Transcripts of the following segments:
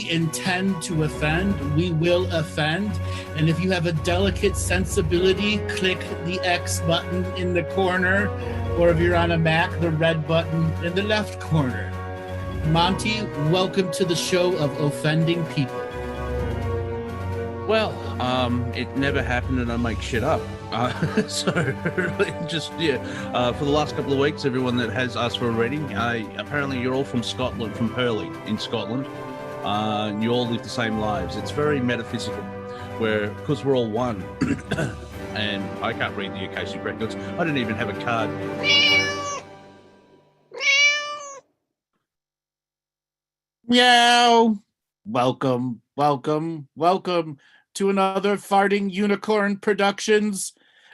we intend to offend, we will offend. And if you have a delicate sensibility, click the X button in the corner, or if you're on a Mac, the red button in the left corner. Monty, welcome to the show of offending people. Well, it never happened and I make shit up. So for the last couple of weeks, everyone that has asked for a reading, apparently you're all from Scotland, from Hurley in Scotland. You all live the same lives. It's very metaphysical, because we're all one. And I can't read the Akashic records. I don't even have a card. Meow. Welcome to another Farting Unicorn Productions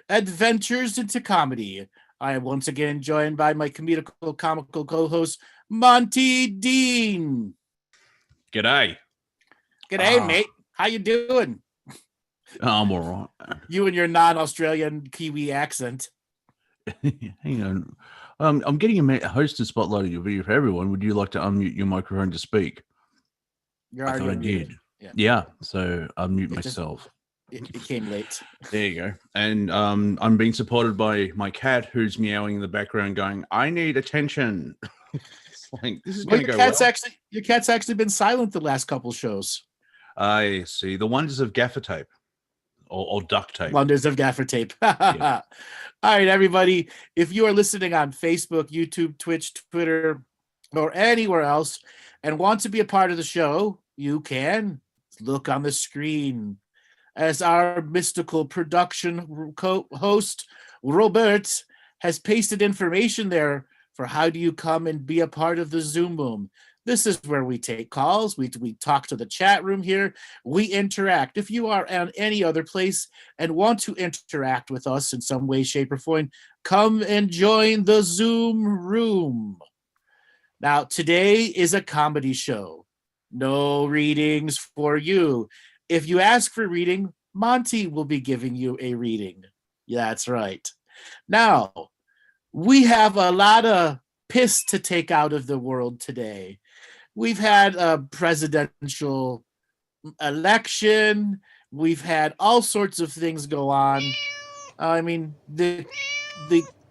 Adventures into Comedy. I am once again joined by my comical co-host, Monty Dean. G'day. G'day, mate. How you doing? I'm all right. You and your non-Australian Kiwi accent. Hang on. I'm getting a hostess spotlight of your video for everyone. Would you like to unmute your microphone to speak? You're already I did. Yeah. So unmute myself. It came late. There you go. And I'm being supported by my cat, who's meowing in the background, going, "I need attention." It's like, this is going to go well. Your cat's actually been silent the last couple shows. I see. The wonders of gaffer tape. Or duct tape. Wonders of gaffer tape. Yeah. All right, everybody. If you are listening on Facebook, YouTube, Twitch, Twitter, or anywhere else and want to be a part of the show, you can look on the screen as our mystical production host, Robert, has pasted information there for how do you come and be a part of the Zoom Room. This is where we take calls. We talk to the chat room here. We interact. If you are on any other place and want to interact with us in some way, shape, or form, come and join the Zoom room. Now, today is a comedy show. No readings for you. If you ask for reading, Monty will be giving you a reading. Yeah, that's right. Now, we have a lot of piss to take out of the world today. We've had a presidential election. We've had all sorts of things go on. I mean, the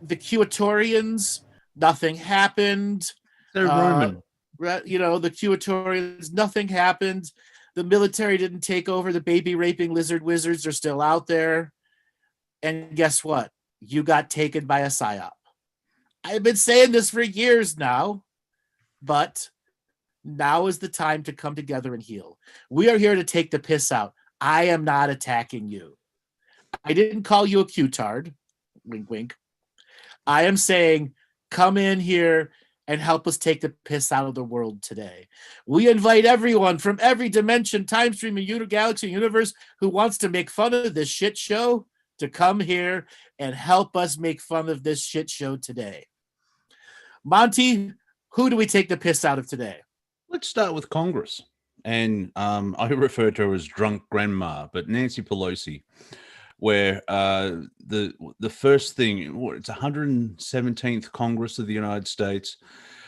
Quatorians, nothing happened. They're Roman. The Quatorians, nothing happened. The military didn't take over. The baby raping lizard wizards are still out there. And guess what? You got taken by a psyop. I've been saying this for years now, but now is the time to come together and heal. We are here to take the piss out. I am not attacking you. I didn't call you a Q-tard. Wink, wink. I am saying come in here and help us take the piss out of the world today. We invite everyone from every dimension, time stream, and galaxy, universe who wants to make fun of this shit show to come here and help us make fun of this shit show today. Monty, who do we take the piss out of today? Let's start with Congress. And I refer to her as drunk grandma, but Nancy Pelosi, where the first thing, it's 117th Congress of the United States,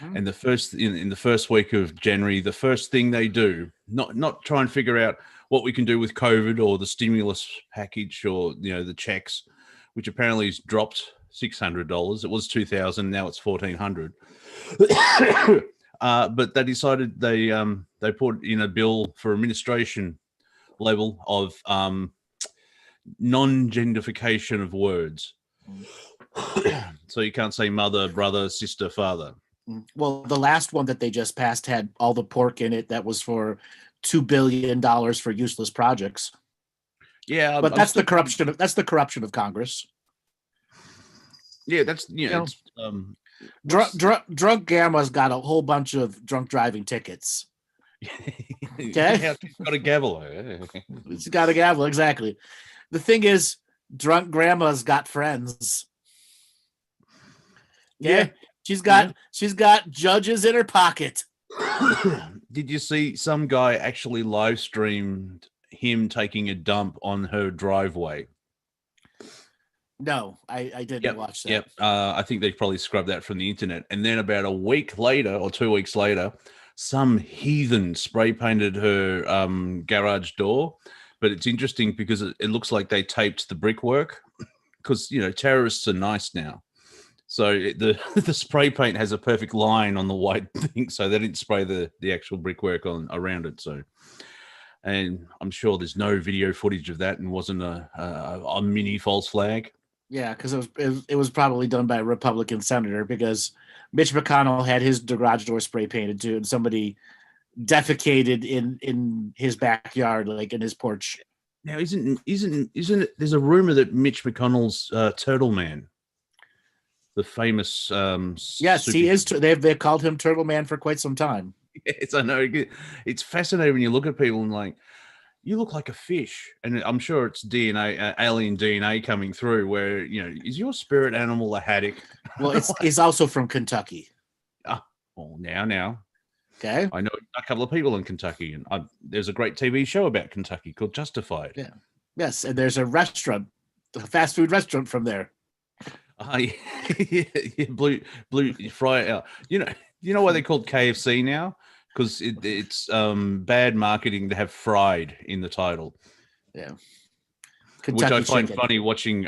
and the first in the first week of January, the first thing they do, not try and figure out what we can do with COVID or the stimulus package or the checks, which apparently has dropped $600. It was $2,000, now it's $1,400. But they decided they put in a bill for administration level of non-gendification of words. So you can't say mother, brother, sister, father. Well, the last one that they just passed had all the pork in it. That was for $2 billion for useless projects. Yeah, but that's the corruption. That's the corruption of Congress. Yeah, that's drunk grandma's got a whole bunch of drunk driving tickets. Okay, she's got a gavel. She's got a gavel, exactly. The thing is, drunk grandma's got friends. Yeah, she's got judges in her pocket. Did you see some guy actually live streamed him taking a dump on her driveway? No, I didn't watch that. I think they probably scrubbed that from the internet. And then about a week later or 2 weeks later, some heathen spray painted her garage door. But it's interesting because it looks like they taped the brickwork because, terrorists are nice now. So the spray paint has a perfect line on the white thing. So they didn't spray the actual brickwork on around it. So, and I'm sure there's no video footage of that and wasn't a mini false flag. Yeah, because it was probably done by a Republican senator, because Mitch McConnell had his garage door spray painted too, and somebody defecated in his backyard, like in his porch. Now, isn't it? There's a rumor that Mitch McConnell's Turtle Man, the famous yes, he is. They've called him Turtle Man for quite some time. Yes, I know. It's fascinating when you look at people and like, you look like a fish, and I'm sure it's DNA, alien DNA coming through. Where is your spirit animal a haddock? Well, it's also from Kentucky. Well, now. Okay. I know a couple of people in Kentucky, and there's a great TV show about Kentucky called Justified. Yeah. Yes, and there's a restaurant, a fast food restaurant from there. Yeah, blue fry. You know why they're called KFC now? Because it's bad marketing to have fried in the title. Yeah. Kentucky which I find funny watching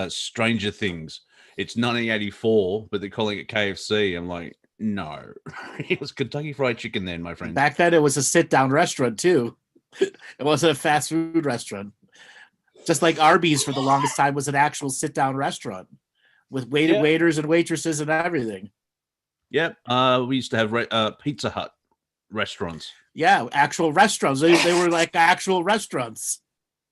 Stranger Things. It's 1984, but they're calling it KFC. I'm like, no. It was Kentucky Fried Chicken then, my friend. Back then, it was a sit-down restaurant, too. It wasn't a fast food restaurant. Just like Arby's for the longest time was an actual sit-down restaurant with waiters and waitresses and everything. Yep. We used to have Pizza Hut restaurants. Yeah, actual restaurants. They were like actual restaurants.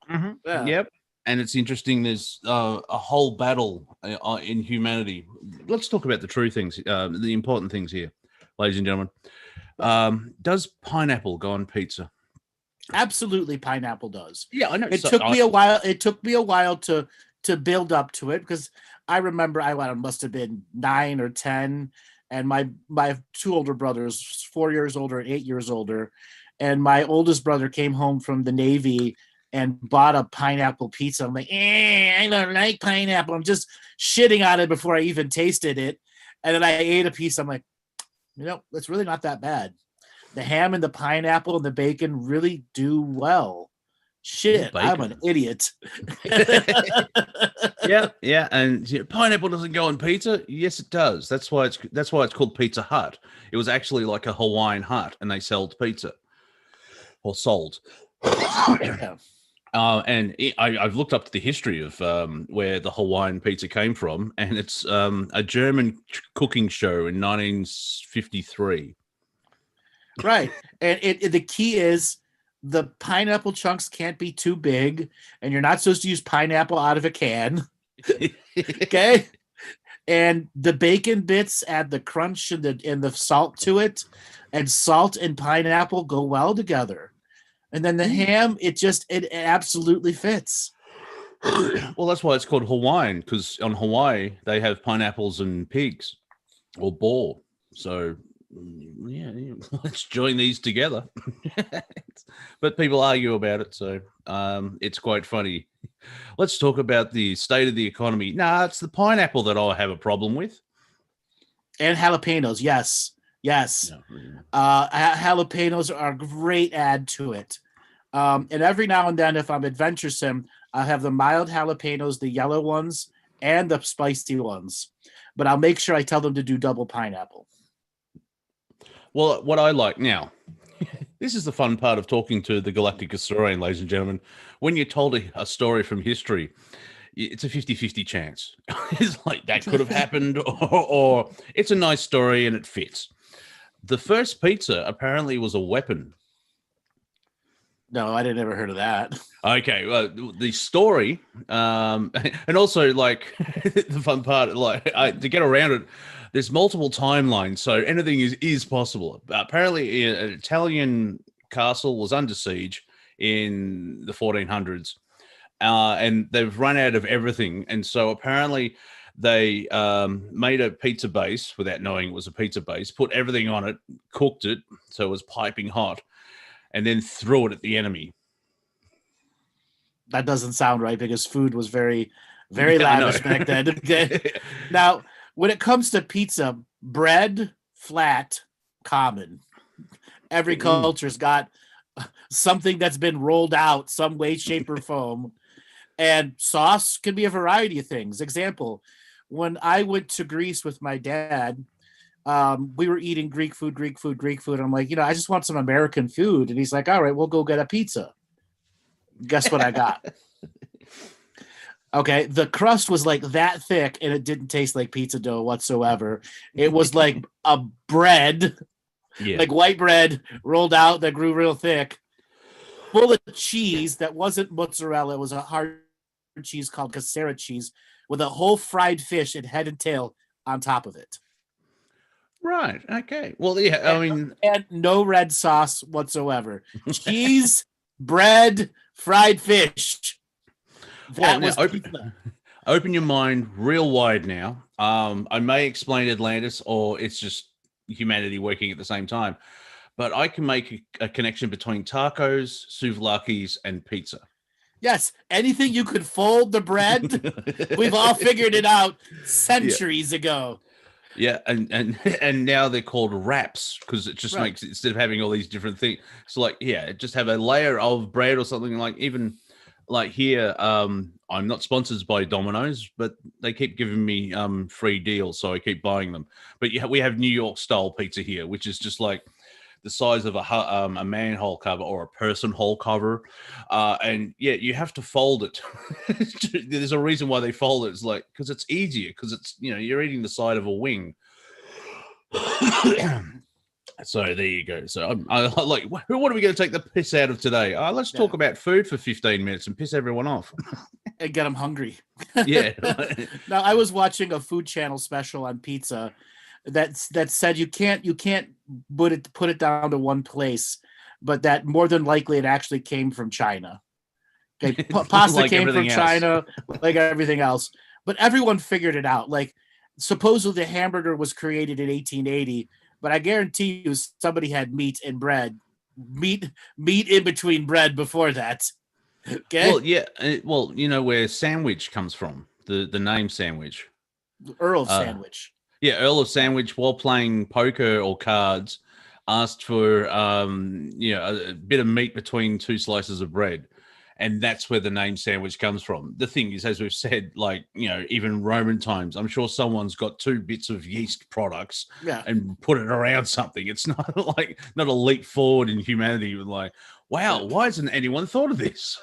Mm-hmm. Yeah. Yep. And it's interesting. There's a whole battle in humanity. Let's talk about the true things, the important things here, ladies and gentlemen. Does pineapple go on pizza? Absolutely, pineapple does. Yeah, I know. It took me a while. It took me a while to build up to it, because I remember I must have been 9 or 10. And my two older brothers, 4 years older and 8 years older. And my oldest brother came home from the Navy and bought a pineapple pizza. I'm like, I don't like pineapple. I'm just shitting on it before I even tasted it. And then I ate a piece. I'm like, it's really not that bad. The ham and the pineapple and the bacon really do well. Shit, I'm an idiot. Yeah, and pineapple doesn't go on pizza. Yes, it does. That's why it's called Pizza Hut. It was actually like a Hawaiian hut, and they sold pizza or sold. Yeah. And I've looked up the history of where the Hawaiian pizza came from, and it's a German cooking show in 1953. Right, and the key is, the pineapple chunks can't be too big, and you're not supposed to use pineapple out of a can. Okay. And the bacon bits add the crunch and the salt to it, and salt and pineapple go well together. And then the ham, it absolutely fits. Well, that's why it's called Hawaiian, because on Hawaii they have pineapples and pigs or boar. So yeah, let's join these together. But people argue about it, so it's quite funny. Let's talk about the state of the economy. Nah, it's the pineapple that I have a problem with. And jalapenos, yes. Jalapenos are a great add to it. And every now and then, if I'm adventuresome, I'll have the mild jalapenos, the yellow ones, and the spicy ones. But I'll make sure I tell them to do double pineapple. Well, what I like now, this is the fun part of talking to the Galactic Historian, ladies and gentlemen. When you're told a story from history, it's a 50-50 chance. It's like that could have happened, or it's a nice story and it fits. The first pizza apparently was a weapon. No, I didn't ever heard of that. Okay, well, the story, and also like the fun part, to get around it, there's multiple timelines, so anything is possible. Apparently, an Italian castle was under siege in the 1400s, and they've run out of everything, and so apparently they made a pizza base without knowing it was a pizza base, put everything on it, cooked it so it was piping hot, and then threw it at the enemy. That doesn't sound right, because food was very, very lavish back then. Okay. Now, when it comes to pizza, bread, flat, common. Every culture's got something that's been rolled out some way, shape, or form. And sauce can be a variety of things. Example, when I went to Greece with my dad, we were eating Greek food. And I'm like, I just want some American food. And he's like, all right, we'll go get a pizza. Guess what I got? Okay, the crust was like that thick and it didn't taste like pizza dough whatsoever. It was like a bread, like white bread rolled out that grew real thick, full of cheese that wasn't mozzarella. It was a hard cheese called casera cheese with a whole fried fish and head and tail on top of it. Right. Okay. Well, yeah, and no red sauce whatsoever. Cheese, bread, fried fish. That was open your mind real wide now. I may explain Atlantis, or it's just humanity working at the same time, but I can make a connection between tacos, souvlaki's, and pizza. Yes, anything you could fold the bread, we've all figured it out centuries ago. Yeah, and now they're called wraps because it just makes, instead of having all these different things, it's like, just have a layer of bread or something. Like, even like here, I'm not sponsored by Domino's, but they keep giving me free deals, so I keep buying them. But we have New York style pizza here, which is just like the size of a manhole cover or a person hole cover, and you have to fold it. There's a reason why they fold it. It's like, because it's easier, because it's, you're eating the side of a wing. So there you go. So I like, what are we going to take the piss out of today? Let's talk about food for 15 minutes and piss everyone off and get them hungry. Yeah. Now, I was watching a Food Channel special on pizza that said you can't put it down to one place, but that more than likely it actually came from China. Okay, pasta like came from China, like everything else. But everyone figured it out. Like, supposedly the hamburger was created in 1880, but I guarantee you somebody had meat in between bread before that. Okay. Well, yeah. Well, where sandwich comes from, the name sandwich. Earl of Sandwich. Yeah, Earl of Sandwich, while playing poker or cards, asked for a bit of meat between two slices of bread, and that's where the name sandwich comes from. The thing is, as we've said, like, even Roman times, I'm sure someone's got two bits of yeast products and put it around something. It's not not a leap forward in humanity with like, wow, why hasn't anyone thought of this?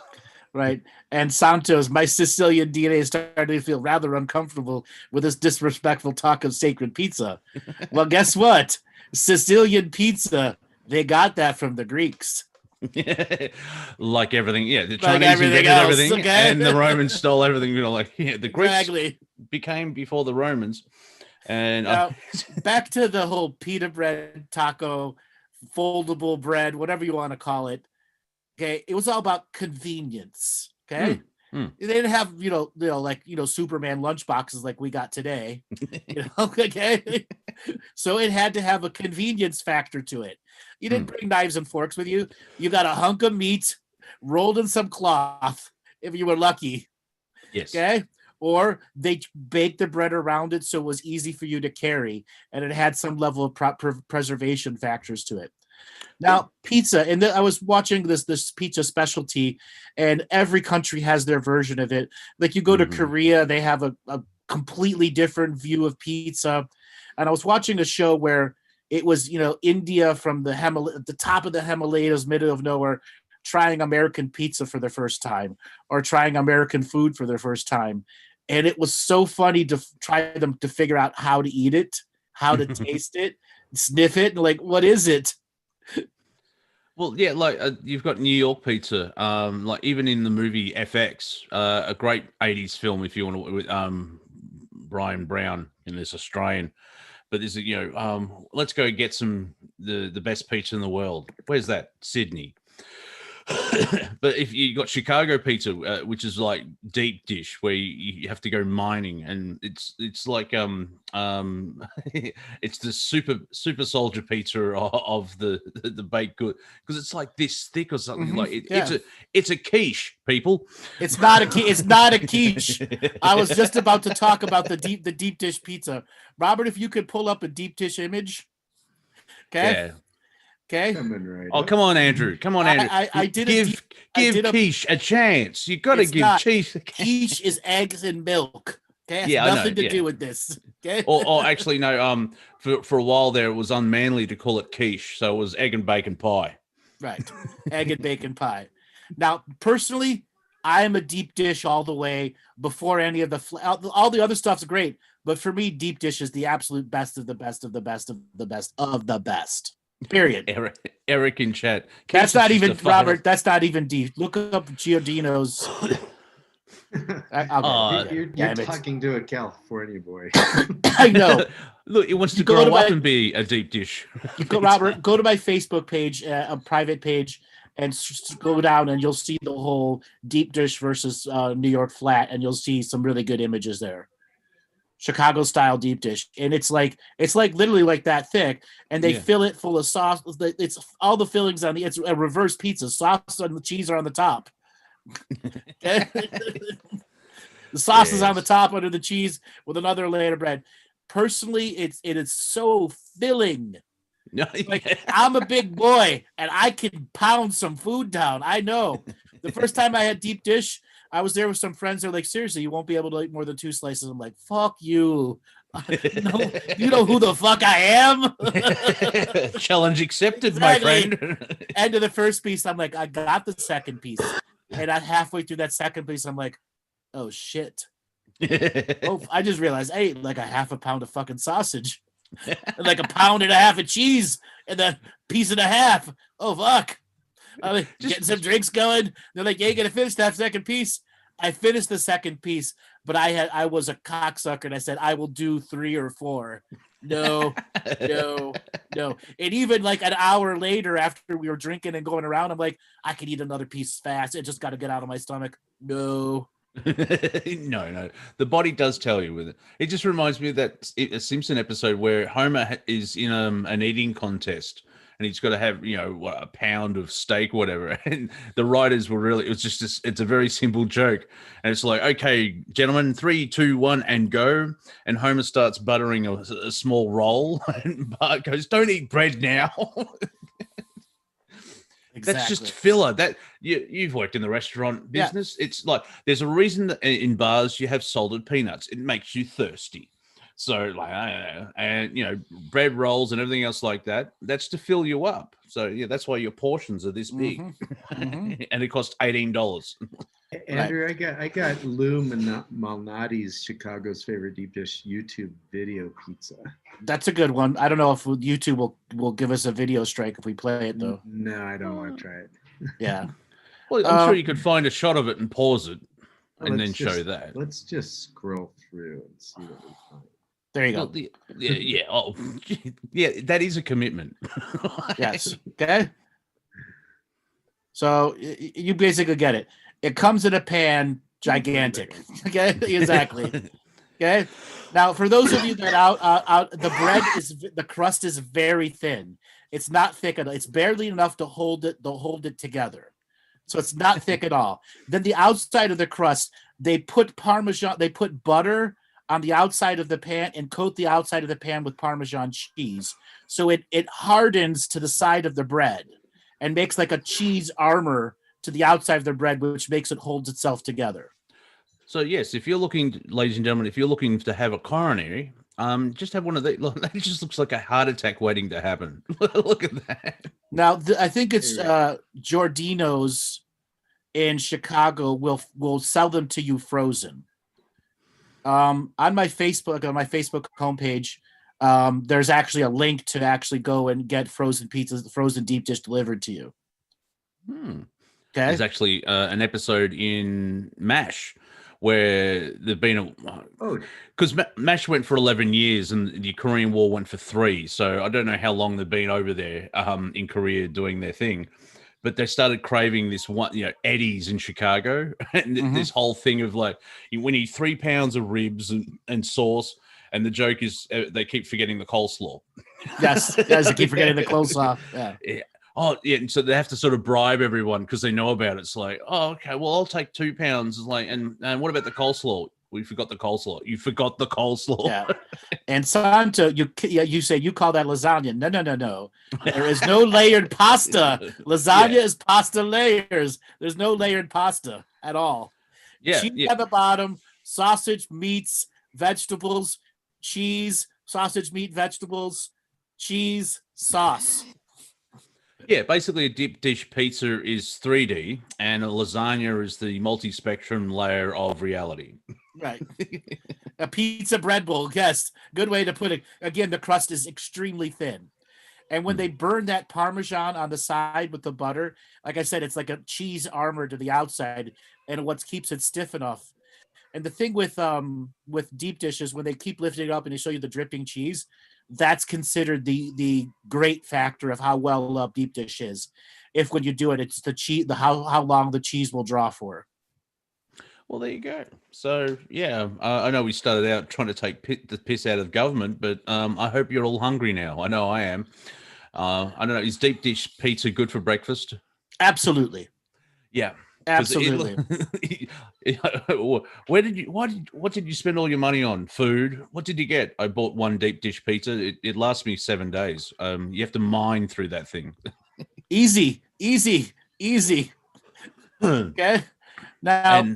Right. And Santos, my Sicilian DNA is starting to feel rather uncomfortable with this disrespectful talk of sacred pizza. Well, guess what? Sicilian pizza, they got that from the Greeks. Like everything. Yeah, the Chinese invented everything, and the Romans stole everything. The Greeks became before the Romans. And now, back to the whole pita bread, taco, foldable bread, whatever you want to call it. Okay, it was all about convenience. Okay, they didn't have Superman lunch boxes like we got today. Okay, so it had to have a convenience factor to it. You didn't bring knives and forks with you. You got a hunk of meat rolled in some cloth, if you were lucky. Yes. Okay, or they baked the bread around it so it was easy for you to carry, and it had some level of preservation factors to it. Now, pizza, and I was watching this pizza specialty, and every country has their version of it. Like, you go to Korea, they have a completely different view of pizza. And I was watching a show where it was, India from the top of the Himalayas, middle of nowhere, trying American pizza for the first time, or trying American food for their first time. And it was so funny to try them to figure out how to eat it, how to taste it, sniff it, and like, what is it? Well, yeah, like you've got New York pizza. Like, even in the movie FX, a great 80s film, if you want to, with Brian Brown in this, Australian. But there's let's go get the best pizza in the world. Where's that? Sydney. But if you got Chicago pizza, which is like deep dish, where you have to go mining, and it's like it's the super soldier pizza of the baked good, because it's like this thick or something. Like it's a quiche, people. It's not a quiche. I was just about to talk about the deep dish pizza. Robert, if you could pull up a deep dish image, okay. Yeah. Okay. Coming right Oh, up. come on, Andrew. Come on, Andrew. I did give quiche a chance. You got to It's give not. quiche. Quiche is eggs and milk. Okay, it has Yeah, I know, nothing to yeah. do with this. Okay. Or actually, no. For a while there, it was unmanly to call it quiche, so it was egg and bacon pie. Right. Egg and bacon pie. Now, personally, I am a deep dish all the way before any of all the other stuff's great. But for me, deep dish is the absolute best of the best of the best of the best of the best. Period. Eric in chat. That's not even Robert. That's not even deep. Look up Giordino's. You're talking to a California boy. I know. Look, he wants to grow up and be a deep dish. Robert, go to my Facebook page, a private page, and go down, and you'll see the whole deep dish versus New York flat, and you'll see some really good images there. Chicago style deep dish, and it's like literally like that thick, and they fill it full of sauce. It's all the fillings on it's a reverse pizza. Sauce and the cheese are on the top. The sauce is on the top under the cheese with another layer of bread. Personally, it is so filling. Like, I'm a big boy and I can pound some food down. I know. The first time I had deep dish, I was there with some friends. They're like, seriously, you won't be able to eat more than 2 slices. I'm like, fuck you. No, you know who the fuck I am? Challenge accepted, my friend. End of the first piece, I'm like, I got the second piece. And I halfway through that second piece, I'm like, oh shit. Oh, I just realized I ate like a half a pound of fucking sausage. And like a pound and a half of cheese and a piece and a half. Oh fuck. I'm like, getting some drinks going. They're like, yeah, you gotta finish that second piece. I finished the second piece, but I was a cocksucker and I said I will do 3 or 4. No. And even like an hour later after we were drinking and going around, I'm like, I could eat another piece fast. It just got to get out of my stomach. No. No. The body does tell you with it. It just reminds me of that a Simpson episode where Homer is in an eating contest and he's got to have, a pound of steak, whatever. And the writers were really, it's a very simple joke. And it's like, okay, gentlemen, 3, 2, 1, and go. And Homer starts buttering a small roll and Bart goes, don't eat bread now. Exactly. That's just filler. That you've worked in the restaurant business. Yeah. It's like there's a reason that in bars you have salted peanuts. It makes you thirsty. So like, and bread rolls and everything else like that. That's to fill you up. So yeah, that's why your portions are this big, and it costs $18. Andrew, I got Lou Malnati's Chicago's favorite deep dish YouTube video pizza. That's a good one. I don't know if YouTube will give us a video strike if we play it though. No, I don't want to try it. Yeah. Well, I'm sure you could find a shot of it and pause it, and then show that. Let's just scroll through and see what we find. There you go. Yeah. Oh, yeah. That is a commitment. Yes. Okay. So you basically get it. It comes in a pan, gigantic. Okay. Exactly. Okay. Now, for those of you that out, the crust is very thin. It's not thick enough. It's barely enough to hold it together. So it's not thick at all. Then the outside of the crust, they put Parmesan. They put butter on the outside of the pan and coat the outside of the pan with Parmesan cheese. So it hardens to the side of the bread and makes like a cheese armor to the outside of the bread, which makes it holds itself together. So yes, if you're looking, ladies and gentlemen, if you're looking to have a coronary, just have one of these. That just looks like a heart attack waiting to happen. Look at that. Now, I think it's Giordino's in Chicago will sell them to you frozen. On my Facebook homepage, there's actually a link to actually go and get frozen pizzas, frozen deep dish delivered to you. Okay. There's actually an episode in MASH where there've been because MASH went for 11 years and the Korean War went for 3. So I don't know how long they've been over there in Korea doing their thing. But they started craving this one, Eddie's in Chicago, and this whole thing of like, we need 3 pounds of ribs and sauce. And the joke is they keep forgetting the coleslaw. Yes, they keep forgetting the coleslaw. Yeah. Oh, yeah. And so they have to sort of bribe everyone because they know about it. It's like, oh, okay, well, I'll take 2 pounds. It's like, and what about the coleslaw? We forgot the coleslaw. You forgot the coleslaw. Yeah. And Santo, you say you call that lasagna. No. There is no layered pasta. Lasagna is pasta layers. There's no layered pasta at all. Cheese at the bottom, sausage, meats, vegetables, cheese, sausage, meat, vegetables, cheese, sauce. Yeah, basically a deep dish pizza is 3D and a lasagna is the multi-spectrum layer of reality. Right. A pizza bread bowl, yes. Good way to put it. Again, the crust is extremely thin. And when they burn that Parmesan on the side with the butter, like I said, it's like a cheese armor to the outside, and what keeps it stiff enough. And the thing with deep dishes, when they keep lifting it up and they show you the dripping cheese, that's considered the great factor of how well deep dish is. If when you do it, it's the cheese, how long the cheese will draw for. Well, there you go. So, yeah, I know we started out trying to take the piss out of government, but I hope you're all hungry now. I know I am. I don't know. Is deep dish pizza good for breakfast? Absolutely. Yeah. Absolutely. What did you spend all your money on? Food? What did you get? I bought one deep dish pizza. It lasts me 7 days. You have to mine through that thing. Easy. Okay. Now,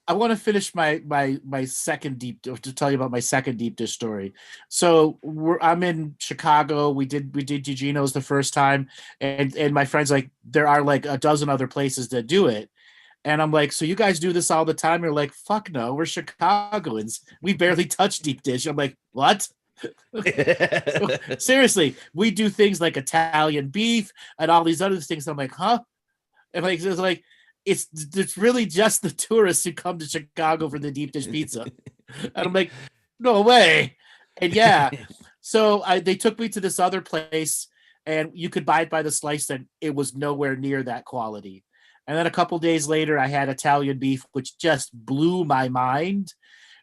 I want to finish my second to tell you about my second deep dish story. So I'm in Chicago. We did Gigino's the first time, and my friend's like, there are like a dozen other places that do it, and I'm like, so you guys do this all the time? You're like, fuck no, we're Chicagoans. We barely touch deep dish. I'm like, what? Seriously, we do things like Italian beef and all these other things. I'm like, huh? And like it's like. It's really just the tourists who come to Chicago for the deep dish pizza. And I'm like, no way. And yeah, so they took me to this other place and you could buy it by the slice and it was nowhere near that quality. And then a couple days later, I had Italian beef, which just blew my mind,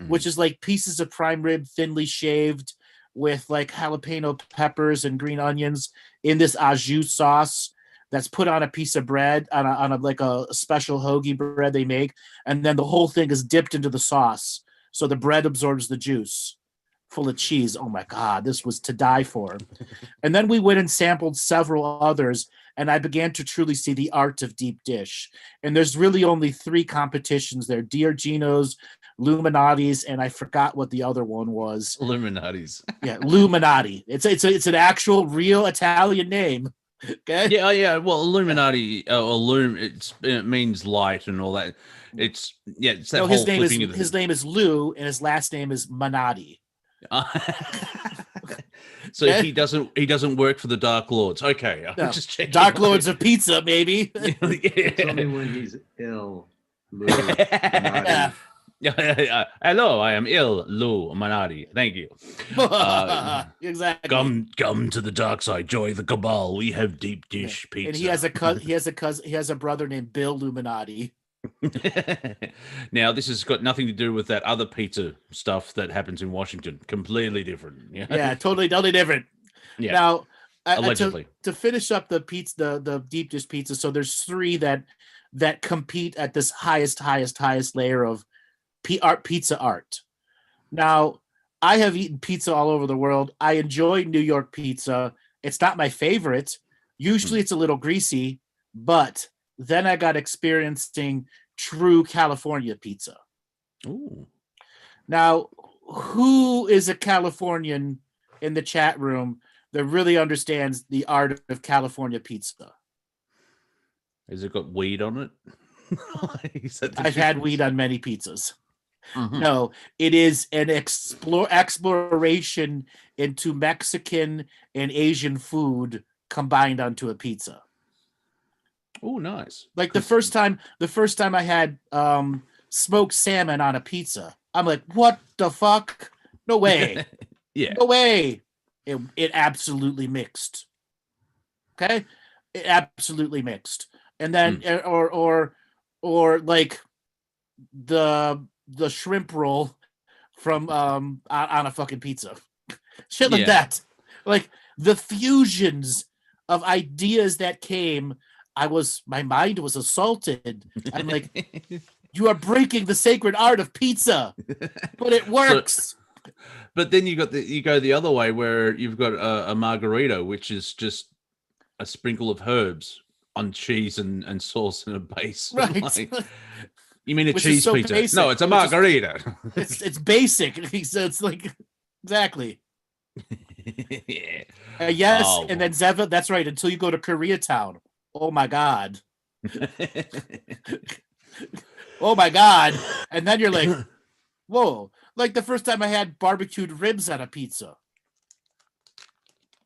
which is like pieces of prime rib, thinly shaved with like jalapeno peppers and green onions in this au jus sauce. That's put on a piece of bread on a like a special hoagie bread they make, and then the whole thing is dipped into the sauce, so the bread absorbs the juice, full of cheese. Oh my God, this was to die for. And then we went and sampled several others, and I began to truly see the art of deep dish. And there's really only 3 competitions there: Giorgino's, Illuminati's, and I forgot what the other one was. Illuminati's. Yeah, Illuminati. It's an actual real Italian name. Okay. Yeah. Well, Illuminati, it means light and all that. It's that no, whole his name is Lou, and his last name is Manotti. So okay. he doesn't work for the Dark Lords. Okay, I'm just checking. Dark Lords of Pizza, maybe. It's only when he's ill. Lou Manotti. Hello, I am Lou Manotti. Thank you. Exactly. Come to the dark side. Join the cabal. We have deep dish pizza. And he has a brother named Bill Illuminati. Now, this has got nothing to do with that other pizza stuff that happens in Washington. Completely different. Yeah, totally different. Yeah. Now, allegedly, to finish up the pizza, the deep dish pizza. So there's 3 that compete at this highest layer of pizza art. Now, I have eaten pizza all over the world. I enjoy New York pizza. It's not my favorite. Usually it's a little greasy, but then I got experiencing true California pizza. Ooh. Now, who is a Californian in the chat room that really understands the art of California pizza? Has it got weed on it? I've had weed on many pizzas. Mm-hmm. No, it is an exploration into Mexican and Asian food combined onto a pizza. Oh, nice. Like the first time I had smoked salmon on a pizza, I'm like, what the fuck? No way. Yeah. No way. It absolutely mixed. Okay? It absolutely mixed. And then or like the shrimp roll from on a fucking pizza. Shit like that. Like the fusions of ideas that came, my mind was assaulted. I'm like, You are breaking the sacred art of pizza, but it works. But then you go the other way where you've got a margarita, which is just a sprinkle of herbs on cheese and sauce and a base. Right. Like, you mean a Which is cheese so pizza? basic. No, it's a margarita. It's basic. So it's like exactly. Yeah. Yes, Oh. and then Zeva. That's right. Until you go to Koreatown. Oh my god. Oh my god. And then you're like, whoa. Like the first time I had barbecued ribs on a pizza.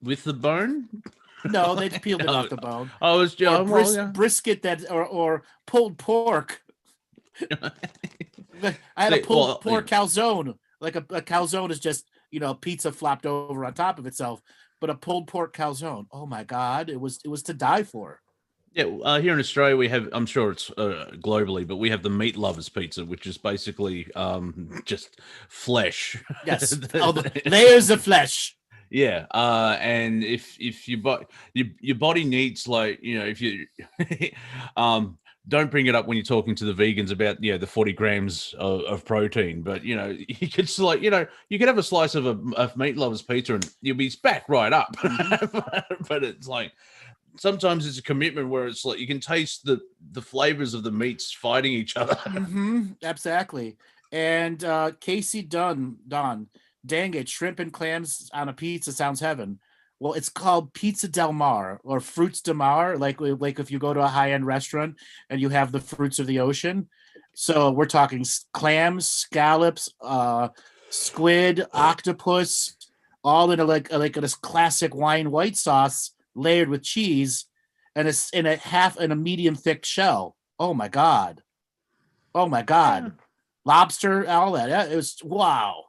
With the bone? No, they peeled it off the bone. I was Or just brisket that or pulled pork. I had a pulled pork calzone. Like a calzone is just, pizza flopped over on top of itself, but a pulled pork calzone. Oh my god, it was to die for. Yeah, here in Australia we have, I'm sure it's globally, but we have the meat lovers pizza, which is basically just flesh. Yes, the layers of flesh. Yeah, and if your body needs, like, if you don't bring it up when you're talking to the vegans about the 40 grams of protein, but you could you could have a slice of a meat lovers pizza and you'll be back right up. But it's like sometimes it's a commitment where it's like you can taste the flavors of the meats fighting each other. Exactly. And Casey Don, dang it, shrimp and clams on a pizza sounds heaven. Well, it's called Pizza Del Mar or Fruits de Mar, like if you go to a high-end restaurant and you have the fruits of the ocean. So we're talking clams, scallops, squid, octopus, all in a classic wine white sauce layered with cheese, and it's in a medium thick shell. Oh my god. Yeah. Lobster, all that. Yeah, it was wow.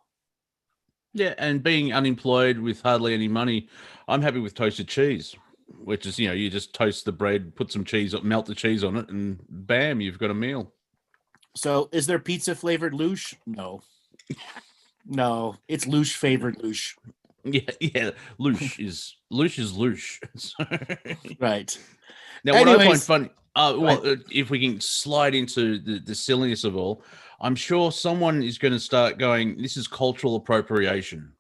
Yeah, and being unemployed with hardly any money, I'm happy with toasted cheese, which is, you just toast the bread, put some cheese, melt the cheese on it, and bam, you've got a meal. So is there pizza flavored louche? No. No, it's louche flavored louche. Yeah, louche is louche. Right. Now, what I find funny, if we can slide into the silliness of all, I'm sure someone is going to start going, this is cultural appropriation.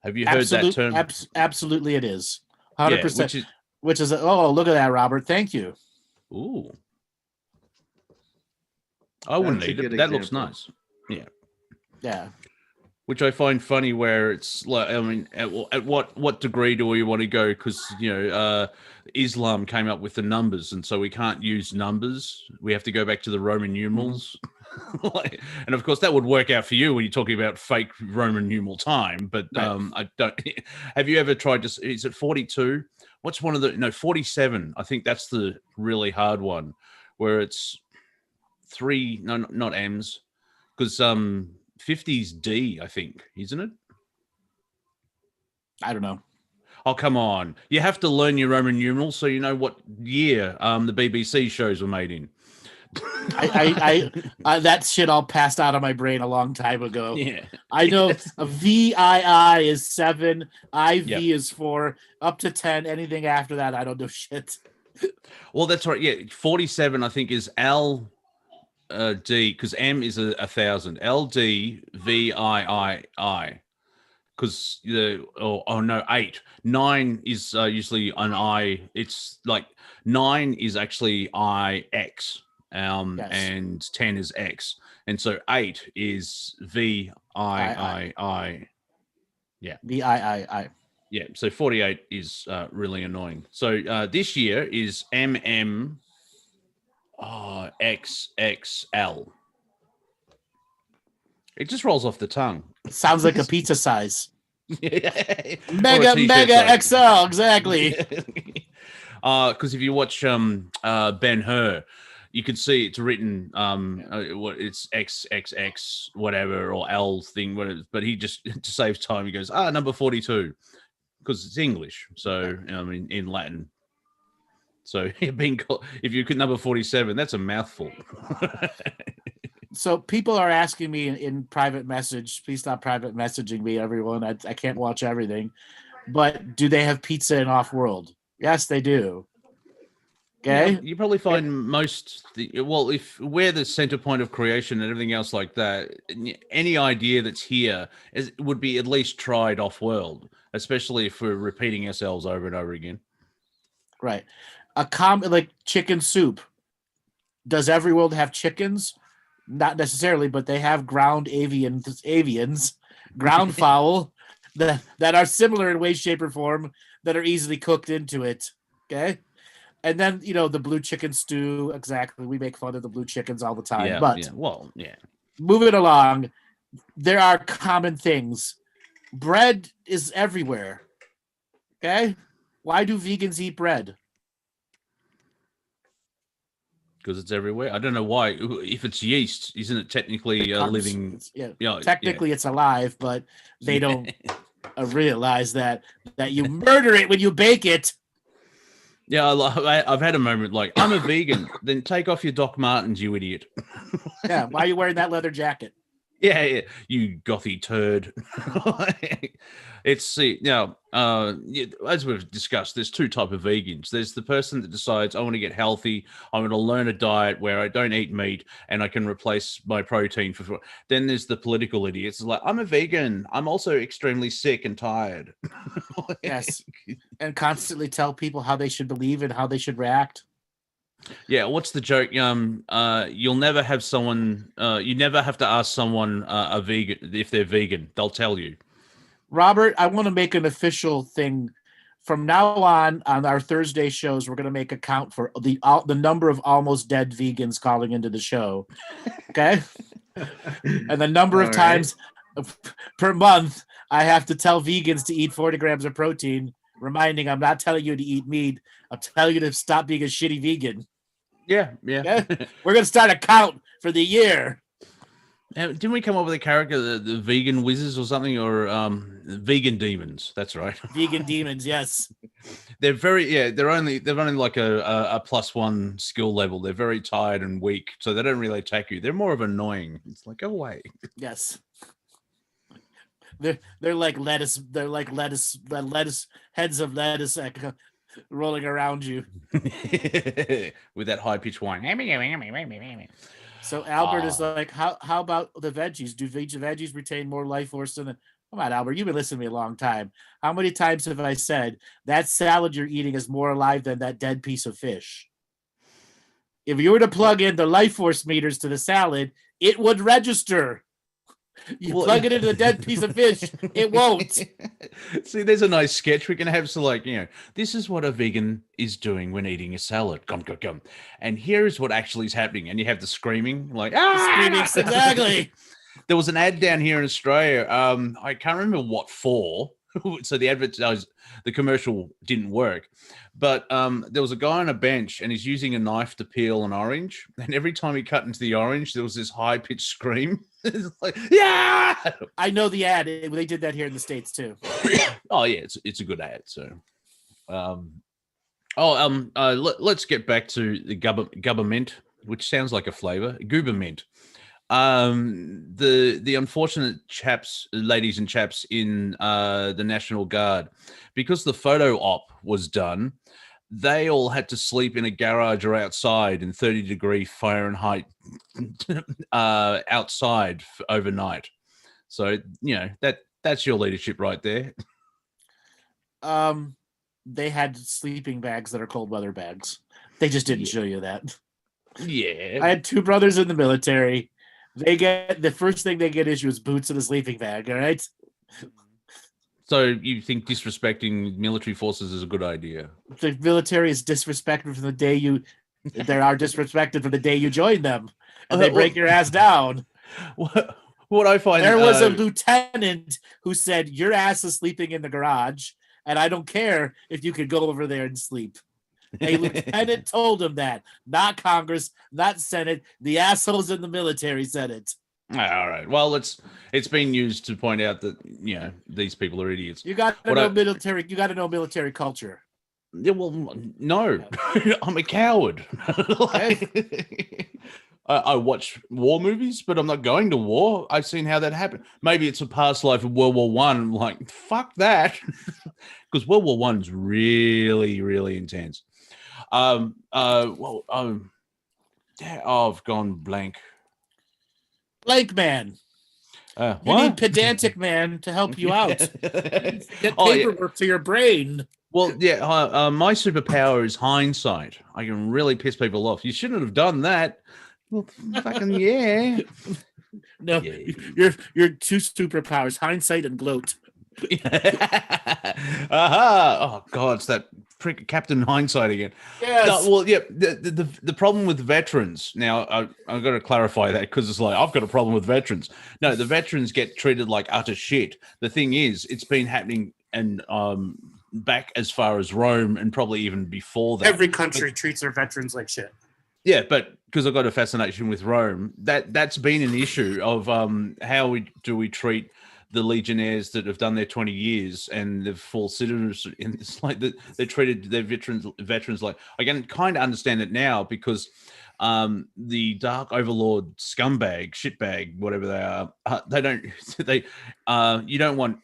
Have you heard that term? Absolutely, it is. 100%. Yeah, which is oh, look at that, Robert. Thank you. Ooh. I wouldn't eat it. That looks nice. Yeah. Yeah. Which I find funny, where it's like, I mean, at what degree do we want to go? Because Islam came up with the numbers, and so we can't use numbers. We have to go back to the Roman numerals. And of course, that would work out for you when you're talking about fake Roman numeral time. But right. I don't. Have you ever tried to? Is it 42? What's one of the? No, 47. I think that's the really hard one, where it's 3. No, not M's, because 50's D, I think, isn't it? I don't know. Oh, come on. You have to learn your Roman numerals so you know what year the BBC shows were made in. I that shit all passed out of my brain a long time ago. Yeah. I know a VII is 7, IV is 4, up to 10. Anything after that, I don't know shit. Well, that's right. Yeah, 47, I think, is L... D, because M is 1,000. LD VII, because no, 8. 9 is usually an I. It's like 9 is actually IX, yes. And 10 is X, and so 8 is VIII. Yeah, VIII. Yeah, so 48 is really annoying. So this year is MM. XXL. It just rolls off the tongue. It sounds like a pizza size. Mega XL, exactly. Because if you watch Ben-Hur, you can see it's written it's XXX whatever or L thing, whatever. But he just, to save time, he goes number 42 because it's English. So I mean in Latin. So if you could number 47, that's a mouthful. So people are asking me in private message, please stop private messaging me, everyone. I can't watch everything. But do they have pizza in Off-World? Yes, they do. Okay. Yeah, you probably find if we're the center point of creation and everything else like that, any idea that's here would be at least tried off world, especially if we're repeating ourselves over and over again. Right. Like chicken soup. Does every world have chickens? Not necessarily, but they have ground avians, ground fowl that are similar in way, shape, or form that are easily cooked into it. Okay. And then, the blue chicken stew. Exactly. We make fun of the blue chickens all the time. Yeah. But Yeah. Well, yeah. moving along, there are common things. Bread is everywhere. Okay. Why do vegans eat bread? Because it's everywhere. I don't know why. If it's yeast, isn't it technically a living? Technically, it's alive, but they don't realize that you murder it when you bake it. Yeah, I've had a moment like, I'm a vegan. Then take off your Doc Martens, you idiot. Yeah, why are you wearing that leather jacket? Yeah, you gothy turd. As we've discussed, there's two type of vegans. There's the person that decides, I want to get healthy, I'm going to learn a diet where I don't eat meat and I can replace my protein for. Then there's the political idiots. It's like, I'm a vegan, I'm also extremely sick and tired. Yes, and constantly tell people how they should believe and how they should react. Yeah, what's the joke? You'll never have someone. You never have to ask someone a vegan if they're vegan. They'll tell you. Robert, I want to make an official thing. From now on our Thursday shows, we're going to make a count for the number of almost dead vegans calling into the show. Okay, and the number of times per month I have to tell vegans to eat 40 grams of protein. Reminding, I'm not telling you to eat meat. I'm telling you to stop being a shitty vegan. Yeah. Okay? We're going to start a count for the year. Didn't we come up with a character, the vegan whizzes or something, or vegan demons? That's right. Vegan demons, yes. They've only like a +1 skill level. They're very tired and weak, so they don't really attack you. They're more of annoying. It's like, go away. Yes. They're like lettuce. They're like lettuce heads of lettuce rolling around you with that high pitched whine. So Albert is like, how about the veggies? Do veggies retain more life force than the? Come on, Albert, you've been listening to me a long time. How many times have I said that salad you're eating is more alive than that dead piece of fish? If you were to plug in the life force meters to the salad, it would register. Plug it into the dead piece of fish, it won't. See, there's a nice sketch we can have. So, like, this is what a vegan is doing when eating a salad. Come. And here's what actually is happening. And you have the screaming, like, screaming, exactly. There was an ad down here in Australia. I can't remember what for. So the commercial didn't work. But there was a guy on a bench and he's using a knife to peel an orange. And every time he cut into the orange, there was this high-pitched scream. It's like, yeah! I know the ad. They did that here in the States too. Oh, yeah, it's a good ad. So, let's get back to the Gubbermint, which sounds like a flavor. Goobermint. The unfortunate ladies and chaps in the National Guard, because the photo op was done, they all had to sleep in a garage or outside in 30-degree Fahrenheit outside overnight. So that's your leadership right there. They had sleeping bags that are cold weather bags. They just didn't show you that. Yeah, I had two brothers in the military. The first thing they get issued is boots and a sleeping bag. All right. So you think disrespecting military forces is a good idea? The military is disrespected from the day they are disrespected from the day you join them, and they break your ass down. What I find there was a lieutenant who said your ass is sleeping in the garage, and I don't care if you could go over there and sleep. A lieutenant told him that, not Congress, not Senate. The assholes in the military said it. All right. Well, it's been used to point out that these people are idiots. You got to know military. You got to know military culture. Yeah. Well, no, I'm a coward. I watch war movies, but I'm not going to war. I've seen how that happened. Maybe it's a past life of World War One. I'm like, fuck that, because World War One's really, really intense. Yeah, oh, I've gone blank. Blank man. You What? need pedantic man to help you out. Get Oh, yeah. paperwork to your brain. Well, yeah, my superpower is hindsight. I can really piss people off. You shouldn't have done that. Well, fucking yeah. No, Yeah. your two superpowers: hindsight and gloat. Aha! Oh God, it's that prick Captain Hindsight again. Yes. No, well, yeah. The problem with veterans. Now, I've got to clarify that because it's like I've got a problem with veterans. No, the veterans get treated like utter shit. The thing is, it's been happening and back as far as Rome and probably even before that. Every country treats their veterans like shit. Yeah, but because I've got a fascination with Rome, that's been an issue of how we treat the legionnaires that have done their 20 years and they've full citizens. And it's like they treated their veterans like. I can kind of understand it now because the Dark Overlord scumbag, shitbag, whatever they are, you don't want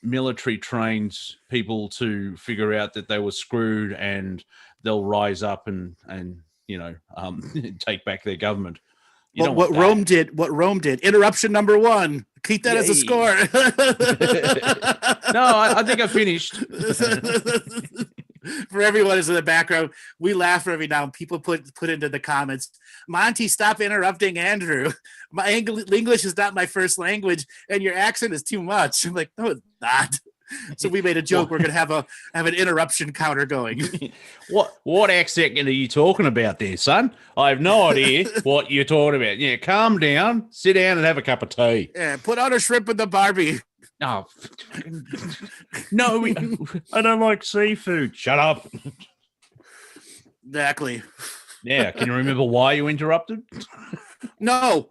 military trained people to figure out that they were screwed and they'll rise up and take back their government. What Rome did. Interruption number 1. Keep that as a score. No, I think I finished. For everyone who's in the background, we laugh every now and people put into the comments, Monty, stop interrupting Andrew. My English is not my first language, and your accent is too much. I'm like, no, it's not. So we made a joke. We're gonna have an interruption counter going. What accent are you talking about there, son? I have no idea what you're talking about. Yeah, calm down, sit down, and have a cup of tea. Yeah, put on a shrimp in the Barbie. Oh, no, I don't like seafood. Shut up. Exactly. Yeah, can you remember why you interrupted? No.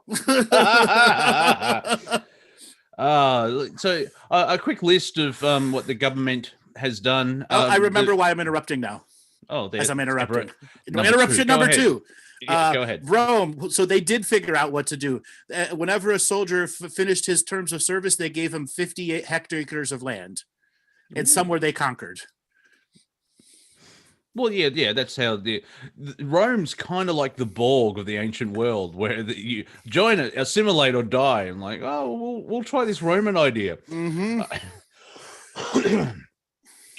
So a quick list of what the government has done. I remember why I'm interrupting now. Oh, as I'm interrupting. Interruption number 2. Yeah, go ahead. Rome. So they did figure out what to do. Whenever a soldier finished his terms of service, they gave him 58 hectares of land, and somewhere they conquered. Well, yeah, that's how Rome's kind of like the Borg of the ancient world, where you join it, assimilate, or die. I'm like, oh, we'll try this Roman idea. Mm-hmm.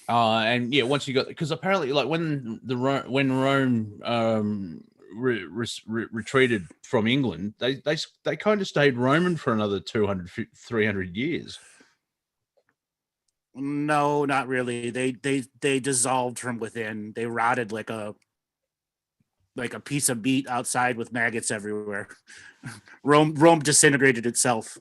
And yeah, once you got, because apparently, like when Rome retreated from England, they kind of stayed Roman for another 200, 300 years. No, not really. They dissolved from within. They rotted like a piece of meat outside with maggots everywhere. Rome disintegrated itself.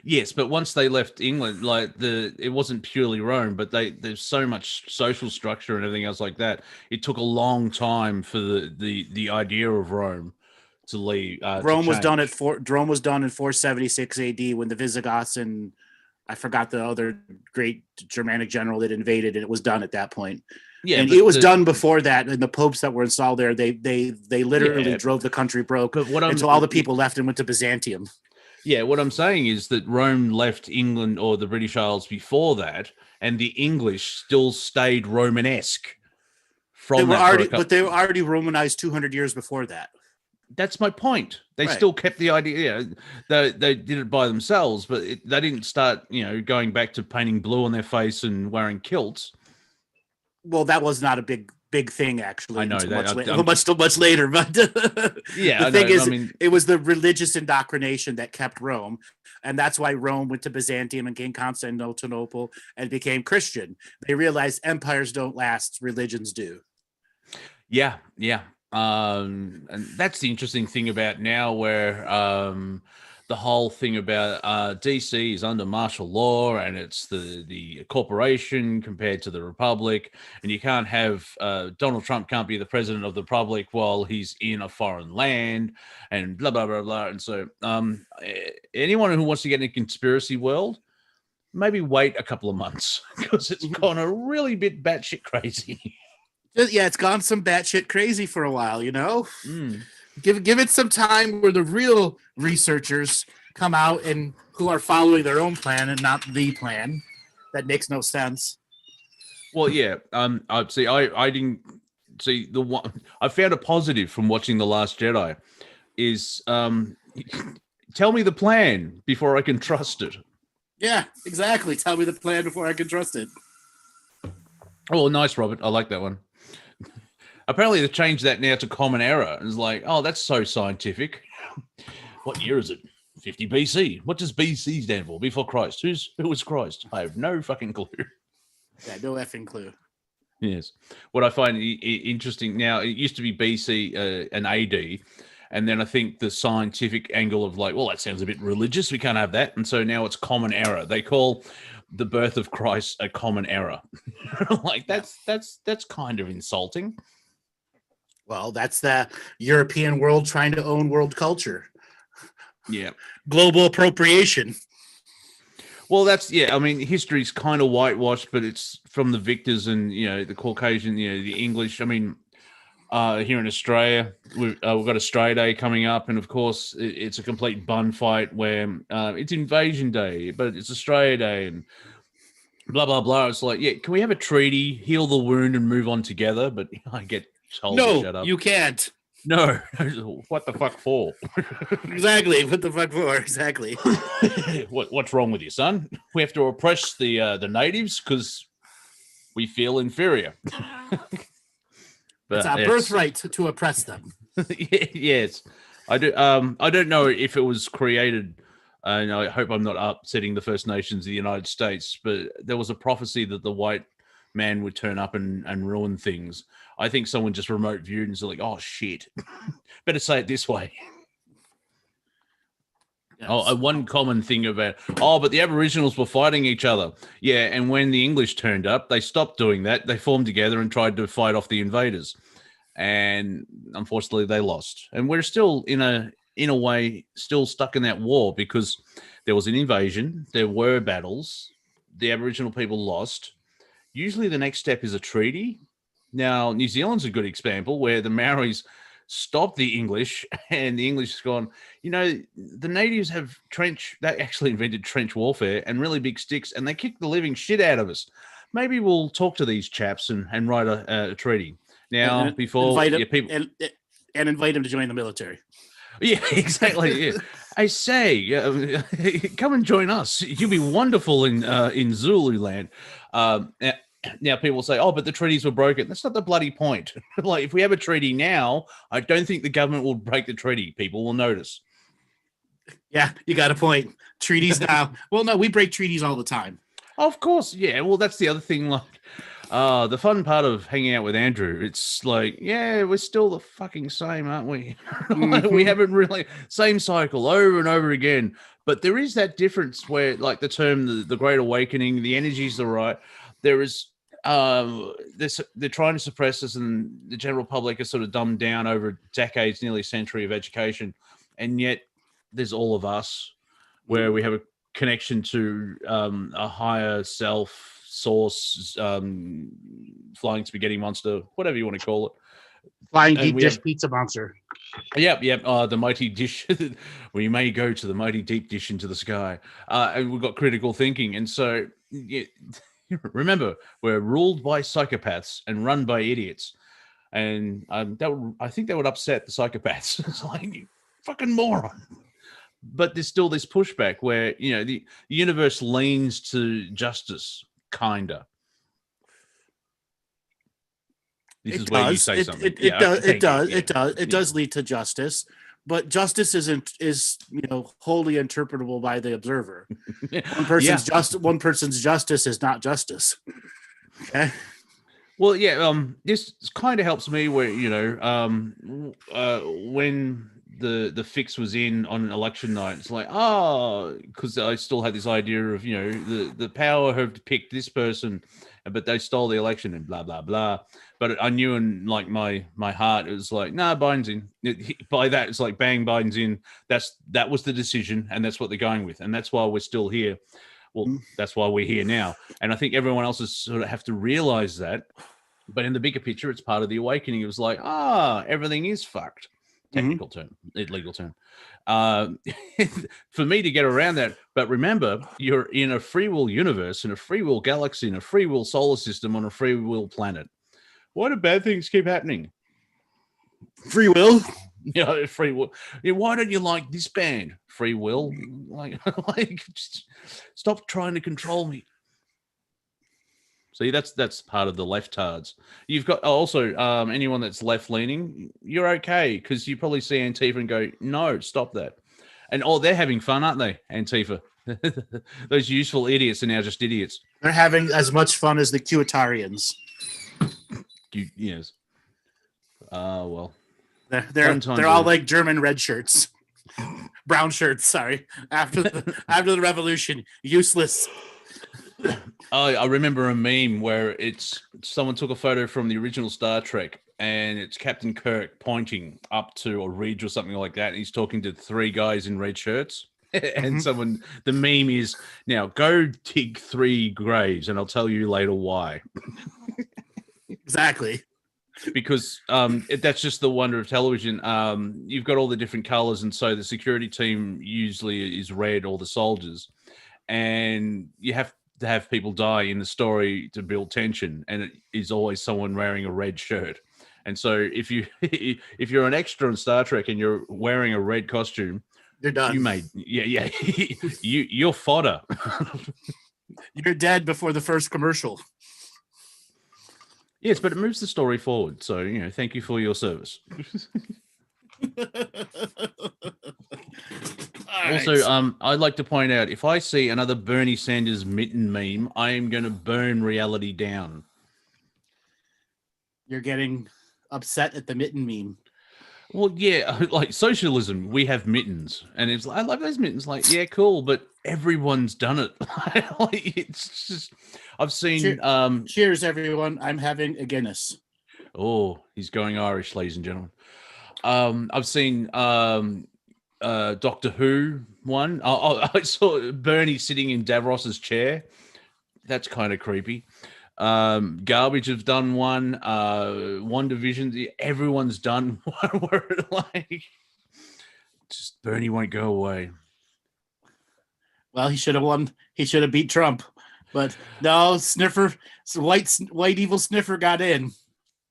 Yes, but once they left England, like it wasn't purely Rome, but there's so much social structure and everything else like that. It took a long time for the idea of Rome to leave. Rome was done in 476 AD when the Visigoths and I forgot the other great Germanic general that invaded, and it was done at that point. Yeah, and it was done before that. And the popes that were installed there, they literally drove the country broke until all the people left and went to Byzantium. Yeah, what I'm saying is that Rome left England or the British Isles before that, and the English still stayed Romanesque. But they were already Romanized 200 years before that. That's my point. They still kept the idea. They did it by themselves, but they didn't start, going back to painting blue on their face and wearing kilts. Well, that was not a big thing, actually. I know that much later, but yeah, the thing is, it was the religious indoctrination that kept Rome, and that's why Rome went to Byzantium and gained Constantinople and became Christian. They realized empires don't last; religions do. Yeah. And that's the interesting thing about now, where the whole thing about DC is under martial law, and it's the corporation compared to the republic, and you can't have Donald Trump can't be the president of the republic while he's in a foreign land, and blah blah blah blah. And so, anyone who wants to get in a conspiracy world, maybe wait a couple of months because it's gone a really bit batshit crazy. Yeah, it's gone some batshit crazy for a while, Give it some time where the real researchers come out and who are following their own plan and not the plan. That makes no sense. Well, yeah. I didn't. see, the one I found a positive from watching The Last Jedi is tell me the plan before I can trust it. Yeah, exactly. Tell me the plan before I can trust it. Oh, nice, Robert. I like that one. Apparently, they've changed that now to common error. It's like, oh, that's so scientific. What year is it? 50 BC. What does BC stand for? Before Christ. Who was Christ? I have no fucking clue. Yeah, no effing clue. Yes. What I find interesting now, it used to be BC and AD. And then I think the scientific angle of like, well, that sounds a bit religious. We can't have that. And so now it's common error. They call the birth of Christ a common error. Like that's kind of insulting. Well, that's the European world trying to own world culture. Yeah. Global appropriation. Well, that's, yeah, I mean, history's kind of whitewashed, but it's from the victors and, the Caucasian, the English. I mean, here in Australia, we've got Australia Day coming up. And of course, it's a complete bun fight where it's Invasion Day, but it's Australia Day and blah, blah, blah. It's like, yeah, can we have a treaty, heal the wound and move on together? But I get told to shut up. You can't. No, what the fuck for? Exactly. What the fuck for? Exactly. What's wrong with you, son? We have to oppress the natives because we feel inferior. But it's our birthright to oppress them. Yes, I do. I don't know if it was created, and I hope I'm not upsetting the First Nations of the United States, but there was a prophecy that the white man would turn up and ruin things. I think someone just remote viewed and was like, oh, shit. Better say it this way. Yes. Oh, one common thing about, but the Aboriginals were fighting each other. Yeah, and when the English turned up, they stopped doing that. They formed together and tried to fight off the invaders. And unfortunately, they lost. And we're still, in a way, still stuck in that war because there was an invasion. There were battles. The Aboriginal people lost. Usually the next step is a treaty. Now, New Zealand's a good example where the Maoris stopped the English and the English has gone, the natives have they actually invented trench warfare and really big sticks and they kicked the living shit out of us. Maybe we'll talk to these chaps and write a treaty. Now, before people invite them to join the military. Yeah, exactly. Yeah. I say, come and join us. You'll be wonderful in Zululand. Now people say, but the treaties were broken. That's not the bloody point. Like, if we have a treaty now, I don't think the government will break the treaty. People will notice. Yeah, you got a point. Treaties now. Well, no, we break treaties all the time. Of course, yeah. Well, that's the other thing. Like, the fun part of hanging out with Andrew, it's like, yeah, we're still the fucking same, aren't we? Like, we haven't really same cycle over and over again. But there is that difference where, like, the term the Great Awakening, the energies are right. There is. They're trying to suppress us, and the general public is sort of dumbed down over decades, nearly a century of education, and yet there's all of us where we have a connection to a higher self source, flying spaghetti monster, whatever you want to call it, flying deep dish pizza monster. Yep. The mighty dish. We may go to the mighty deep dish into the sky, and we've got critical thinking, and so. Yeah, remember, we're ruled by psychopaths and run by idiots, and I think that would upset the psychopaths. It's like, you fucking moron. But there's still this pushback where the universe leans to justice, kinda. This is where you say something. It does lead to justice. But justice is wholly interpretable by the observer. One person's justice is not justice. Okay. Well, yeah. This kind of helps me where when the fix was in on election night, it's like because I still had this idea of the power have picked this person, but they stole the election and blah blah blah. But I knew in like my heart, it was like, Biden's in. By that, it's like, bang, Biden's in. That was the decision, and that's what they're going with, and that's why we're still here. Well, that's why we're here now, and I think everyone else is sort of have to realize that. But in the bigger picture, it's part of the awakening. It was like, everything is fucked. Technical term, legal term. For me to get around that, but remember, you're in a free will universe, in a free will galaxy, in a free will solar system, on a free will planet. Why do bad things keep happening? Free will. Yeah, free will. Yeah, why don't you like this band? Free will. Like, just stop trying to control me. See, that's part of the leftards. You've got also anyone that's left leaning. You're okay because you probably see Antifa and go, no, stop that. And they're having fun, aren't they? Antifa. Those useful idiots are now just idiots. They're having as much fun as the Qatarians. Yes. Well. They're all like German red shirts, brown shirts. Sorry, after the revolution, useless. I remember a meme where it's someone took a photo from the original Star Trek, and it's Captain Kirk pointing up to a ridge or something like that, and he's talking to three guys in red shirts. And the meme is, now go dig 3 graves, and I'll tell you later why. Exactly. Because that's just the wonder of television. You've got all the different colors, and so the security team usually is red, or the soldiers, and you have to have people die in the story to build tension, and it is always someone wearing a red shirt. And so if you're an extra in Star Trek and you're wearing a red costume, you're done. You're fodder. You're dead before the first commercial. Yes, but it moves the story forward. So, thank you for your service. Also, I'd like to point out, if I see another Bernie Sanders mitten meme, I am going to burn reality down. You're getting upset at the mitten meme. Well, yeah, like socialism, we have mittens. And it's like, I love those mittens. Like, yeah, cool, but everyone's done it. Like, it's just, I've seen... Cheers, everyone. I'm having a Guinness. Oh, he's going Irish, ladies and gentlemen. I've seen Doctor Who one. I saw Bernie sitting in Davros's chair. That's kind of creepy. Garbage have done one. One Division. Everyone's done one where like just Bernie won't go away. Well, he should have won. He should have beat Trump, but no, Sniffer, white evil Sniffer got in.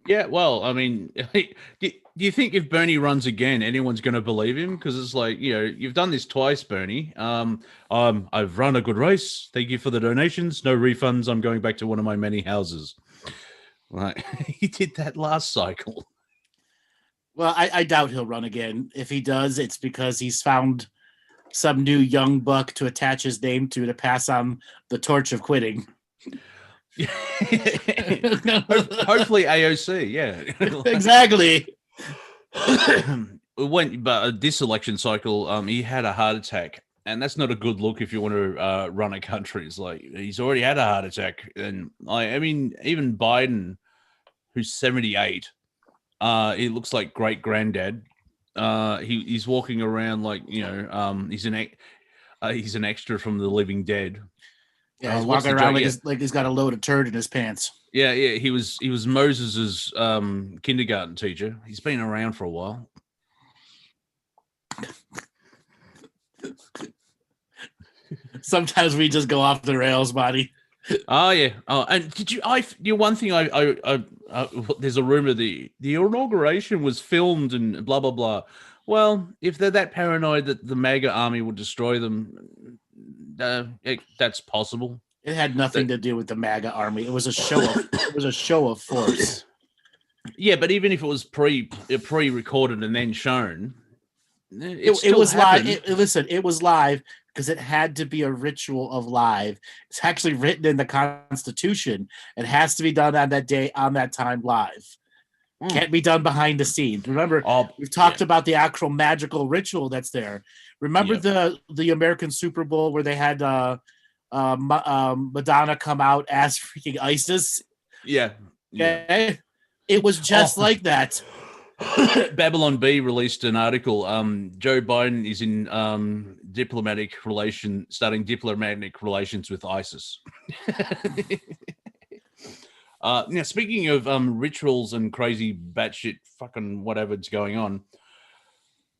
Yeah, well, I mean, do you think if Bernie runs again, anyone's going to believe him? Because it's like, you've done this twice, Bernie. I've run a good race. Thank you for the donations. No refunds. I'm going back to one of my many houses. Right. He did that last cycle. Well, I doubt he'll run again. If he does, it's because he's found some new young buck to attach his name to pass on the torch of quitting. Hopefully AOC, yeah. Exactly. But this election cycle, he had a heart attack, and that's not a good look if you want to run a country. It's like he's already had a heart attack, and I mean, even Biden, who's 78, he looks like great granddad. He's walking around like he's an extra from The Living Dead. Yeah, he's walking around like he's got a load of turd in his pants. Yeah. He was Moses's kindergarten teacher. He's been around for a while. Sometimes we just go off the rails, buddy. Oh yeah. Oh, and did you? One thing there's a rumor the inauguration was filmed and blah blah blah. Well, if they're that paranoid that the MAGA army will destroy them, that's possible. It had nothing to do with the MAGA army. It was a show of force. Yeah, but even if it was pre-recorded and then shown, it was live. It was live because it had to be a ritual of live. It's actually written in the Constitution. It has to be done on that day, on that time, live. Can't be done behind the scenes. Remember, we've talked about the actual magical ritual that's there. Remember the American Super Bowl where they had Madonna come out as freaking ISIS? Yeah. Okay. It was just like that. Babylon Bee released an article. Joe Biden is in starting diplomatic relations with ISIS. Now, speaking of rituals and crazy batshit fucking whatever's going on,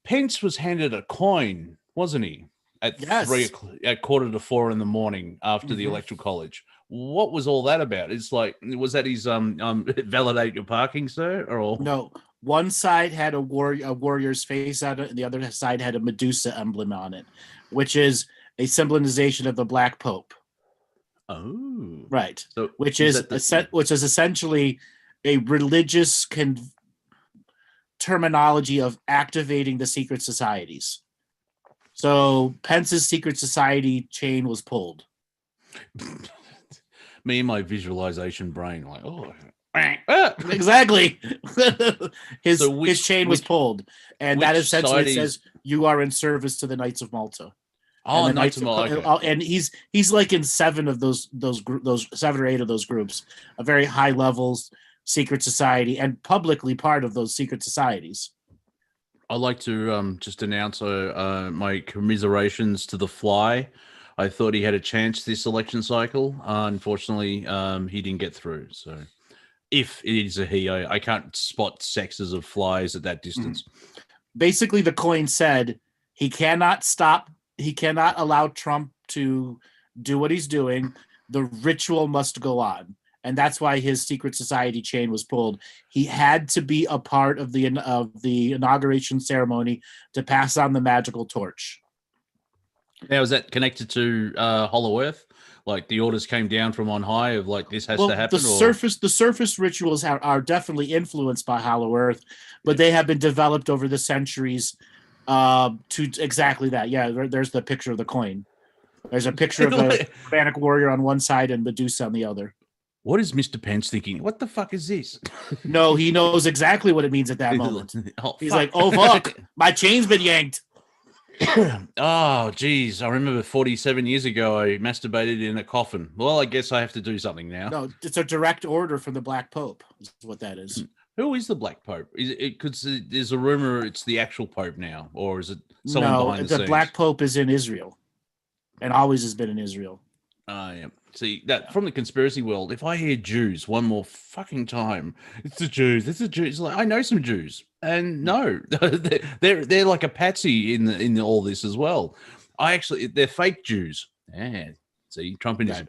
Pence was handed a coin, wasn't he? At 4:15 in the morning after the electoral college. What was all that about? It's like, was that his validate your parking, sir? Or No, one side had a warrior's face on it, and the other side had a Medusa emblem on it, which is a symbolization of the Black Pope. oh, Right. so Which is essentially a religious terminology of activating the secret societies. So Pence's secret society chain was pulled. Me and my visualization brain, like, oh, Exactly. his So his chain was pulled, and that which essentially side is- says you are in service to the Knights of Malta. oh, And the Knights of Malta. Okay. and he's like in 7 of those 7 or 8 of those groups, a very high levels secret society, and publicly part of those secret societies. I'd like to just announce my commiserations to the Fly. I thought he had a chance this election cycle. Unfortunately, he didn't get through. So, if it is a he, I can't spot sexes of flies at that distance. Basically, the coin said he cannot allow Trump to do what he's doing. The ritual must go on. And that's why his secret society chain was pulled. He had to be a part of the inauguration ceremony to pass on the magical torch. Now, is that connected to Hollow Earth? Like the orders came down from on high of like this has to happen? The surface rituals are definitely influenced by Hollow Earth, but they have been developed over the centuries to exactly that. Yeah, there's the picture of the coin. There's a picture of a Hispanic warrior on one side and Medusa on the other. What is Mr. Pence thinking? What the fuck is this? No, he knows exactly what it means at that moment. He's fuck. like, oh, fuck, my chain's been yanked. Oh, geez. I remember 47 years ago, I masturbated in a coffin. Well, I guess I have to do something now. No, it's a direct order from the Black Pope, is what that is. Who is the Black Pope? Is it because there's a rumor it's the actual Pope now, or is it someone behind the scenes? Black Pope is in Israel and always has been in Israel. Yeah. See, that from the conspiracy world, if I hear Jews one more fucking time, it's the Jews. It's the Jews. Like, I know some Jews, and no, they're like a patsy in all this as well. They're fake Jews. Yeah. See, Trumpism.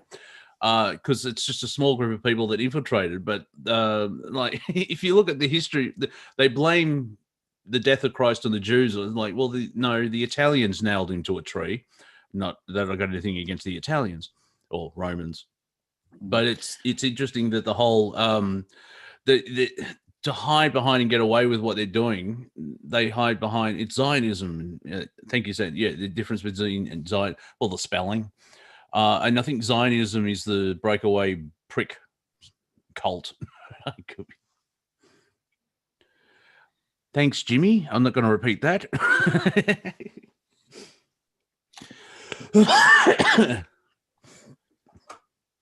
Because it's just a small group of people that infiltrated. But like, if you look at the history, they blame the death of Christ on the Jews. Like, well, the Italians nailed him to a tree. Not that I got anything against the Italians or Romans, but it's interesting that the whole to hide behind and get away with what they're doing, they hide behind it's Zionism. Thank you, said the difference between Zion, well, the spelling, and I think Zionism is the breakaway prick cult. Thanks, Jimmy. I'm not going to repeat that.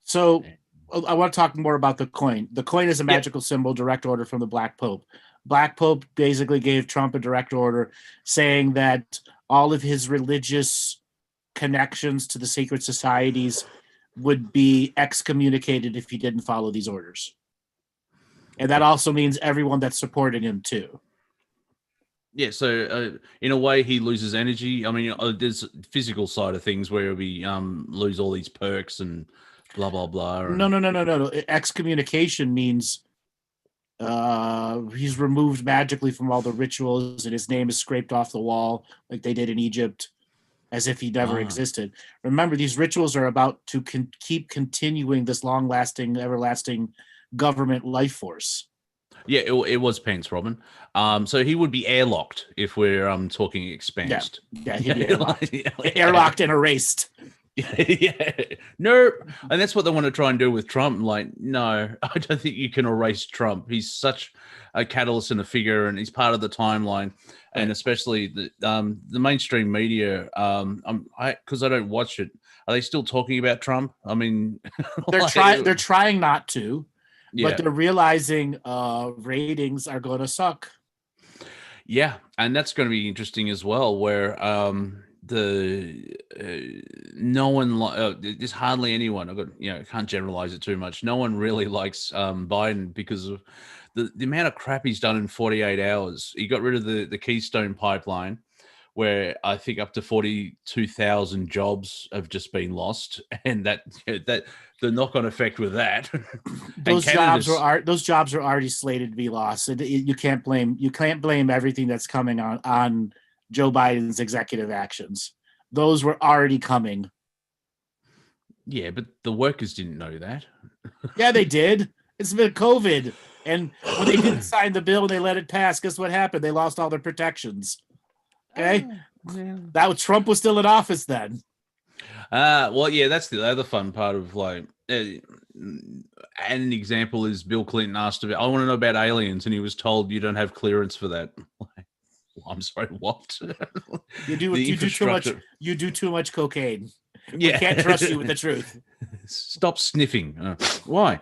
So I want to talk more about the coin. The coin is a magical symbol, direct order from the Black Pope. Black Pope basically gave Trump a direct order saying that all of his religious connections to the secret societies would be excommunicated if he didn't follow these orders. And that also means everyone that's supporting him too. Yeah, so in a way, he loses energy. I mean, there's physical side of things where we lose all these perks and blah blah blah. No. Excommunication means he's removed magically from all the rituals, and his name is scraped off the wall like they did in Egypt, as if he never existed. Remember, these rituals are about to keep continuing this long-lasting, everlasting government life force. Yeah, it was Pence, Robin. So he would be airlocked if we're talking expensed. Yeah, he'd be airlocked. Airlocked and erased. Yeah, no, and that's what they want to try and do with Trump. Like, no, I don't think you can erase Trump. He's such a catalyst and a figure, and he's part of the timeline. And especially the mainstream media. Because I don't watch it. Are they still talking about Trump? I mean, they're trying not to. Yeah. But they're realizing ratings are going to suck. Yeah, and that's going to be interesting as well, where no one there's hardly anyone. I can't generalize it too much. No one really likes Biden because of the amount of crap he's done in 48 hours. He got rid of the Keystone Pipeline, where I think up to 42,000 jobs have just been lost, and that the knock-on effect with that. Those jobs are already slated to be lost. You can't blame everything that's coming on Joe Biden's executive actions. Those were already coming. Yeah, but the workers didn't know that. Yeah, they did. It's been COVID. And when they didn't sign the bill and they let it pass, guess what happened? They lost all their protections. Okay? Yeah. Trump was still in office then. Well, yeah, that's the other fun part of like, and an example is Bill Clinton asked about, I want to know about aliens, and he was told you don't have clearance for that. I'm sorry, what? You do too much cocaine. Yeah. We can't trust you with the truth. Stop sniffing. Why?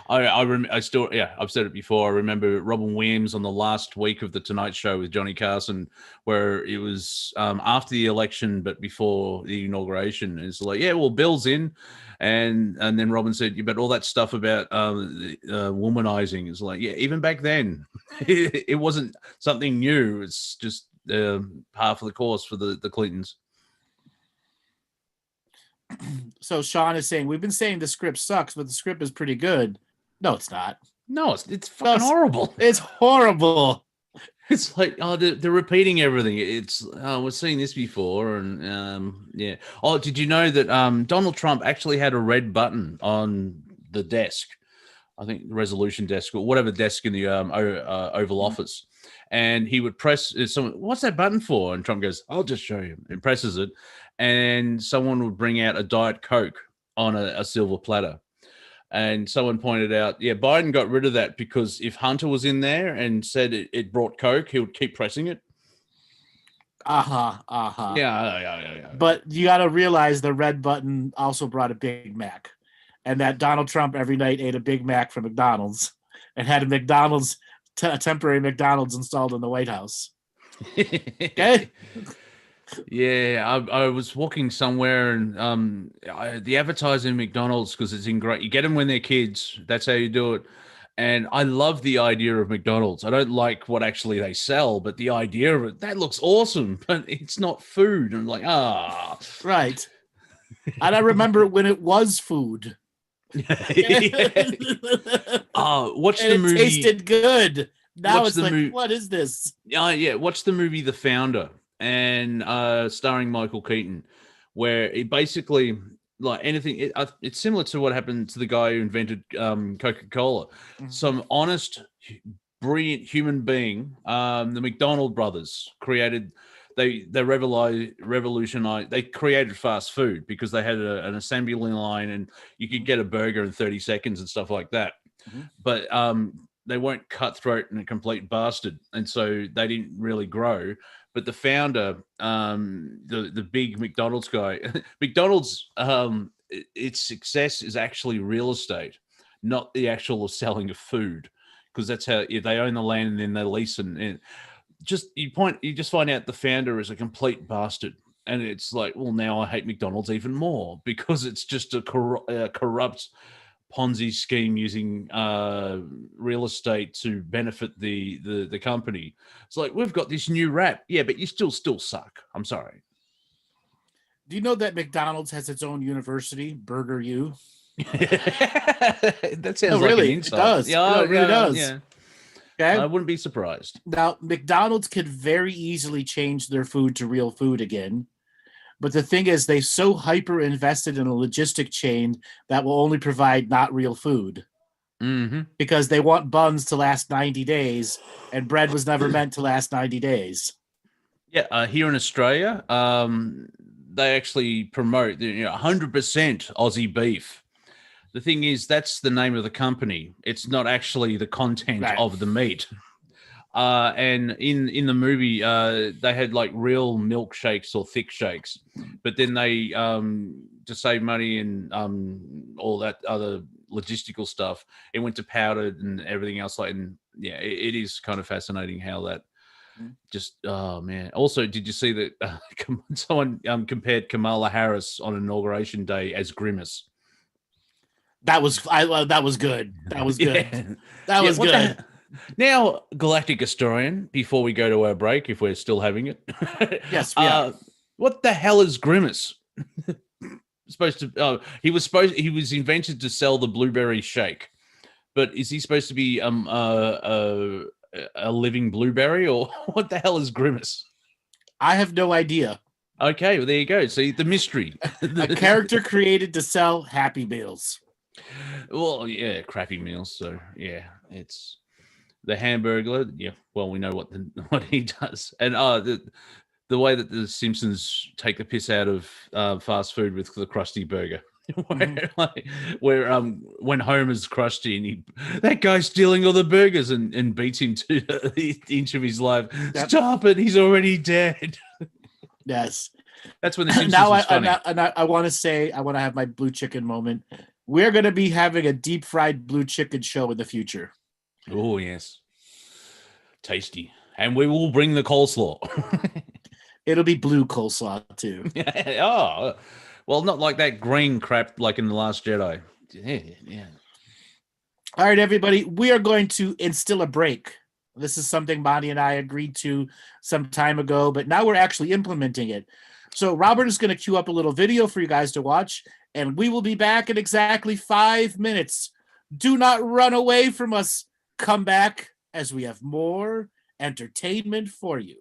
I've said it before. I remember Robin Williams on the last week of the Tonight Show with Johnny Carson, where it was after the election but before the inauguration. It's like, yeah, well, Bill's in, and then Robin said, yeah, but all that stuff about womanizing is like, yeah, even back then, it wasn't something new. It's just half of the course for the Clintons. So Sean is saying, we've been saying the script sucks, but the script is pretty good. No, it's not. No, it's fucking horrible. It's horrible. It's like, oh, they're repeating everything. It's we've seen this before, and yeah. Oh, did you know that Donald Trump actually had a red button on the desk? I think the resolution desk or whatever desk in the Oval Office, and he would press someone. What's that button for? And Trump goes, "I'll just show you." And presses it, and someone would bring out a Diet Coke on a silver platter. And someone pointed out, yeah, Biden got rid of that because if Hunter was in there and said it brought Coke, he would keep pressing it. Yeah. But you got to realize the red button also brought a Big Mac, and that Donald Trump every night ate a Big Mac from McDonald's and had a temporary McDonald's installed in the White House. Okay. Yeah, I was walking somewhere and the advertising McDonald's, because it's in great. You get them when they're kids. That's how you do it. And I love the idea of McDonald's. I don't like what actually they sell, but the idea of it, that looks awesome. But it's not food. I'm like, right. And I remember when it was food. Watch the movie. It tasted good. Now it's like, what is this? Yeah. Watch the movie The Founder, and starring Michael Keaton, where it basically, like anything, it's similar to what happened to the guy who invented Coca-Cola. Mm-hmm. Some honest, brilliant human being, the McDonald brothers created. They revolutionized. They created fast food because they had an assembly line, and you could get a burger in 30 seconds and stuff like that. Mm-hmm. But they weren't cutthroat and a complete bastard, and so they didn't really grow. But the founder, the big McDonald's guy, McDonald's, its success is actually real estate, not the actual selling of food, because that's how they own the land and then they lease and you just find out the founder is a complete bastard, and it's like, well, now I hate McDonald's even more because it's just a corrupt Ponzi scheme using real estate to benefit the company. It's like, we've got this new rap. Yeah, but you still suck. I'm sorry. Do you know that McDonald's has its own university, Burger U? That sounds like really, an insult. It does. Yeah, it really does. Yeah. Okay? I wouldn't be surprised. Now, McDonald's could very easily change their food to real food again. But the thing is, they so hyper invested in a logistic chain that will only provide not real food. Mm-hmm. Because they want buns to last 90 days, and bread was never meant to last 90 days. Yeah, here in Australia, they actually promote 100% Aussie beef. The thing is, that's the name of the company. It's not actually the content of the meat. And in the movie, they had like real milkshakes or thick shakes, but then they to save money and all that other logistical stuff, it went to powdered and everything else. Like, and yeah, it is kind of fascinating how that just. Oh man! Also, did you see that someone compared Kamala Harris on Inauguration Day as Grimace? That was good. That was good. Yeah. That was good. Now, Galactic Historian, before we go to our break, if we're still having it. Yes, we are. What the hell is Grimace? He was invented to sell the blueberry shake. But is he supposed to be a living blueberry, or what the hell is Grimace? I have no idea. Okay, well, there you go. See, the mystery. A character created to sell Happy Meals. Well, yeah, crappy meals. So yeah, it's the Hamburglar. Yeah, well, we know what he does, and the way that the Simpsons take the piss out of fast food with the Krusty Burger. where when Homer's Krusty and that guy's stealing all the burgers and beats him to the inch of his life. Yep. Stop it! He's already dead. Yes, that's when the Simpsons was funny. I want to have my blue chicken moment. We're going to be having a deep fried blue chicken show in the future. Oh yes, tasty, and we will bring the coleslaw. It'll be blue coleslaw too. Oh. Well, not like that green crap like in The Last Jedi. Yeah. All right, everybody. We are going to instill a break. This is something Monty and I agreed to some time ago, but now we're actually implementing it. So Robert is going to queue up a little video for you guys to watch, and we will be back in exactly 5 minutes. Do not run away from us. Come back as we have more entertainment for you.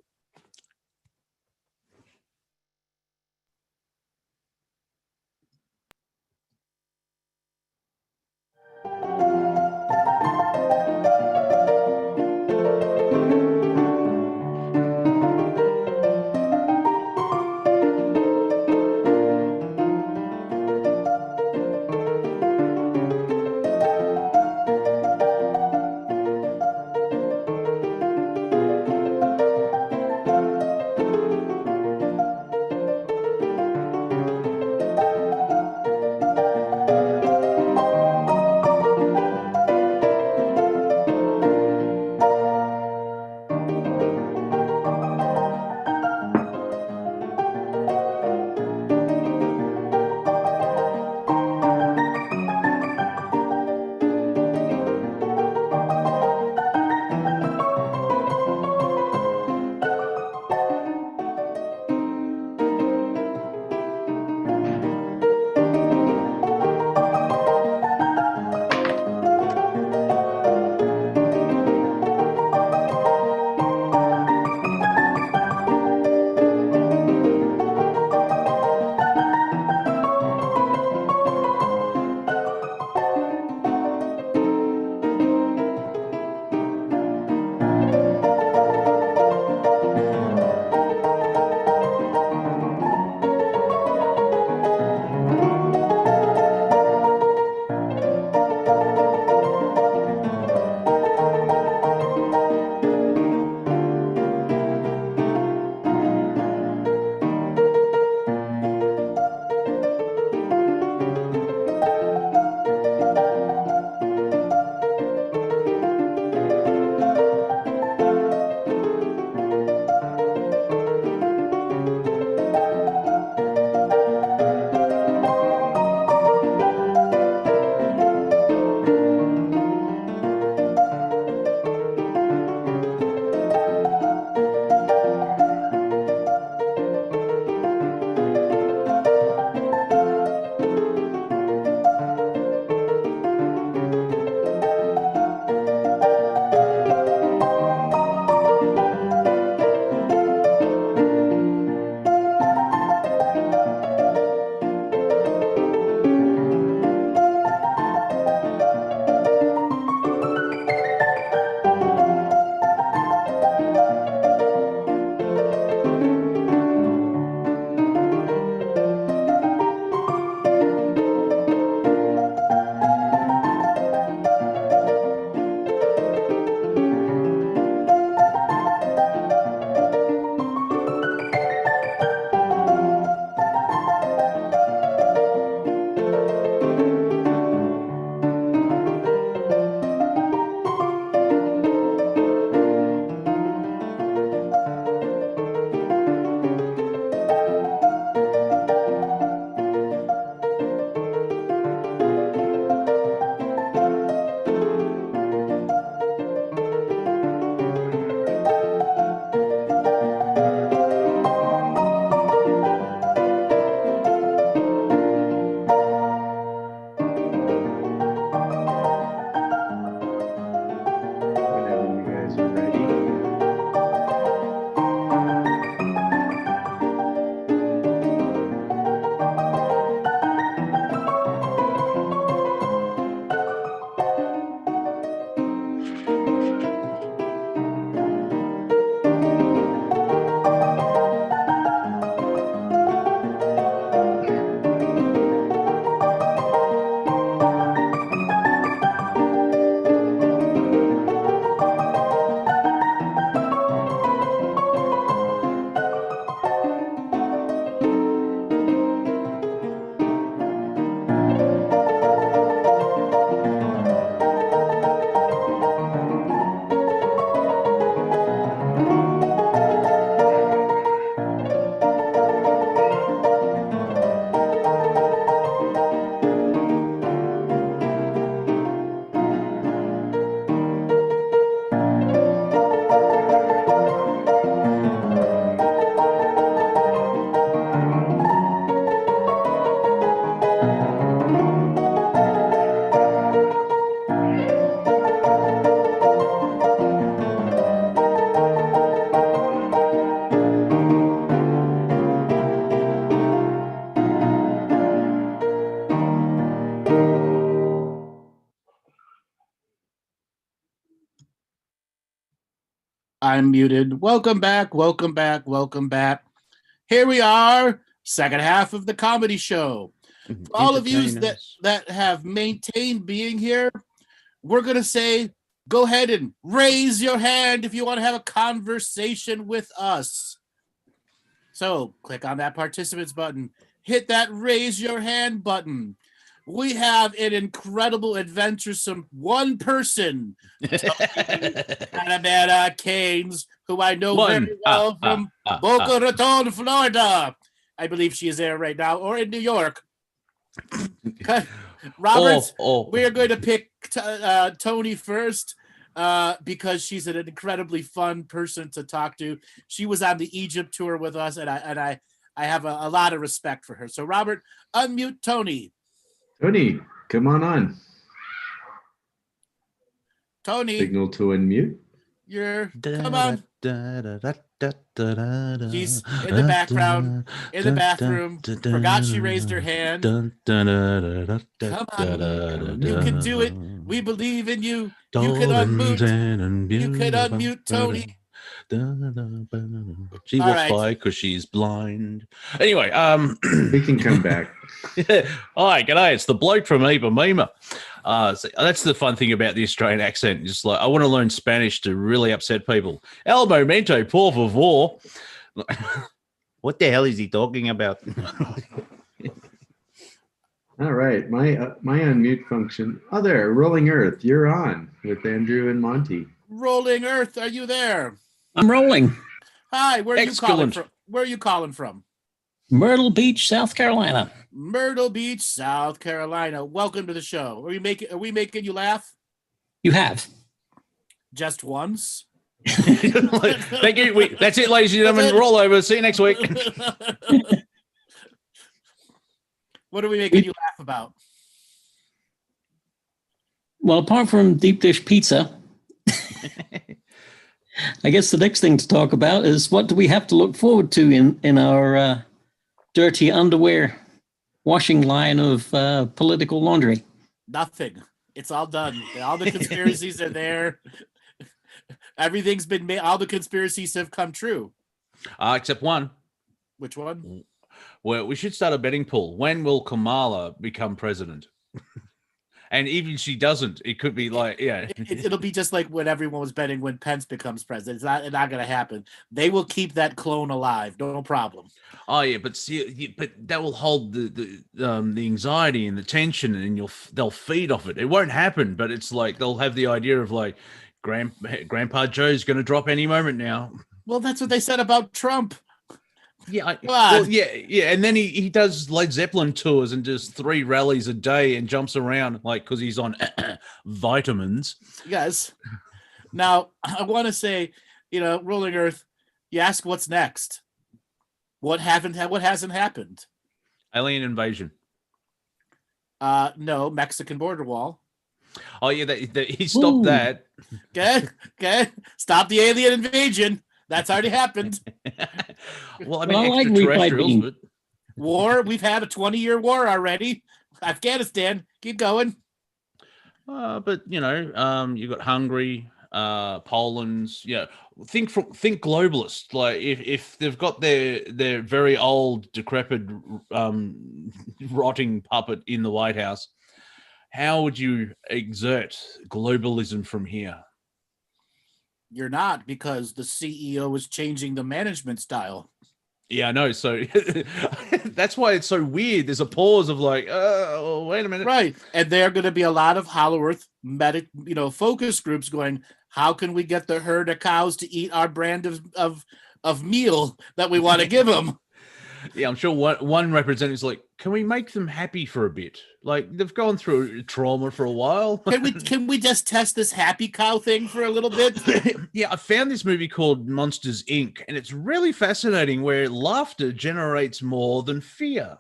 I'm muted. Welcome back. Welcome back. Welcome back. Here we are, second half of the comedy show. For all of you that have maintained being here, we're going to say, go ahead and raise your hand if you want to have a conversation with us. So click on that participants button. Hit that raise your hand button. We have an incredible, adventuresome one person, Panamera Keynes, who I know very well from Boca Raton, Florida. I believe she is there right now, or in New York. Roberts, we are going to pick Tony first because she's an incredibly fun person to talk to. She was on the Egypt tour with us, and I have a lot of respect for her. So, Robert, unmute Tony. Tony, come on. Tony. Signal to unmute. Come on. She's in the background, in the bathroom. Forgot she raised her hand. Come on. You can do it. We believe in you. You can unmute. You can unmute Tony. She walks by because she's blind. Anyway, we can come back. Hi, g'day. It's the bloke from a.w.a. So that's the fun thing about the Australian accent. Just like I want to learn Spanish to really upset people. El momento, por favor. What the hell is he talking about? All right, my unmute function. Oh, there, Rolling Earth. You're on with Andrew and Monty. Rolling Earth, are you there? I'm rolling. Hi, where are you calling from? Where are you calling from? Myrtle Beach, South Carolina. Myrtle Beach, South Carolina. Welcome to the show. Are we making you laugh? You have. Just once? Thank you. That's it, ladies and gentlemen. Roll over. See you next week. What are we making you laugh about? Well, apart from deep dish pizza, I guess the next thing to talk about is what do we have to look forward to in our dirty underwear washing line of political laundry? Nothing. It's all done. All the conspiracies are there. Everything's been made. All the conspiracies have come true. Except one. Which one? Well, we should start a betting pool. When will Kamala become president? And even if she doesn't, it could be like, yeah. It'll be just like when everyone was betting when Pence becomes president. It's not going to happen. They will keep that clone alive. No problem. Oh yeah, but that will hold the anxiety and the tension, and they'll feed off it. It won't happen, but it's like they'll have the idea of like Grandpa Joe's going to drop any moment now. Well, that's what they said about Trump. Yeah, and then he does Led Zeppelin tours and does 3 rallies a day and jumps around like because he's on vitamins. Yes. Now I want to say, Rolling Earth. You ask what's next. What hasn't happened? Alien invasion. No, Mexican border wall. Oh yeah, he stopped that. Okay. Stop the alien invasion. That's already happened. Well, I mean, extraterrestrials, but war. We've had a 20-year war already. Afghanistan. Keep going. But you got Hungary, Poland's. Yeah, think globalist. Like if they've got their very old, decrepit, rotting puppet in the White House, how would you exert globalism from here? You're not, because the CEO is changing the management style. Yeah, I know. So that's why it's so weird. There's a pause of like, oh, wait a minute. Right. And there are going to be a lot of Hollow Earth focus groups going, how can we get the herd of cows to eat our brand of meal that we want to give them? Yeah, I'm sure one representative's like, can we make them happy for a bit? Like they've gone through trauma for a while. Can we just test this happy cow thing for a little bit? Yeah, I found this movie called Monsters, Inc. And it's really fascinating where laughter generates more than fear.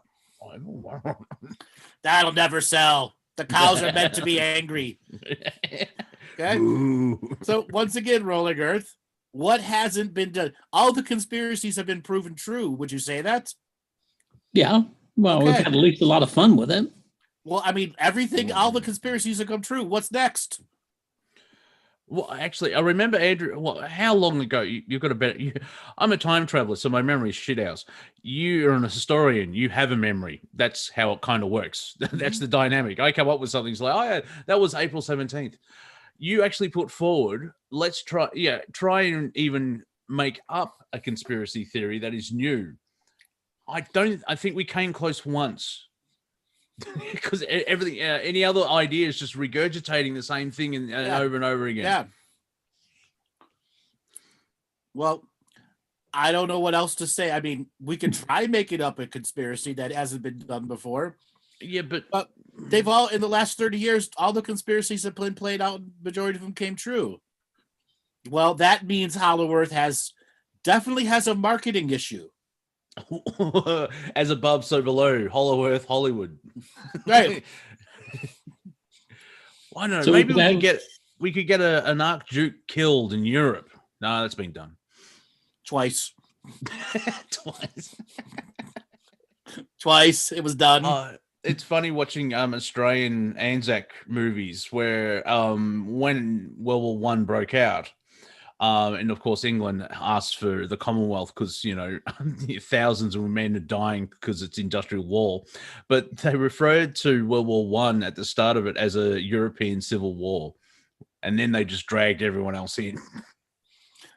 That'll never sell. The cows are meant to be angry. Okay. Ooh. So once again, Rolling Earth, what hasn't been done? All the conspiracies have been proven true. Would you say that? Yeah. Well, we've had at least a lot of fun with it. Well, I mean, all the conspiracies have come true. What's next? Well, actually, I remember Andrew. Well, how long ago? You've got a better. I'm a time traveler, so my memory is shit house. You are an historian. You have a memory. That's how it kind of works. That's the dynamic. I come up with something. It's like, oh yeah, that was April 17th. You actually put forward. Let's try and even make up a conspiracy theory that is new. I think we came close once. Because everything, any other idea is just regurgitating the same thing and over and over again. Yeah. Well, I don't know what else to say. I mean, we can try making up a conspiracy that hasn't been done before. Yeah, but they've all, in the last 30 years, all the conspiracies that have been played out, majority of them came true. Well, that means Hollow Earth definitely has a marketing issue. As above, so below. Hollow Earth, Hollywood. Right. I don't know. So Maybe we could get an Archduke killed in Europe. No, that's been done. Twice. Twice. Twice. It was done. It's funny watching Australian Anzac movies where when World War One broke out, and of course England asked for the Commonwealth because thousands of men are dying because it's industrial war, but they referred to World War One at the start of it as a European civil war, and then they just dragged everyone else in.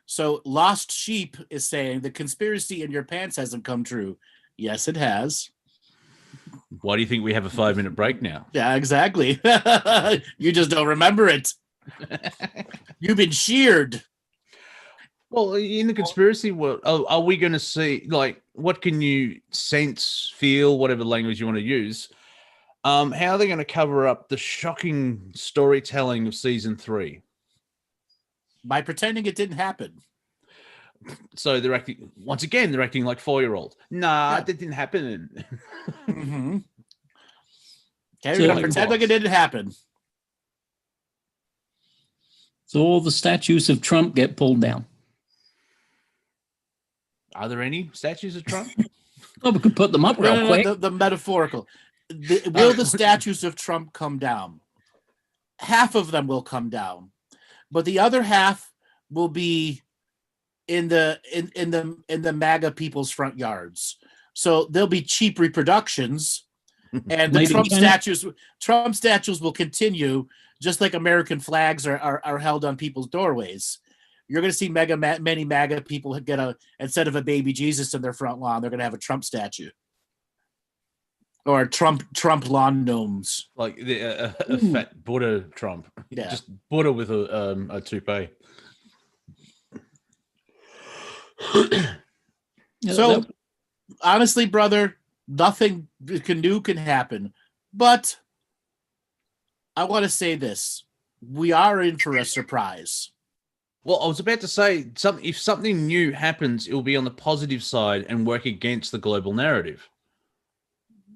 So Lost Sheep is saying the conspiracy in your pants hasn't come true. Yes, it has. Why do you think we have a 5-minute break now? Yeah, exactly. You just don't remember it. You've been sheared. Well, in the conspiracy world, are we going to see, like, what can you sense, feel, whatever language you want to use? How are they going to cover up the shocking storytelling of season 3? By pretending it didn't happen. So they're acting, once again, they're acting like 4-year-olds. Nah, that didn't happen. Mm-hmm. Okay, we're going to pretend like it didn't happen. So all the statues of Trump get pulled down. Are there any statues of Trump? Oh, we could put them up real quick. The metaphorical. Will the statues of Trump come down? Half of them will come down, but the other half will be in the MAGA people's front yards. So there'll be cheap reproductions, and the Trump statues will continue, just like American flags are held on people's doorways. You're going to see many MAGA people get instead of a baby Jesus in their front lawn, they're going to have a Trump statue or Trump lawn gnomes, like a fat Buddha Trump. Yeah, just Buddha with a toupee. So, honestly, brother, nothing new can happen. But I want to say this: we are in for a surprise. Well, I was about to say, if something new happens, it will be on the positive side and work against the global narrative.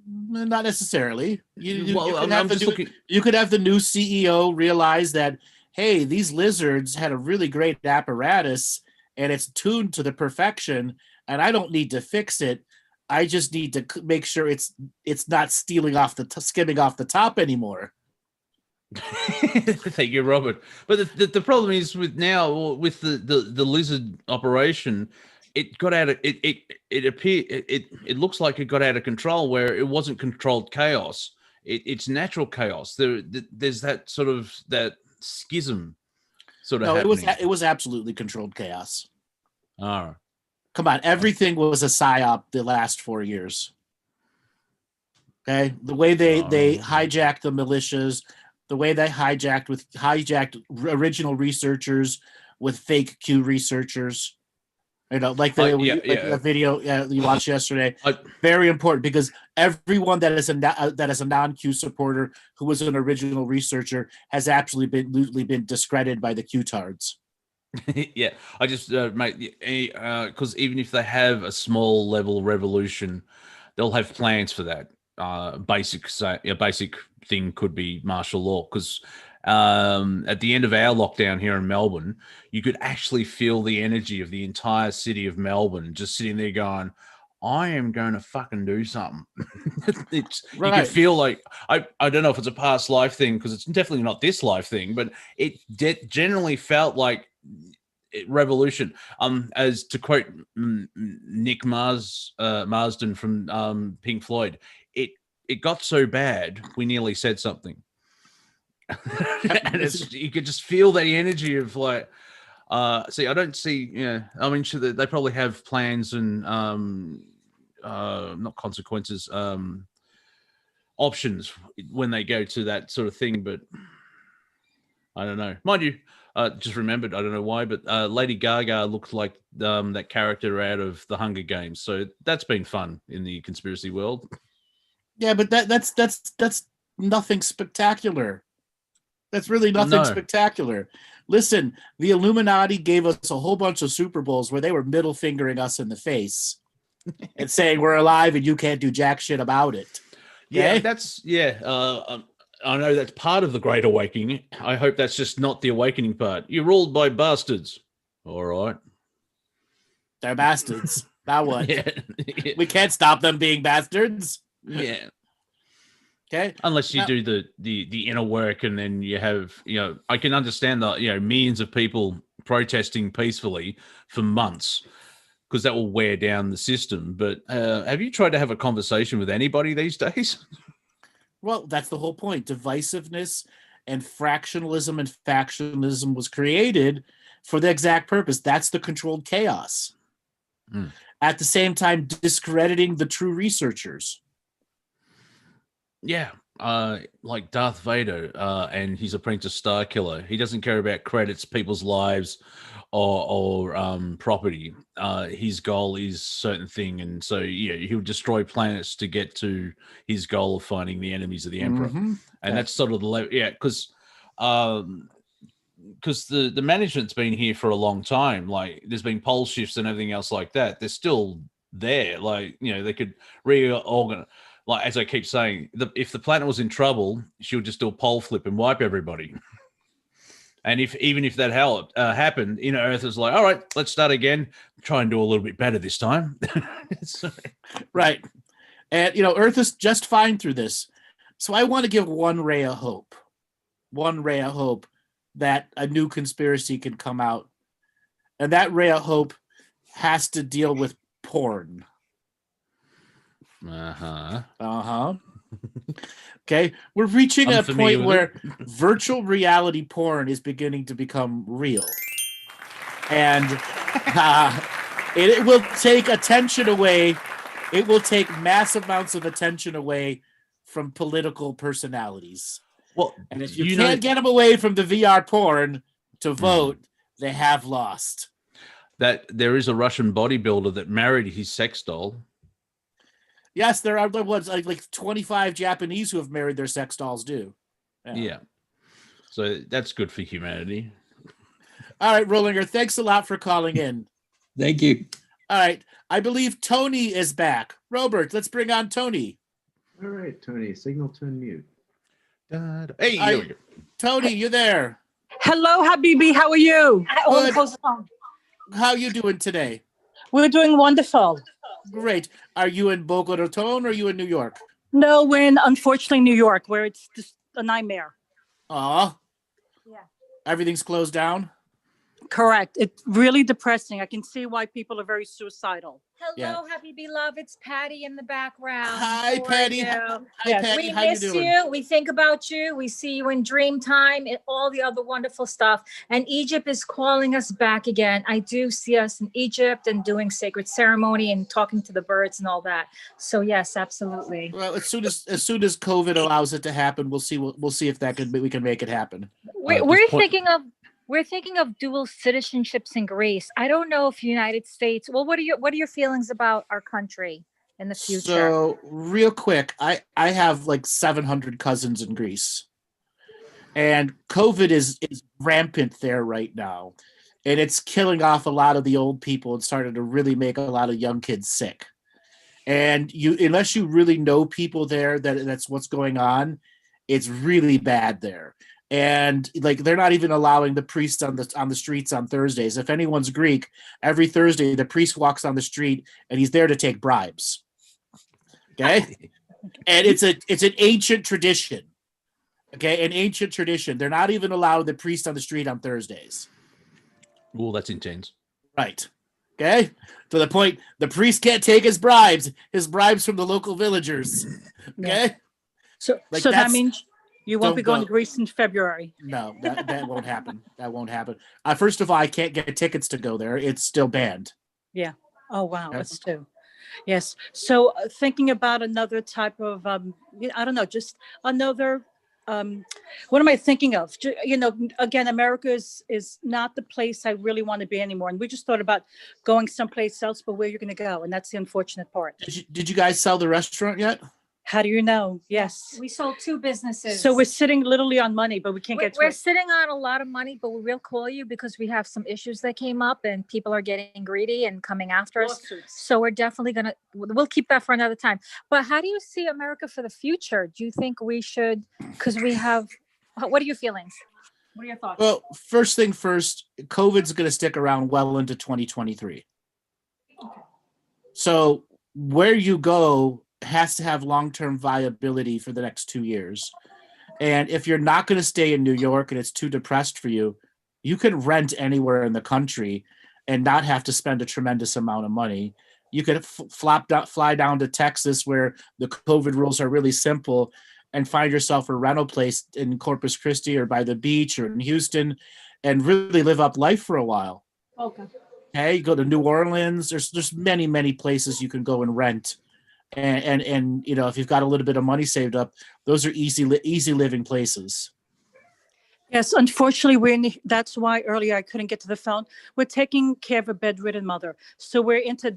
Not necessarily. You could have the new CEO realize that, hey, these lizards had a really great apparatus and it's tuned to the perfection, and I don't need to fix it. I just need to make sure it's not skimming off the top anymore. Thank you, Robert. But the problem is with the lizard operation, it got out of it looks like it got out of control where it wasn't controlled chaos. It's natural chaos. There's that sort of that schism sort of happening. It was absolutely controlled chaos. All right. Come on, everything was a psyop the last 4 years. Okay, the way they hijacked the militias, the way they hijacked original researchers with fake Q researchers. Like the video you watched yesterday. Very important, because everyone that is a non-Q supporter who was an original researcher has absolutely been discredited by the Q-tards. Yeah, I just because even if they have a small level revolution, they'll have plans for that. Basic thing could be martial law, because at the end of our lockdown here in Melbourne, you could actually feel the energy of the entire city of Melbourne just sitting there going, I am going to fucking do something. You Right. can feel like I don't know if it's a past life thing, because it's definitely not this life thing, but it generally felt like revolution. As to quote Nick Marsden from Pink Floyd, it got so bad we nearly said something. And you could just feel the energy of like, see, I don't see, I mean, sure, they probably have plans and not consequences, options when they go to that sort of thing, but I don't know. Mind you, just remembered, I don't know why, but Lady Gaga looked like that character out of the Hunger Games, so that's been fun in the conspiracy world. Yeah, but that's nothing spectacular. That's really nothing spectacular. Listen, the Illuminati gave us a whole bunch of Super Bowls where they were middle fingering us in the face and saying we're alive and you can't do jack shit about it. Okay? Yeah, I know that's part of the Great Awakening. I hope that's just not the awakening part. You're ruled by bastards. All right. They're bastards. Now what? Yeah. We can't stop them being bastards. Yeah. Okay. Unless you do the inner work, and then you have, I can understand that, millions of people protesting peacefully for months, because that will wear down the system. But have you tried to have a conversation with anybody these days? Well, that's the whole point. Divisiveness and fractionalism and factionalism was created for the exact purpose. That's the controlled chaos. At the same time, discrediting the true researchers. Yeah, like Darth Vader and his apprentice Star Killer. He doesn't care about credits, people's lives, or property. His goal is certain thing, and so he'll destroy planets to get to his goal of finding the enemies of the Emperor. And that's sort of the level. Yeah, because the management's been here for a long time. Like, there's been pole shifts and everything else like that. They're still there. Like, they could reorganize. Like, as I keep saying, if the planet was in trouble, she'll just do a pole flip and wipe everybody. And even if that happened, Earth is like, all right, let's start again. Try and do a little bit better this time. Right. And, Earth is just fine through this. So I want to give one ray of hope. One ray of hope that a new conspiracy can come out. And that ray of hope has to deal with porn. Okay, we're reaching a point where virtual reality porn is beginning to become real, and it will take attention away. It will take massive amounts of attention away from political personalities. Well, and if you can't get them away from the VR porn to vote, they have lost. That there is a Russian bodybuilder that married his sex doll. Yes, there are like 25 Japanese who have married their sex dolls, do. Yeah. So that's good for humanity. All right, Rollinger, thanks a lot for calling in. Thank you. All right. I believe Tony is back. Robert, let's bring on Tony. All right, Tony, signal to unmute. Hey, Tony, you there? Hello, Habibi. How are you? Good. How are you doing today? We're doing wonderful. Great. Are you in Boca Raton or are you in New York? No, we're in, unfortunately, New York, where it's just a nightmare. Aw. Yeah. Everything's closed down? Correct. It's really depressing. I can see why people are very suicidal. Hello, Habibi love. It's Patty in the background. Hi, Patty. Hi, Patty. We How miss you doing? you. We think about you. We see you in dream time and all the other wonderful stuff. And Egypt is calling us back again. I do see us in Egypt and doing sacred ceremony and talking to the birds and all that. So yes, absolutely. Well, as soon as COVID allows it to happen, we'll see if we can make it happen. We're thinking of dual citizenships in Greece. I don't know if United States. Well, what are your feelings about our country in the future? So real quick, I have like 700 cousins in Greece, and COVID is rampant there right now, and it's killing off a lot of the old people and starting to really make a lot of young kids sick. And unless you really know people there, that's what's going on. It's really bad there. And like they're not even allowing the priests on the streets on Thursdays. If anyone's Greek, every Thursday the priest walks on the street and he's there to take bribes. Okay, and it's an ancient tradition. Okay, an ancient tradition. They're not even allowed the priest on the street on Thursdays. Well, that's intense. Right. Okay. To the point, the priest can't take his bribes from the local villagers. Okay. So, Like, so that that's- means you won't don't be going go. to Greece in February. No, that won't happen. That won't happen. First of all, I can't get tickets to go there. It's still banned. Oh, wow. Yeah. That's too. Yes. So thinking about another type of, I don't know, just another, what am I thinking of? Again, America is not the place I really want to be anymore. And we just thought about going someplace else, but where you're going to go. And that's the unfortunate part. Did you guys sell the restaurant yet? How do you know? Yes. We sold 2 businesses. So we're sitting literally on money, but we can't get to We're it. sitting on a lot of money, but we will call you because we have some issues that came up and people are getting greedy and coming after us. Lawsuits. So we're definitely we'll keep that for another time. But how do you see America for the future? Do you think we should, because we have, what are your feelings? What are your thoughts? Well, first thing first, COVID's going to stick around well into 2023. So where you go has to have long-term viability for the next 2 years. And if you're not going to stay in New York and it's too depressed for you, you can rent anywhere in the country and not have to spend a tremendous amount of money. You could fly down to Texas where the COVID rules are really simple and find yourself a rental place in Corpus Christi or by the beach or in Houston and really live up life for a while. Okay, you go to New Orleans. There's many, many places you can go and rent. And if you've got a little bit of money saved up, those are easy living places. Yes, unfortunately, that's why earlier I couldn't get to the phone. We're taking care of a bedridden mother. So we're into,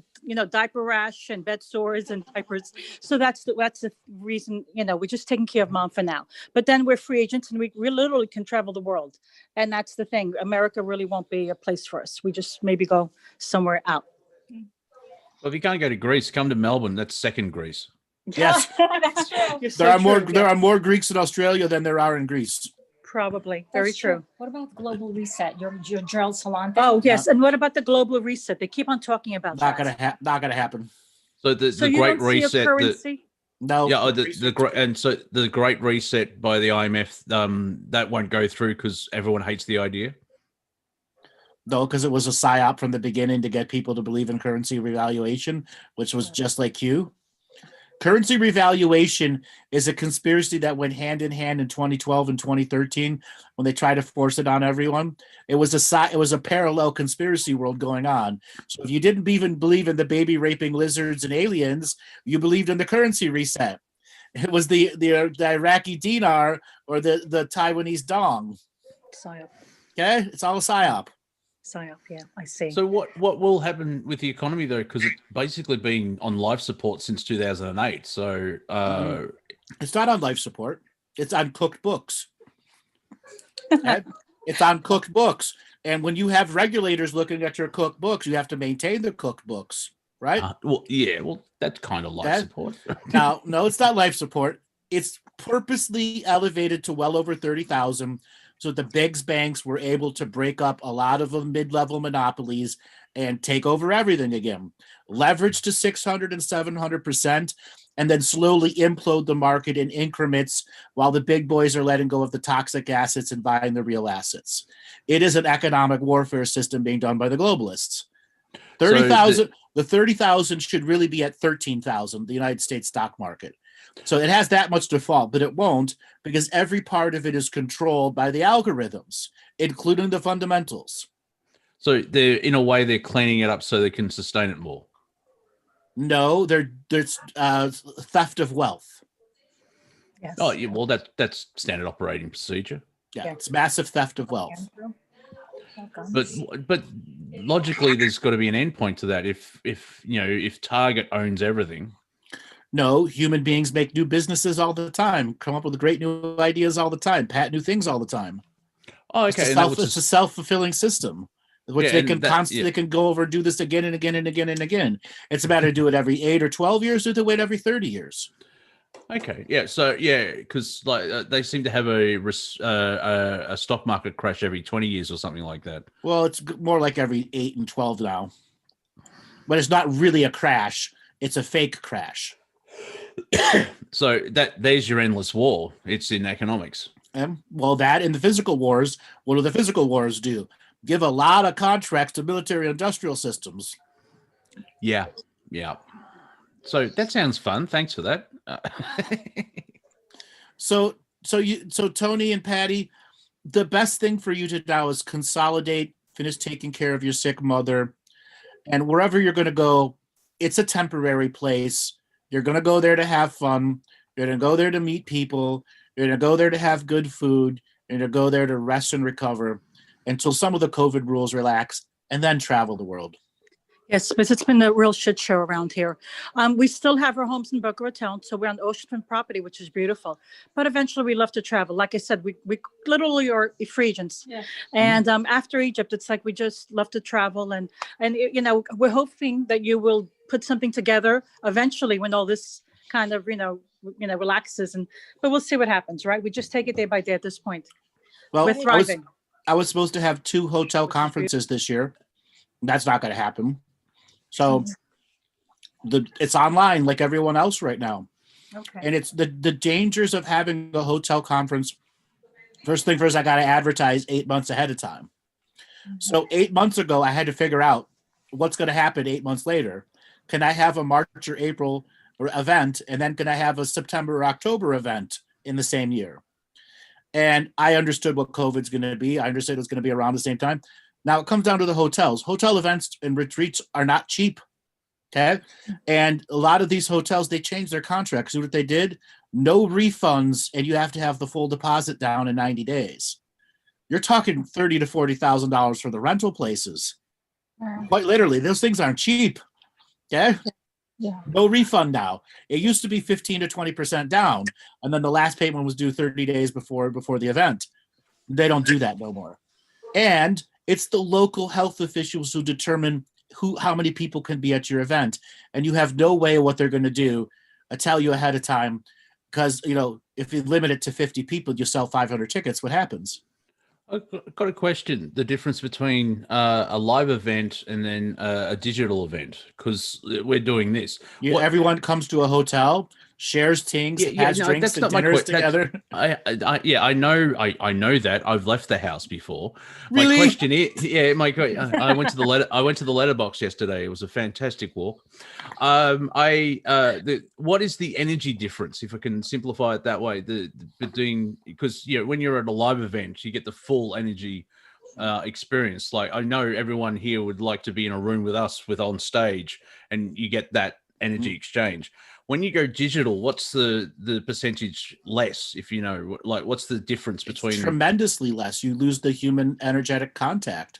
diaper rash and bed sores and diapers. So that's the reason, we're just taking care of mom for now. But then we're free agents and we literally can travel the world. And that's the thing. America really won't be a place for us. We just maybe go somewhere out. Well, if you can't go to Greece, come to Melbourne. That's second Greece. Yes. That's true. You're so There are more true. there are more Greeks in Australia than there are in Greece. Probably. Very That's true. What about global reset? Your Gerald Salon? Oh, yes. And what about the global reset? They keep on talking about Not that. gonna happen. So the So you Great don't see a Reset. currency? No. The Great Reset by the IMF, that won't go through because everyone hates the idea. No, because it was a psyop from the beginning to get people to believe in currency revaluation, which was just like Q. Currency revaluation is a conspiracy that went hand in hand in 2012 and 2013 when they tried to force it on everyone. It was a parallel conspiracy world going on. So if you didn't even believe in the baby raping lizards and aliens, you believed in the currency reset. It was the Iraqi dinar or the Taiwanese dong. PSYOP. Okay, it's all a psyop. PSYOP, yeah, I see. So what will happen with the economy though? Because it's basically been on life support since 2008. So It's not on life support. It's on cooked books. Okay? It's on cooked books. And when you have regulators looking at your cooked books, you have to maintain the cooked books, right? That's kind of life Okay. support. No, it's not life support. It's purposely elevated to well over 30,000. So the big banks were able to break up a lot of the mid-level monopolies and take over everything again. Leverage to 600 and 700%, and then slowly implode the market in increments while the big boys are letting go of the toxic assets and buying the real assets. It is an economic warfare system being done by the globalists. 30,000, the 30,000 should really be at 13,000, the United States stock market. So it has that much default, but it won't because every part of it is controlled by the algorithms, including the fundamentals. So in a way, they're cleaning it up so they can sustain it more. No, there's theft of wealth. Yes. Oh, yeah, well, that's standard operating procedure. Yeah, Yeah. it's massive theft of wealth. But logically, there's got to be an endpoint to that. If Target owns everything. No, human beings make new businesses all the time, come up with great new ideas all the time, patent new things all the time. Oh, It's okay. a self-fulfilling system, which Yeah, they and can that- constantly they can go over and do this again and again and again and again. It's a matter to do it every 8 or 12 years or do it every 30 years. Okay, yeah. So yeah, because like they seem to have a stock market crash every 20 years or something like that. Well, it's more like every 8 and 12 now. But it's not really a crash. It's a fake crash. So there's your endless war. It's in economics. And well, that in the physical wars, what do the physical wars do? Give a lot of contracts to military industrial systems. Yeah, yeah. So that sounds fun. Thanks for that. So Tony and Patty, the best thing for you to now is consolidate, finish taking care of your sick mother, and wherever you're going to go, it's a temporary place. You're going to go there to have fun. You're going to go there to meet people. You're going to go there to have good food. You're going to go there to rest and recover until some of the COVID rules relax, and then travel the world. Yes, but it's been a real shit show around here. We still have our homes in Boca Raton, so we're on oceanfront property, which is beautiful. But eventually, we love to travel. Like I said, we literally are Ephesians. Yeah. And after Egypt, it's like we just love to travel, and you know, we're hoping that you will put something together eventually when all this kind of you know relaxes, but we'll see what happens, right? We just take it day by day at this point. Well, we're thriving. I was supposed to have 2 hotel conferences this year. That's not going to happen. So it's online like everyone else right now. Okay. And it's the dangers of having a hotel conference. First thing first, I got to advertise 8 months ahead of time. Mm-hmm. So 8 months ago, I had to figure out what's going to happen 8 months later. Can I have a March or April event? And then can I have a September or October event in the same year? And I understood what COVID's going to be. I understood it was going to be around the same time. Now it comes down to the hotels. Hotel events and retreats are not cheap. Okay. And a lot of these hotels, they changed their contracts. See what they did? No refunds, and you have to have the full deposit down in 90 days. You're talking $30,000 to $40,000 for the rental places. Quite literally, those things aren't cheap. Okay. Yeah. No refund now. It used to be 15 to 20% down, and then the last payment was due 30 days before the event. They don't do that no more. And it's the local health officials who determine how many people can be at your event, and you have no way of what they're going to do. I tell you ahead of time, because if you limit it to 50 people, you sell 500 tickets. What happens? I've got a question. The difference between a live event and then a digital event, because we're doing this. Everyone comes to a hotel, shares things, has drinks and dinners together. I know that. I've left the house before. Really? My question is, I went to the letterbox yesterday. It was a fantastic walk. What is the energy difference, if I can simplify it that way? Because when you're at a live event, you get the full energy experience. Like, I know everyone here would like to be in a room with us on stage, and you get that energy exchange. When you go digital, what's the percentage less? If you know, like, what's the difference between? It's tremendously less. You lose the human energetic contact.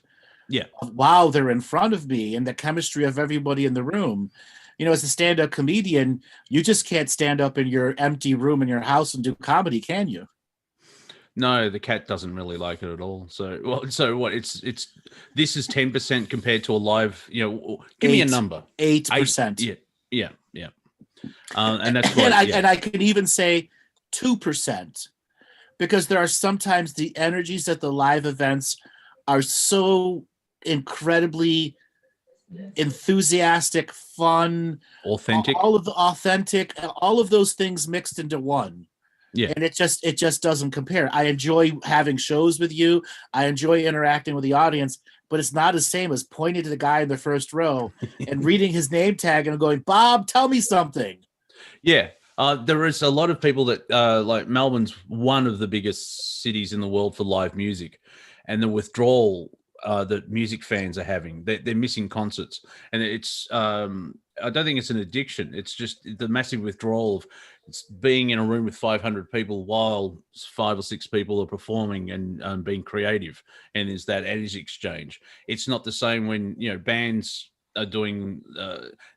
Yeah. Wow, they're in front of me, and the chemistry of everybody in the room. As a stand-up comedian, you just can't stand up in your empty room in your house and do comedy, can you? No, the cat doesn't really like it at all. So what? It's this is 10% compared to a live. Give me a number. 8%. Yeah. And that's what. And I can even say 2%, because there are sometimes the energies at the live events are so incredibly enthusiastic, fun, authentic, all of those things mixed into one. Yeah. And it just doesn't compare. I enjoy having shows with you. I enjoy interacting with the audience, but it's not the same as pointing to the guy in the first row and reading his name tag and going, "Bob, tell me something." Yeah. There is a lot of people that like Melbourne's one of the biggest cities in the world for live music, and the withdrawal that music fans are having, they're missing concerts, and it's I don't think it's an addiction. It's just the massive withdrawal of being in a room with 500 people while 5 or 6 people are performing and being creative, and is that energy exchange. It's not the same when bands are doing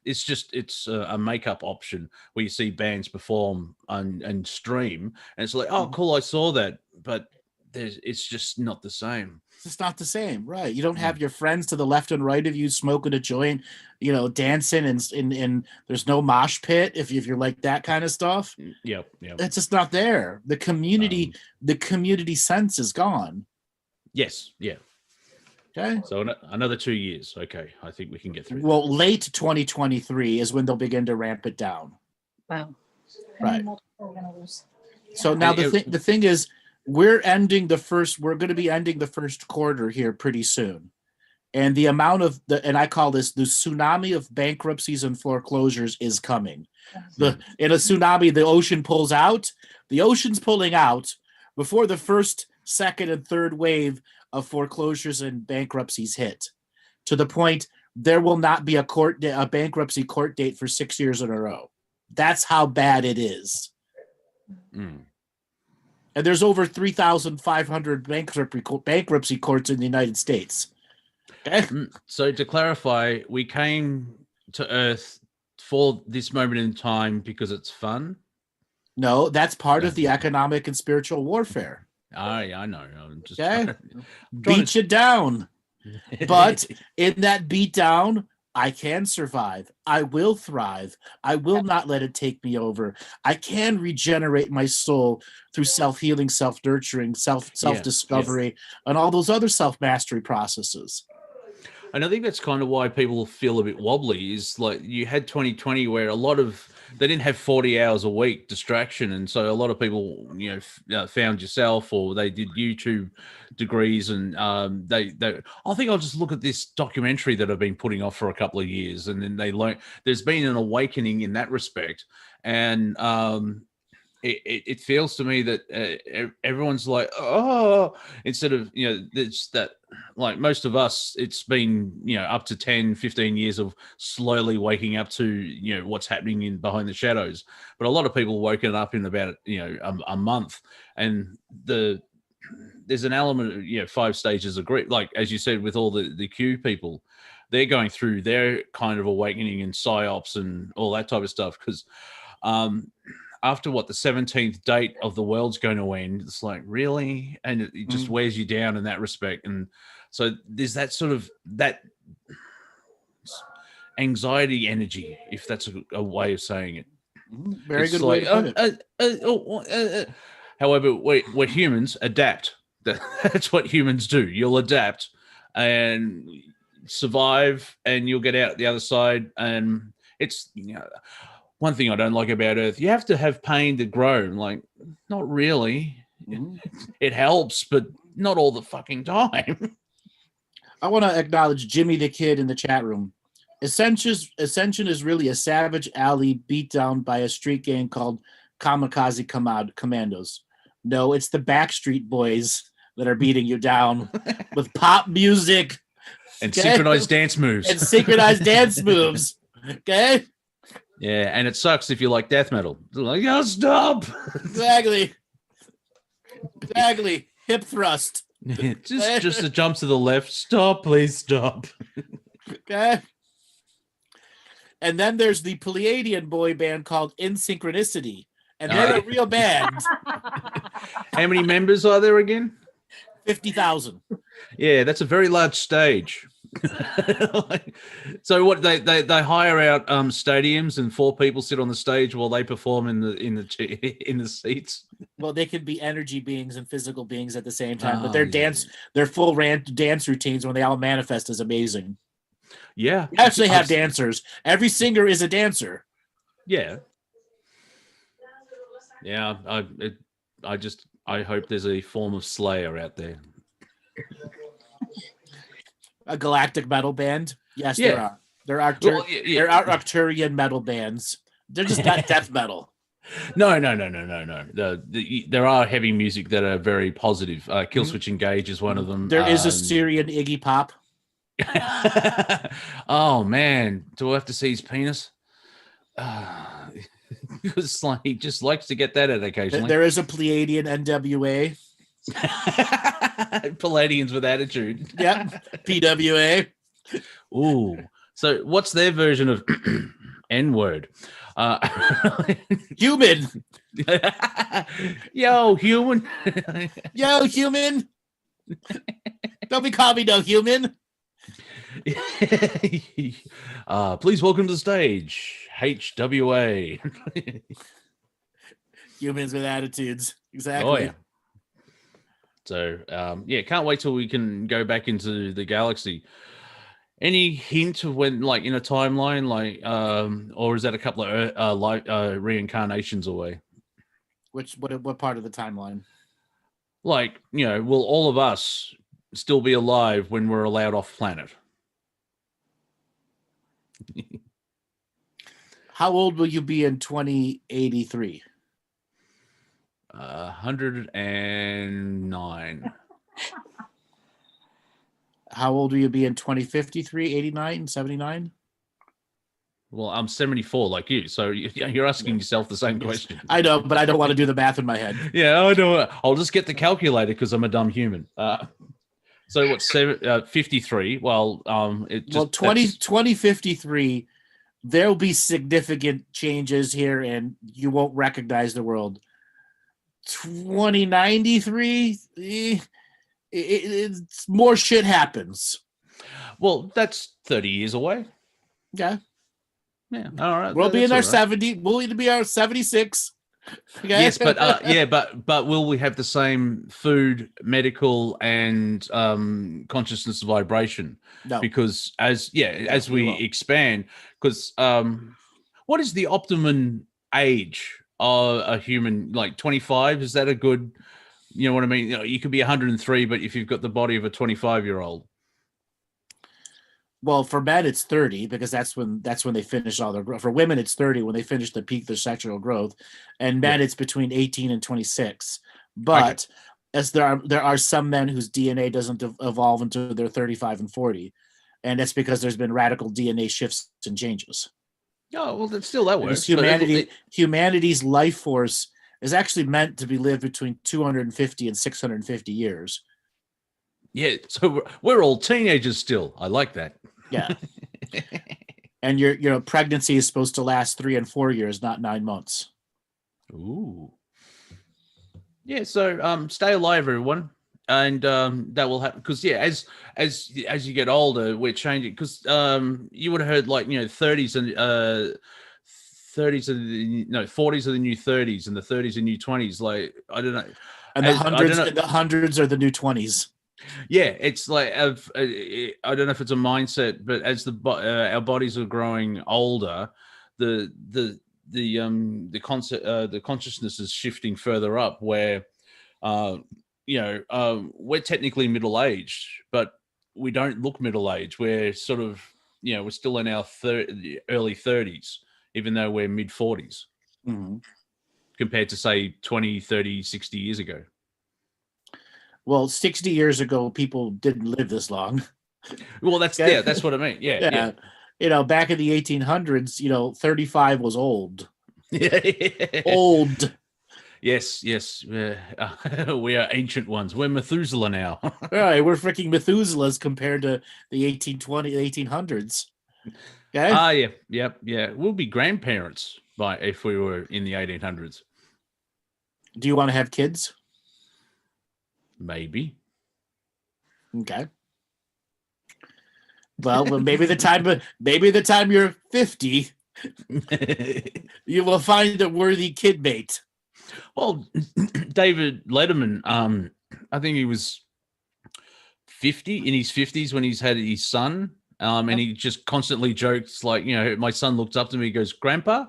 it's a makeup option where you see bands perform and stream, and it's like, oh cool, I saw that, but it's just not the same. It's just not the same, right? You don't have your friends to the left and right of you smoking a joint, dancing, and there's no mosh pit if you're like that kind of stuff. Yep. It's just not there. The community sense is gone. Yes, yeah. Okay. So another 2 years. Okay, I think we can get through. Well, late 2023 is when they'll begin to ramp it down. Wow. Right. So now the thing is, we're going to be ending the first quarter here pretty soon. And the amount of and I call this the tsunami of bankruptcies and foreclosures is coming. In a tsunami, the ocean pulls out. The ocean's pulling out before the first, second, and third wave of foreclosures and bankruptcies hit, to the point there will not be a bankruptcy court date for 6 years in a row. That's how bad it is. And there's over 3,500 bankruptcy courts in the United States. Okay? So to clarify, we came to Earth for this moment in time because it's fun? No, that's part of the economic and spiritual warfare. I know. I'm just beat you down. But in that beat down, I can survive. I will thrive. I will not let it take me over. I can regenerate my soul through self-healing, self-nurturing, self-discovery, and all those other self-mastery processes. And I think that's kind of why people feel a bit wobbly, is like you had 2020 where they didn't have 40 hours a week distraction. And so a lot of people, found yourself, or they did YouTube degrees, and I think I'll just look at this documentary that I've been putting off for a couple of years. And then they learn there's been an awakening in that respect. And it feels to me that everyone's like, oh, instead of, it's that, like most of us, it's been, up to 10, 15 years of slowly waking up to, what's happening behind the shadows. But a lot of people woken up in about, a month. And there's an element of, 5 stages of grief. Like, as you said, with all the Q people, they're going through their kind of awakening and psyops and all that type of stuff. Because, after the 17th date of the world's going to end, it's like, really? And it just wears you down in that respect. And so there's that sort of that anxiety energy, if that's a way of saying it. Very good way to put it. However, we're humans, adapt. That's what humans do. You'll adapt and survive, and you'll get out the other side. And it's, one thing I don't like about Earth, you have to have pain to grow. Like, not really. It helps, but not all the fucking time. I want to acknowledge Jimmy the Kid in the chat room. Ascension is really a savage alley beat down by a street gang called Kamikaze Commandos. No, it's the Backstreet Boys that are beating you down with pop music. And synchronized dance moves. Okay? Yeah, and it sucks if you like death metal. They're like, oh, stop. Exactly. Hip thrust. just a jump to the left. Stop, please stop. Okay. And then there's the Pleiadian boy band called In Synchronicity. And they're a real band. How many members are there again? 50,000. Yeah, that's a very large stage. So what they hire out stadiums, and 4 people sit on the stage while they perform in the seats. Well, they could be energy beings and physical beings at the same time, but their full dance routines when they all manifest is amazing. Yeah, they actually have dancers. Every singer is a dancer. Yeah. I hope there's a form of Slayer out there. A galactic metal band? Yes, there are. There are Arcturian metal bands. They're just not death metal. No. There are heavy music that are very positive. Killswitch Engage is one of them. There is a Syrian Iggy Pop. Oh man, do I have to see his penis? Because he just likes to get that out occasionally. There is a Pleiadian NWA. Palladians with attitude. Yeah, PWA. Ooh, so what's their version of N-word? Human. Yo, human. Yo, human. Don't be call me no human. Please welcome to the stage, a.w.a. Humans with attitudes. Exactly. Oh, yeah. So, can't wait till we can go back into the galaxy. Any hint of when, like, in a timeline, like, or is that a couple of reincarnations away? What part of the timeline? Like, will all of us still be alive when we're allowed off planet? How old will you be in 2083? 109. How old will you be in 2053, 89, 79? Well, I'm 74 like you, so you're asking yourself the same question. I know, but I don't want to do the math in my head. Yeah, I know. I'll just get the calculator because I'm a dumb human. So what's 53? Well, 2053, there'll be significant changes here, and you won't recognize the world. 2093, it's more shit happens. Well, that's 30 years away. Yeah. Yeah. All right. We'll be in our right. 70. We'll be our 76. Okay? Yes, but but will we have the same food, medical, and consciousness vibration? No. Because as we expand, because what is the optimum age of a human? Like 25? Is that a good? You know what I mean? You could be 103, but if you've got the body of a 25-year-old. Well, for men it's 30 because that's when they finish all their growth. For women it's 30 when they finish the peak of their sexual growth, and men it's between 18 and 26. But as there are some men whose DNA doesn't evolve until they're 35 and 40, and that's because there's been radical DNA shifts and changes. Oh, well, that's still that works. Humanity's life force is actually meant to be lived between 250 and 650 years. Yeah, so we're all teenagers still. I like that. Yeah. And your pregnancy is supposed to last 3 and 4 years, not 9 months. Ooh. Yeah, so stay alive, everyone. And that will happen because as you get older, we're changing because you would have heard 30s and 40s are the new 30s and the 30s are new 20s. Like I don't know. And the hundreds are the new 20s. Yeah, it's like I don't know if it's a mindset, but as our bodies are growing older, the consciousness is shifting further up. Where, we're technically middle aged, but we don't look middle aged. We're sort of we're still in our early 30s, even though we're mid 40s, compared to say 20, 30, 60 years ago. Well, 60 years ago, people didn't live this long. Well, that's what I mean. Yeah. Back in the 1800s, 35 was old. Old. Yes. We are ancient ones. We're Methuselah now. All right, we're freaking Methuselahs compared to the 1800s. Okay? Yeah. We'll be grandparents if we were in the 1800s. Do you want to have kids? Maybe. Okay. Well, maybe the time you're 50, you will find a worthy kid mate. Well, David Letterman, I think he was 50 in his 50s when he's had his son. And he just constantly jokes like, my son looks up to me, he goes, Grandpa.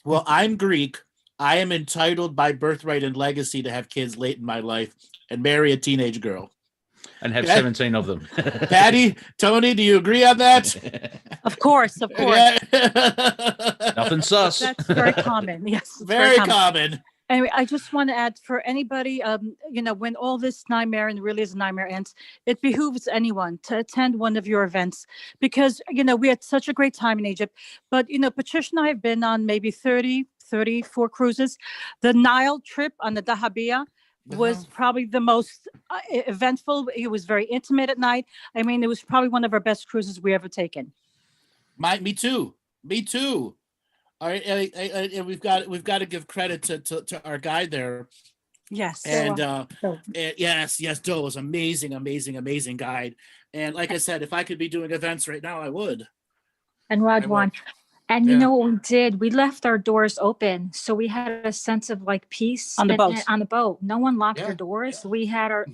Well, I'm Greek. I am entitled by birthright and legacy to have kids late in my life and marry a teenage girl. And have 17 of them. Patty, Tony, do you agree on that? Of course. Nothing sus. That's very common. Yes. Very common. Anyway, I just want to add for anybody, when all this nightmare and really is a nightmare ends, it behooves anyone to attend one of your events because, we had such a great time in Egypt. But, Patricia and I have been on maybe 34 cruises. The Nile trip on the a.w.a was probably the most eventful. It was very intimate at night. I mean, it was probably one of our best cruises we ever taken. Me too. Me too. All right, and we've got to give credit to our guide there. Yes. And So- yes, Joe was amazing guide. And like I said, if I could be doing events right now, I would. And I Rajwan. would. And Yeah. you know what we did? We left our doors open, so we had a sense of like peace On the boat. on the boat. No one locked Yeah. their doors. We had our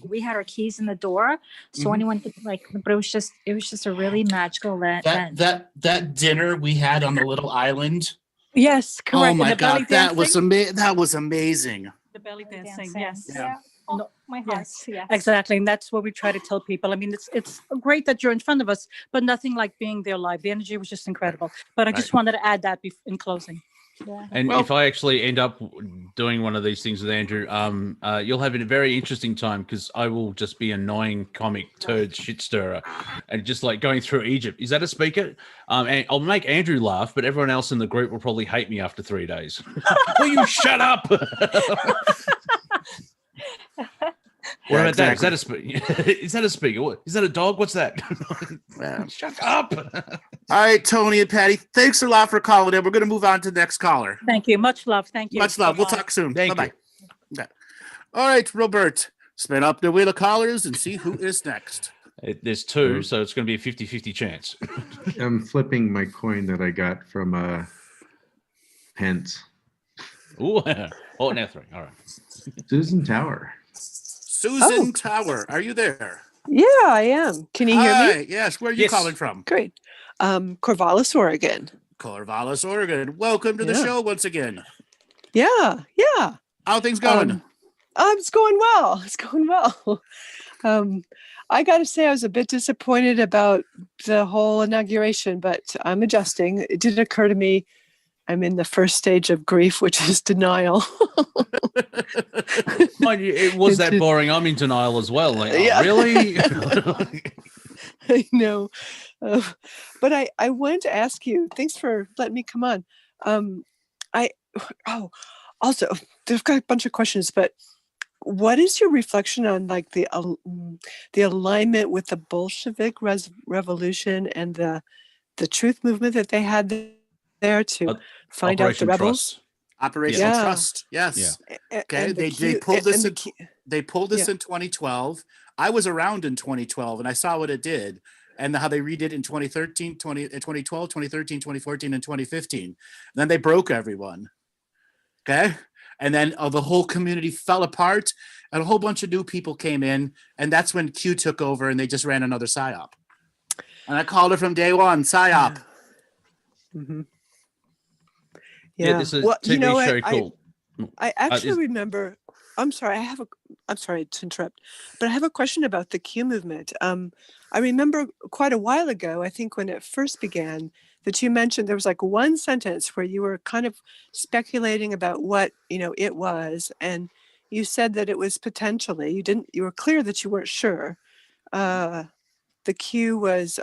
keys in the door, so Mhm. anyone could like. But it was just a really magical event. That dinner we had on the little island. Yes, correct. Oh And my the belly God, that was dancing. that was amazing. The belly dancing. Dancing. Yes. Yeah. Oh, No, my heart. yes, Yes. Exactly. And that's what we try to tell people. I mean, it's great that you're in front of us, but nothing like being there live. The energy was just incredible. But I just wanted to add that in closing. Yeah. And Well- if I actually end up doing one of these things with Andrew, you'll have a very interesting time because I will just be annoying comic turd shit stirrer and just like going through Egypt. Is that a speaker? And I'll make Andrew laugh, but everyone else in the group will probably hate me after 3 days. Will you shut up? What about that? Is that a is that a speaker? What, is that a dog? What's that? Yeah. Shut up. All right, Tony and Patty, thanks a lot for calling in. We're going to move on to the next caller. Thank you. Much love. Thank you. Much love. We'll Bye-bye. talk soon. Thank Bye-bye. Okay. All right, Robert, spin up the wheel of callers and see who is next. There's two, so it's going to be a 50-50 chance. I'm flipping my coin that I got from Pence. Ooh. Oh, now three. All right. Susan Tower. Susan Tower, are you there? Yeah, I am. Can you hear me? Hi. Yes, where are you Yes. calling from? Great. Corvallis, Oregon. Corvallis, Oregon. Welcome to the Yeah. show once again. Yeah. How are things going? It's going well. It's going well. I got to say, I was a bit disappointed about the whole inauguration, but I'm adjusting. It did occur to me I'm in the first stage of grief, which is denial. Mind you, it was that boring. I'm in denial as well. Like, Yeah. really? I know. But I wanted to ask you, thanks for letting me come on. Also, they've got a bunch of questions, but what is your reflection on like the alignment with the Bolshevik revolution and the truth movement that they had there to find out the Operation rebels? Trust. Operation Yeah. Trust. Yes. Yeah. Okay. And the They pulled this in. Q- They pulled this Yeah. in 2012. I was around in 2012 and I saw what it did and how they redid it in 2013, 2012, 2013, 2014, and 2015. Then they broke everyone. Okay. And then the whole community fell apart and a whole bunch of new people came in. And that's when Q took over and they just ran another PSYOP. And I called it from day one, PSYOP. Mm-hmm. Yeah, there's a Well, TV you know show what? called. I actually is- remember. I'm sorry. I'm sorry to interrupt, but I have a question about the Q movement. I remember quite a while ago, I think when it first began, that you mentioned there was like one sentence where you were kind of speculating about what it was, and you said that it was potentially. You were clear that you weren't sure. The Q was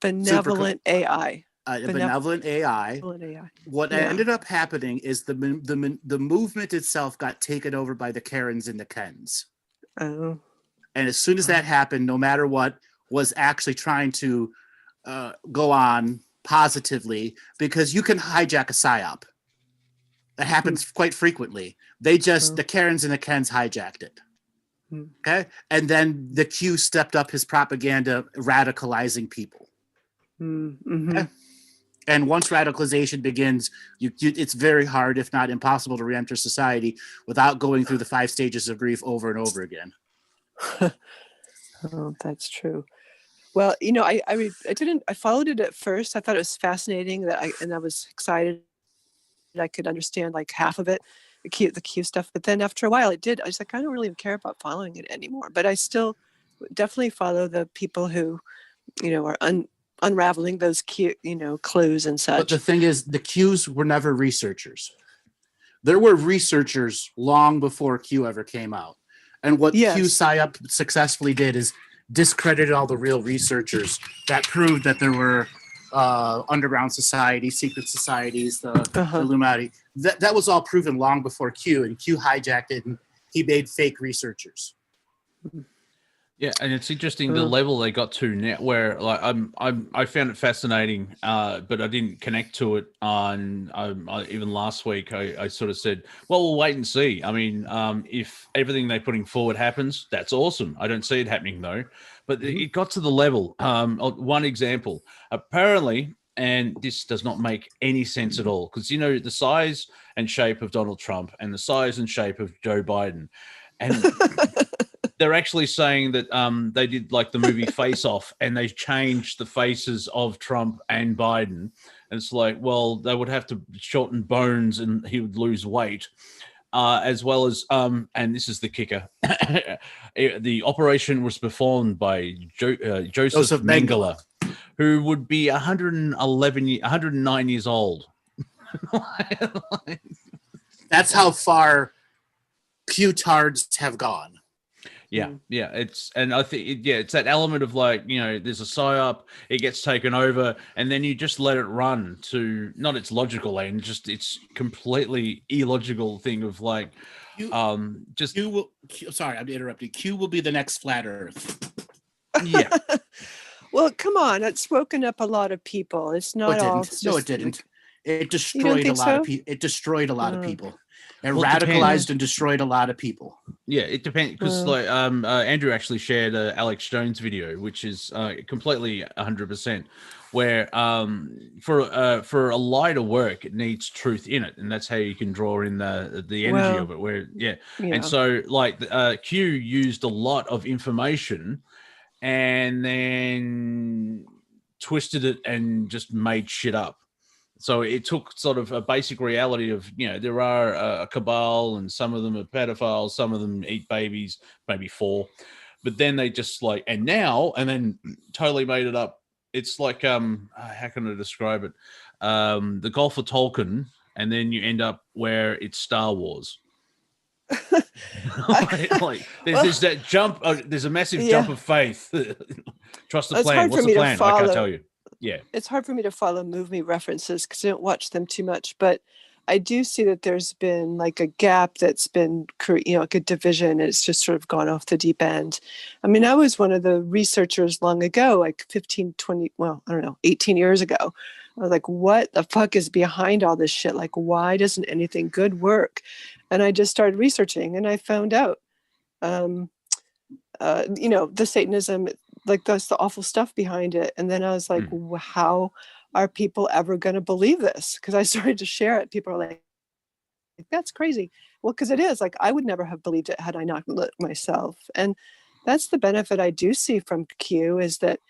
benevolent AI. Benevolent AI. Benevolent AI. What Yeah. ended up happening is the movement itself got taken over by the Karens and the Kens. Oh. And as soon as that happened, no matter what was actually trying to go on positively, because you can hijack a PSYOP. That happens quite frequently. They just, the Karens and the Kens hijacked it. Okay. And then the Q stepped up his propaganda, radicalizing people. Mm-hmm. Okay? And once radicalization begins, it's very hard, if not impossible, to re-enter society without going through the 5 stages of grief over and over again. Oh, that's true. Well, I followed it at first. I thought it was fascinating and I was excited. I could understand like half of it, the Q stuff. But then after a while, I was like, I don't really care about following it anymore. But I still definitely follow the people who, are unraveling those Q, clues and such. But the thing is, the Qs were never researchers. There were researchers long before Q ever came out. And what Q PSYOP successfully did is discredited all the real researchers that proved that there were underground societies, secret societies, the Illuminati. That was all proven long before Q, and Q hijacked it and he made fake researchers. Yeah, and it's interesting the level they got to now, where like I found it fascinating, but I didn't connect to it on even last week. I sort of said, well, we'll wait and see. I mean, if everything they're putting forward happens, that's awesome. I don't see it happening though. But it got to the level. One example, apparently, and this does not make any sense at all, because the size and shape of Donald Trump and the size and shape of Joe Biden, and they're actually saying that they did like the movie Face Off, and they changed the faces of Trump and Biden. And it's like, well, they would have to shorten bones and he would lose weight, as well as, and this is the kicker, the operation was performed by Joseph Mengele, who would be 109 years old. That's how far Q-tards have gone. Yeah, and I think it's that element of like, there's a psyop, it gets taken over, and then you just let it run to not its logical end, just its completely illogical thing of like, sorry, I'm interrupting. Q will be the next flat Earth. Yeah. Well, come on, it's woken up a lot of people. It's not all. No, it didn't. It destroyed a lot of people. It destroyed a lot of people. It radicalized and destroyed a lot of people. Yeah, it depends, because like Andrew actually shared a Alex Jones video, which is completely 100%, where for a lie to work, it needs truth in it, and that's how you can draw in the energy of it. And so like Q used a lot of information and then twisted it and just made shit up. So it took sort of a basic reality of, there are a cabal, and some of them are pedophiles, some of them eat babies, maybe 4. But then they just like, and then totally made it up. It's like, how can I describe it? The Gulf of Tolkien, and then you end up where it's Star Wars. There's that jump. There's a massive jump of faith. Trust the plan. What's the plan? I can't tell you. Yeah, it's hard for me to follow movie references because I don't watch them too much, but I do see that there's been like a gap that's been, like a division, and it's just sort of gone off the deep end. I mean, I was one of the researchers long ago, like 15, 20, well, I don't know, 18 years ago. I was like, what the fuck is behind all this shit? Like, why doesn't anything good work? And I just started researching, and I found out, the Satanism, like that's the awful stuff behind it. And then I was like, how are people ever going to believe this? Because I started to share it. People are like, that's crazy. Well, because it is. Like, I would never have believed it had I not looked myself. And that's the benefit I do see from Q, is that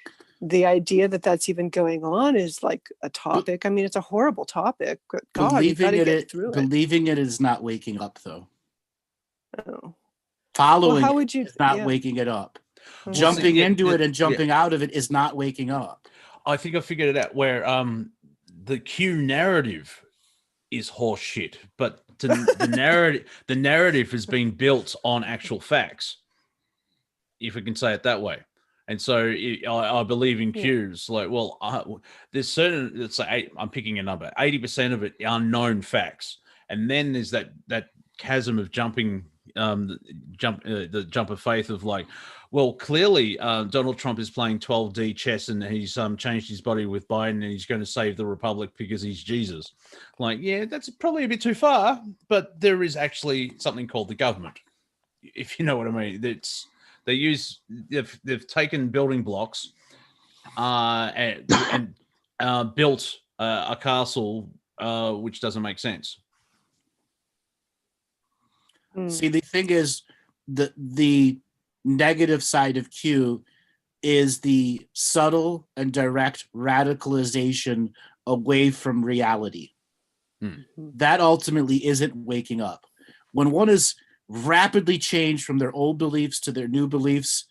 the idea that that's even going on is like a topic. I mean, it's a horrible topic. God, you've got to get through it. Believing it is not waking up, though. Oh. Following how would you, is not waking it up. Jumping into it and jumping out of it is not waking up. I think I figured it out, where the Q narrative is horse shit, but the narrative has been built on actual facts, if we can say it that way. And so I believe in Q's. Like, well, there's certain, let's say, I'm picking a number, 80% of it are known facts, and then there's that chasm of jumping. The jump of faith of like, well, clearly Donald Trump is playing 12D chess, and he's changed his body with Biden, and he's going to save the republic because he's Jesus. Like, yeah, that's probably a bit too far, but there is actually something called the government, if you know what I mean. They've taken building blocks and built a castle which doesn't make sense. See, the thing is, the negative side of Q is the subtle and direct radicalization away from reality. That ultimately isn't waking up. When one is rapidly changed from their old beliefs to their new beliefs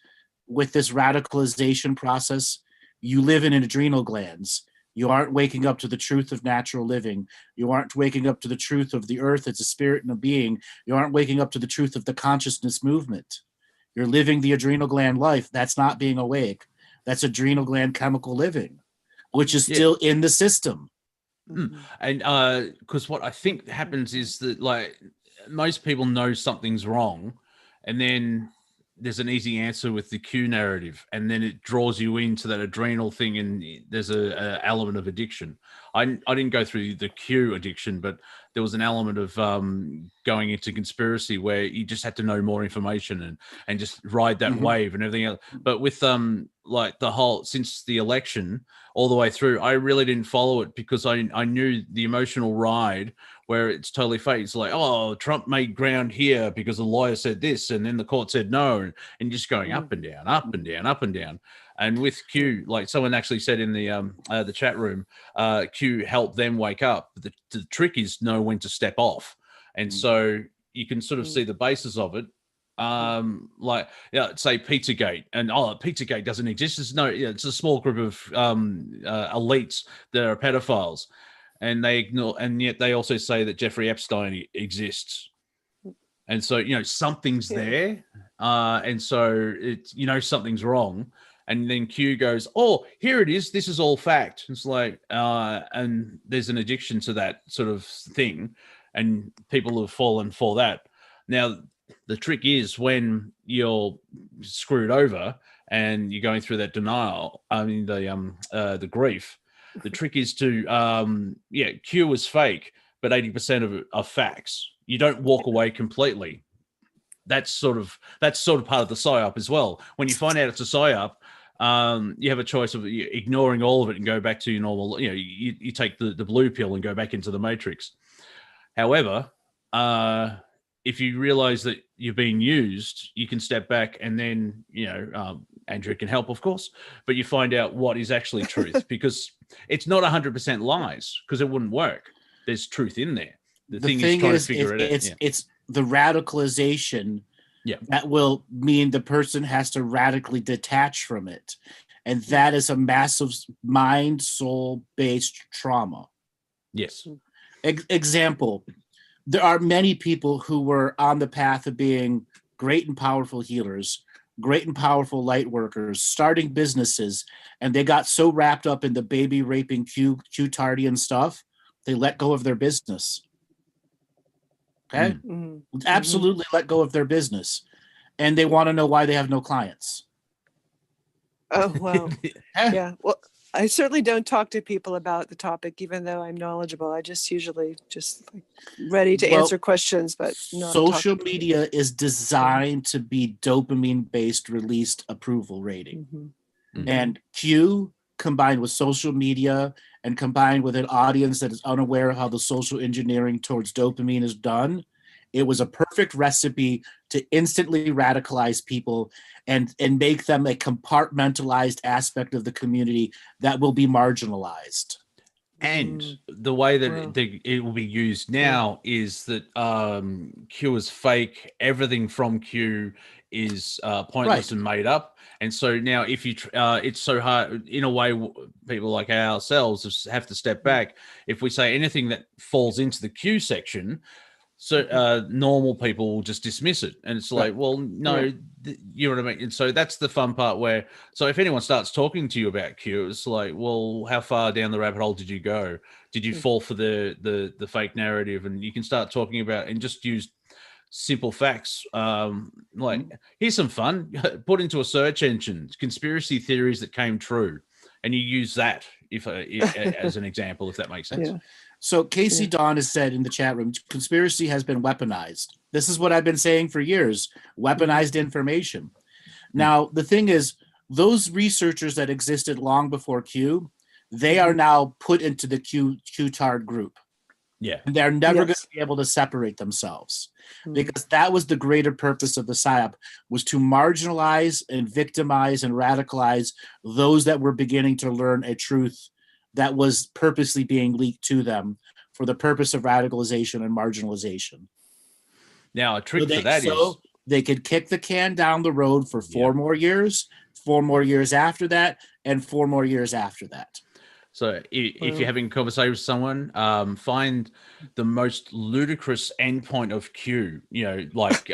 with this radicalization process, you live in adrenal glands. You aren't waking up to the truth of natural living. You aren't waking up to the truth of the earth as a spirit and a being. You aren't waking up to the truth of the consciousness movement. You're living the adrenal gland life. That's not being awake. That's adrenal gland chemical living, which is still in the system. And because what I think happens is that, like, most people know something's wrong, and then there's an easy answer with the Q narrative, and then it draws you into that adrenal thing, and there's a element of addiction. I didn't go through the Q addiction, but there was an element of going into conspiracy where you just had to know more information and just ride that wave and everything else. But with like the whole, since the election all the way through, I really didn't follow it because I knew the emotional ride where it's totally fake. It's like, oh, Trump made ground here because the lawyer said this, and then the court said no, and just going up and down, up and down, up and down. And with Q, like someone actually said in the chat room, Q helped them wake up. The trick is know when to step off, and so you can sort of see the basis of it. Like, say Pizzagate, and Pizzagate doesn't exist. It's a small group of elites that are pedophiles, and they ignore, and yet they also say that Jeffrey Epstein exists. And so, something's there. And so it's, something's wrong. And then Q goes, oh, here it is. This is all fact. It's like, and there's an addiction to that sort of thing. And people have fallen for that. Now, the trick is when you're screwed over and you're going through that denial, the grief, the trick is to, Q was fake, but 80% of it are facts. You don't walk away completely. That's sort of part of the psyop as well. When you find out it's a psyop, you have a choice of ignoring all of it and go back to your normal, you take the blue pill and go back into the matrix. However, if you realize that you're being used, you can step back and then, Andrew can help, of course, but you find out what is actually truth because it's not 100% lies because it wouldn't work. There's truth in there. The thing is trying to figure it out. It's the radicalization that will mean the person has to radically detach from it. And that is a massive mind, soul-based trauma. Yes. Example, there are many people who were on the path of being great and powerful healers, great and powerful light workers, starting businesses, and they got so wrapped up in the baby raping Q-tardian stuff, they let go of their business. Okay? Absolutely let go of their business. And they want to know why they have no clients. Oh, wow. Yeah. Well, I certainly don't talk to people about the topic, even though I'm knowledgeable. I just usually ready to answer questions, but not social media is designed to be dopamine-based released approval rating. And Q combined with social media and combined with an audience that is unaware of how the social engineering towards dopamine is done, it was a perfect recipe to instantly radicalize people and make them a compartmentalized aspect of the community that will be marginalized. And the way that it will be used now is that Q is fake. Everything from Q is pointless and made up. And so now if you, it's so hard, in a way, people like ourselves have to step back. If we say anything that falls into the Q section, so normal people will just dismiss it. And it's like, well, no, you know what I mean? And so that's the fun part where, so if anyone starts talking to you about Q, it's like, well, how far down the rabbit hole did you go? Did you fall for the fake narrative? And you can start talking about and just use simple facts. Here's some fun, put into a search engine, conspiracy theories that came true. And you use that if as an example, if that makes sense. Yeah. So Casey Dawn has said in the chat room, conspiracy has been weaponized. This is what I've been saying for years, weaponized information. Now, the thing is, those researchers that existed long before Q, they are now put into the Q-tard group. Yeah. And they're never going to be able to separate themselves because that was the greater purpose of the PSYOP, was to marginalize and victimize and radicalize those that were beginning to learn a truth that was purposely being leaked to them for the purpose of radicalization and marginalization. Now, a trick for that is they could kick the can down the road for 4 more years, 4 more years after that, and 4 more years after that. So if you're having a conversation with someone, find the most ludicrous endpoint of Q, like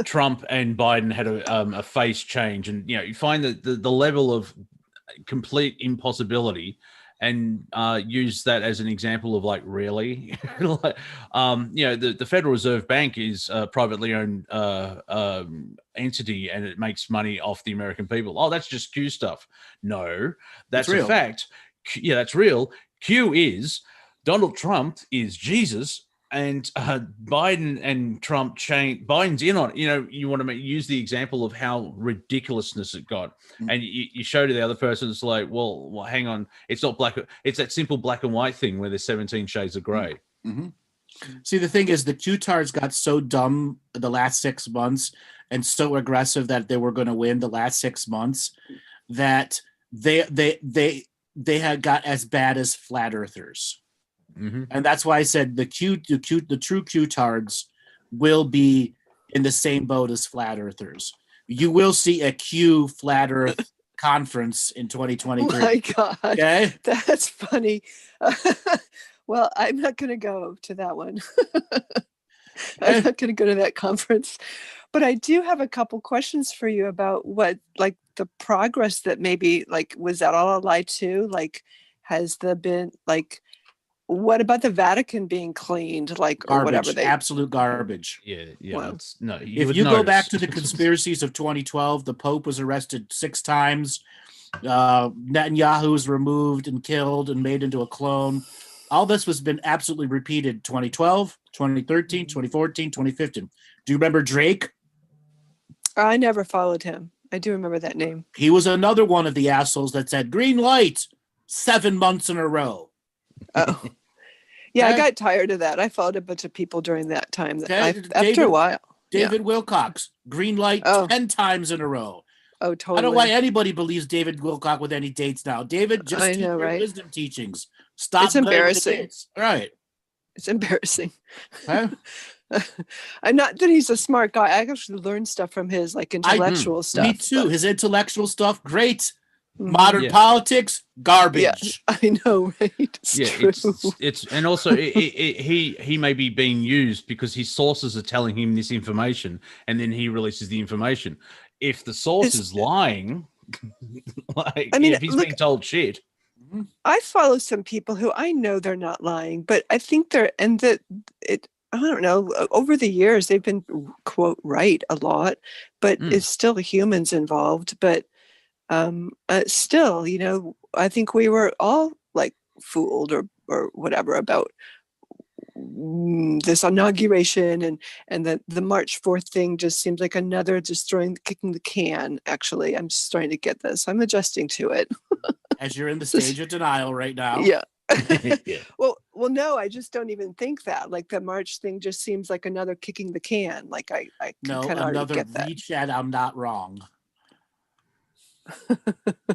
Trump and Biden had a face change, and you find that the level of complete impossibility and use that as an example of like, really, like, the Federal Reserve Bank is a privately owned entity, and it makes money off the American people. Oh, that's just Q stuff. No, that's a real. fact. Yeah, that's real. Q is Donald Trump is Jesus, and Biden and Trump change. Biden's in on it. You want to use the example of how ridiculousness it got, and you show to the other person, it's like, well, hang on, it's not black. It's that simple black and white thing where there's 17 shades of gray. Mm-hmm. See, the thing is, the Q-tards got so dumb the last 6 months and so aggressive that they were going to win the last 6 months that they had got as bad as flat earthers. Mm-hmm. And that's why I said the true Q-tards will be in the same boat as flat earthers. You will see a Q flat earth conference in 2023. Oh my God. Okay? That's funny. Well, I'm not going to go to that one. I'm not going to go to that conference. But I do have a couple questions for you about what, like, the progress that maybe, like, was that all a lie too? Like, has there been, like, what about the Vatican being cleaned, like, Garbage, or whatever absolute garbage. Yeah. Well, No, If you go back to the conspiracies of 2012, the Pope was arrested 6 times. Netanyahu was removed and killed and made into a clone. All this was been absolutely repeated 2012, 2013, 2014, 2015. Do you remember Drake? I never followed him. I do remember that name. He was another one of the assholes that said green light 7 months in a row. Oh. Yeah, I Okay. got tired of that. I followed a bunch of people during that time. Okay, After a while. David Wilcox, green light 10 times in a row. Oh, totally. I don't know why anybody believes David Wilcock with any dates now. David, just I teach know, your right? wisdom teachings. Stop. It's embarrassing. Dates. All right. It's embarrassing. Huh? I'm not that he's a smart guy. I actually learned stuff from his, like, intellectual stuff. Me too. but- His intellectual stuff, great. Mhm. Modern Yeah. politics, garbage. Yeah, I know, right? It's true. it's and also he may be being used because his sources are telling him this information, and then he releases the information. If the source is lying, like, I mean, if he's look, being told shit, I follow some people who I know they're not lying, but I think they're, and that it, I don't know, over the years, they've been, quote, right a lot, but it's still humans involved. But still, I think we were all, like, fooled or whatever about this inauguration, and the March 4th thing just seems like another kicking the can. Actually, I'm starting to get this. I'm adjusting to it. As you're in the stage of denial right now. Yeah. Yeah. Well, no, I just don't even think that. Like, the March thing just seems like another kicking the can. Like, I No, kind of another get that. reach at I'm not wrong.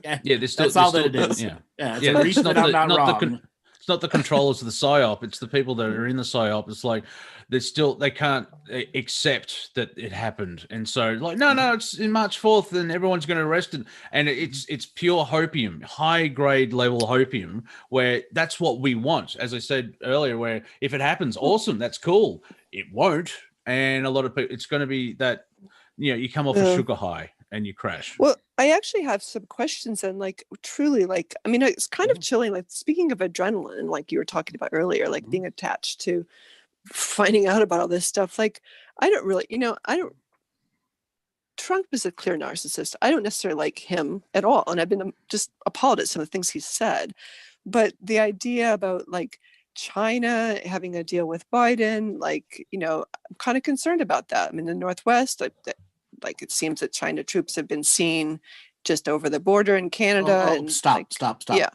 Yeah, That's all that it is. Yeah, Yeah, it's yeah. a reach that I'm not wrong. It's not the controllers of the psyop. It's the people that are in the psyop. It's like they can't accept that it happened, and so, like, no, it's in March 4th, and everyone's going to arrest it, and it's pure hopium, high grade level hopium, where that's what we want. As I said earlier, where if it happens, awesome, that's cool. It won't, and a lot of people, it's going to be that you come off a sugar high and you crash. Well, I actually have some questions, and, like, truly, like, I mean, it's kind of chilling. Like, speaking of adrenaline, like you were talking about earlier, like being attached to finding out about all this stuff. Like, I don't really, Trump is a clear narcissist. I don't necessarily like him at all, and I've been just appalled at some of the things he's said. But the idea about, like, China having a deal with Biden, like, I'm kind of concerned about that. I'm in the Northwest. Like, it seems that China troops have been seen just over the border in Canada. And Stop. Yeah.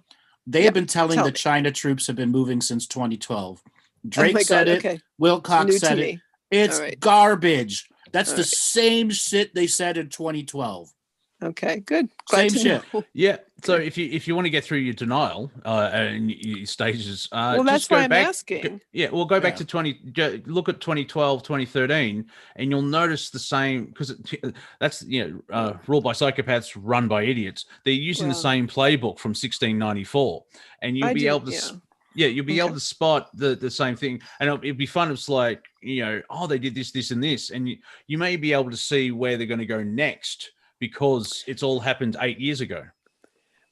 They have been telling the China troops have been moving since 2012. Drake said it. Okay. Wilcox said it. It's garbage. That's the right. same shit they said in 2012. Okay, good. Same shit. Yeah. So if you want to get through your denial and your stages, well, that's just go why I'm back, asking. Go back to look at 2012, 2013, and you'll notice the same, because that's ruled by psychopaths, run by idiots. They're using the same playbook from 1694, and you'll be able to. Yeah, you'll be able to spot the same thing, and it'd be fun. It's like, they did this, and this, and you may be able to see where they're going to go next, because it's all happened 8 years ago.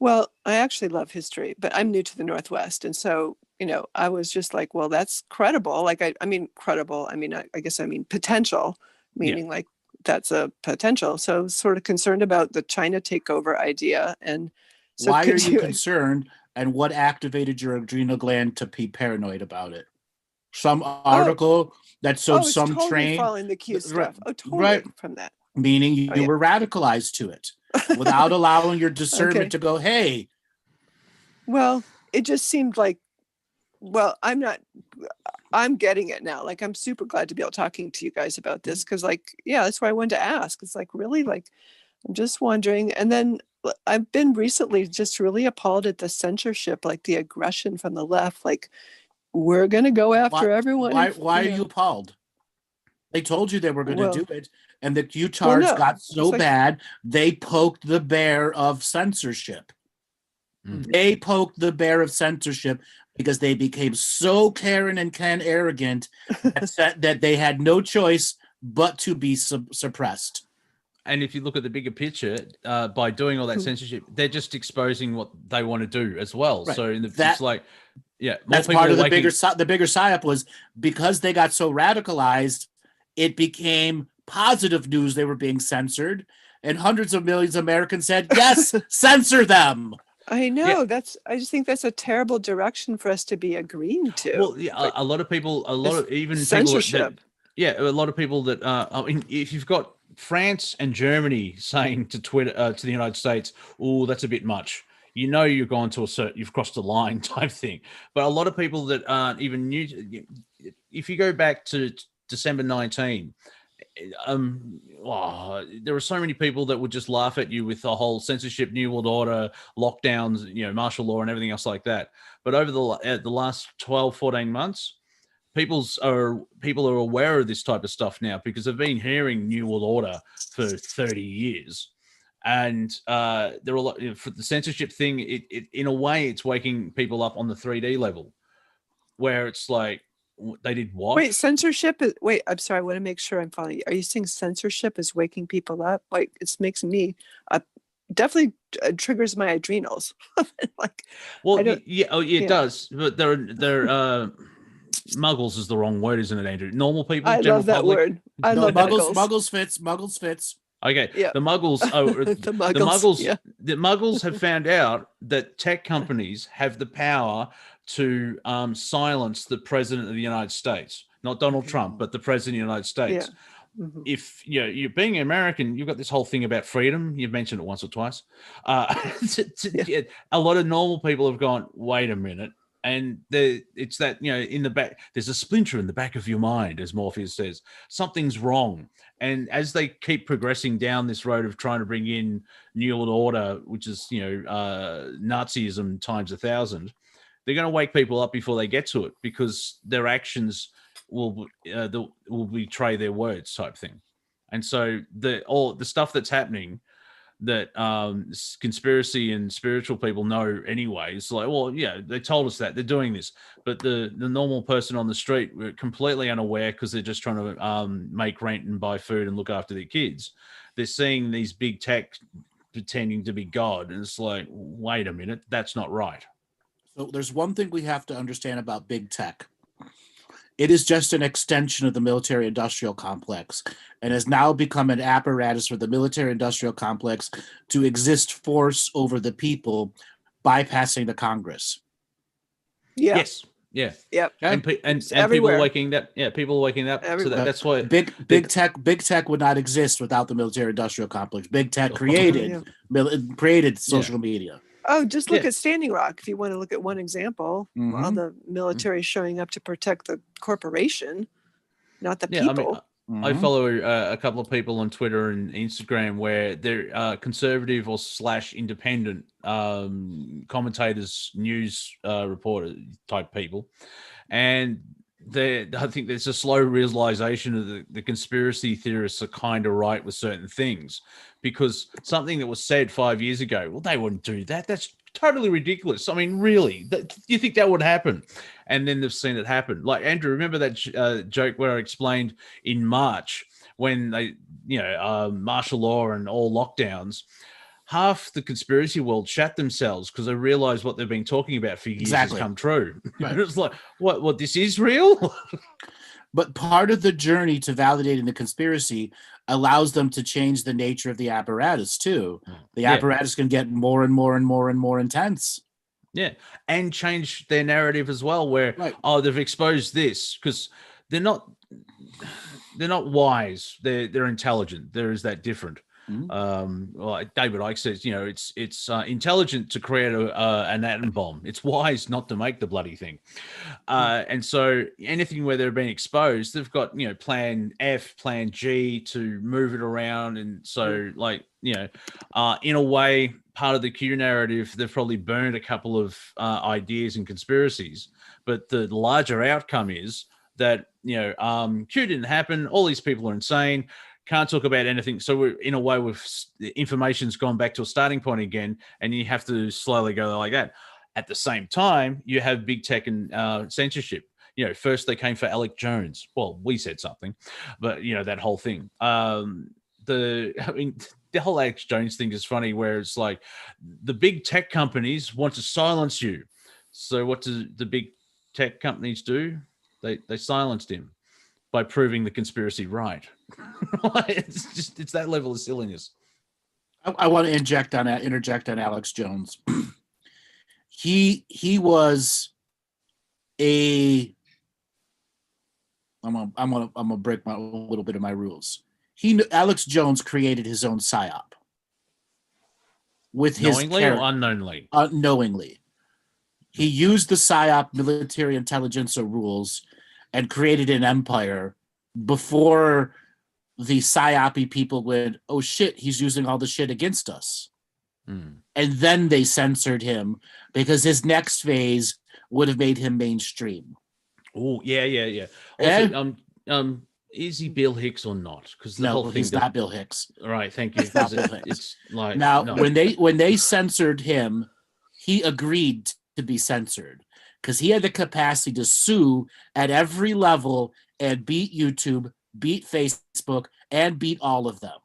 Well, I actually love history, but I'm new to the Northwest. And so, I was just like, well, that's credible. Like, I mean, credible. I mean, I guess I mean potential, meaning like that's a potential. So I was sort of concerned about the China takeover idea. And so Why are you concerned, and what activated your adrenal gland to be paranoid about it? Some article that showed it's some totally train, following the Q stuff. Oh, totally right, from that. meaning you were radicalized to it without allowing your discernment to go, hey. Well, it just seemed like, I'm getting it now. Like, I'm super glad to be talking to you guys about this because, like, yeah, that's why I wanted to ask. It's like, really, like, I'm just wondering. And then I've been recently just really appalled at the censorship, like the aggression from the left. Like, we're going to go after everyone. Why are you appalled? They told you they were going to do it, and the Q charge got so bad, they poked the bear of censorship. Mm-hmm. They poked the bear of censorship because they became so Karen and Ken arrogant that they had no choice but to be suppressed. And if you look at the bigger picture, by doing all that censorship, they're just exposing what they want to do as well. Right. So it's like, that's part of the bigger psyop was because they got so radicalized, it became positive news they were being censored, and hundreds of millions of Americans said, "Yes, censor them." I know I just think that's a terrible direction for us to be agreeing to. Well, a lot of people, even censorship. A lot of people that I mean, if you've got France and Germany saying to Twitter to the United States, "Oh, that's a bit much," you've gone to you've crossed the line type thing. But a lot of people that aren't even new, if you go back to December 19. There were so many people that would just laugh at you with the whole censorship, New World Order, lockdowns, martial law and everything else like that. But over the last 12, 14 months, people are aware of this type of stuff now because they've been hearing New World Order for 30 years. And there are a lot for the censorship thing. It in a way, it's waking people up on the 3D level where it's like, they did what? Wait, censorship is. Wait, I'm sorry. I want to make sure I'm following you. Are you saying censorship is waking people up? Like, it makes me definitely triggers my adrenals. Like, it does. But they're muggles is the wrong word, isn't it, Andrew? Normal people. I love that word. I love muggles. Muggles fits. Okay, yeah. The muggles. The muggles have found out that tech companies have the power to silence the president of the United States, not Donald Trump, but the president of the United States. Yeah. Mm-hmm. If you're being American, you've got this whole thing about freedom. You've mentioned it once or twice. A lot of normal people have gone, wait a minute. And it's that, in the back, there's a splinter in the back of your mind, as Morpheus says. Something's wrong. And as they keep progressing down this road of trying to bring in New World Order, which is, Nazism times 1,000, they're going to wake people up before they get to it because their actions will betray their words type thing. And so all the stuff that's happening that conspiracy and spiritual people know anyway. It's like, well, yeah, they told us that they're doing this, but the normal person on the street were completely unaware because they're just trying to make rent and buy food and look after their kids. They're seeing these big tech pretending to be God, and it's like, wait a minute, that's not right. So there's one thing we have to understand about big tech. It is just an extension of the military-industrial complex and has now become an apparatus for the military-industrial complex to exist force over the people, bypassing the Congress. Yeah. Yes. Yeah. Yep. And people are waking up. Yeah, people are waking up. So that's why big tech would not exist without the military-industrial complex. Big tech created social media. Oh, just look at Standing Rock. If you want to look at one example, all the military showing up to protect the corporation, not the people. I follow a couple of people on Twitter and Instagram where they're conservative or / independent commentators, news reporter type people. And I think there's a slow realization of the conspiracy theorists are kind of right with certain things, because something that was said 5 years ago, well, they wouldn't do that. That's totally ridiculous. I mean, really, do you think that would happen? And then they've seen it happen. Like, Andrew, remember that joke where I explained in March when they, martial law and all lockdowns, half the conspiracy world shat themselves because they realized what they've been talking about for years has come true. Right. It's like, what, this is real? But part of the journey to validating the conspiracy allows them to change the nature of the apparatus too. The apparatus can get more and more and more and more intense. Yeah, and change their narrative as well, where they've exposed this, because they're not wise. They're intelligent. There is that different. Like David Icke says, it's intelligent to create an atom bomb. It's wise not to make the bloody thing. And so anything where they're being exposed, they've got plan F, plan G to move it around. And so in a way, part of the Q narrative, they've probably burned a couple of ideas and conspiracies, but the larger outcome is that Q didn't happen. All these people are insane. Can't talk about anything. So we're in a way, the information's gone back to a starting point again, and you have to slowly go like that. At the same time, you have big tech and censorship. First they came for Alex Jones. Well, we said something, but that whole thing. The whole Alex Jones thing is funny, where it's like the big tech companies want to silence you. So what do the big tech companies do? They silenced him by proving the conspiracy right. It's that level of silliness. I want to interject on Alex Jones. He was I'm gonna break a little bit of my rules. Alex Jones created his own psyop with his knowingly or unknowingly. Unknowingly, he used the psyop military intelligence rules and created an empire before the psyop people went, oh shit, he's using all the shit against us. And then they censored him because his next phase would have made him mainstream. Oh, yeah. Also, is he Bill Hicks or not? Because no, he's not Bill Hicks. All right, thank you. Not Bill Hicks. It's like now when they censored him, he agreed to be censored because he had the capacity to sue at every level and beat YouTube, beat Facebook, and beat all of them.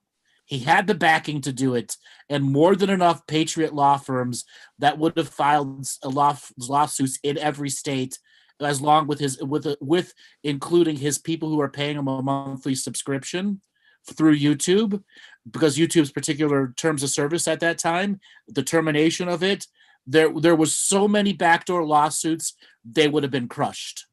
He had the backing to do it, and more than enough patriot law firms that would have filed lawsuits in every state, as long with including his people who are paying him a monthly subscription through YouTube, because YouTube's particular terms of service at that time, the termination of it, there was so many backdoor lawsuits, they would have been crushed.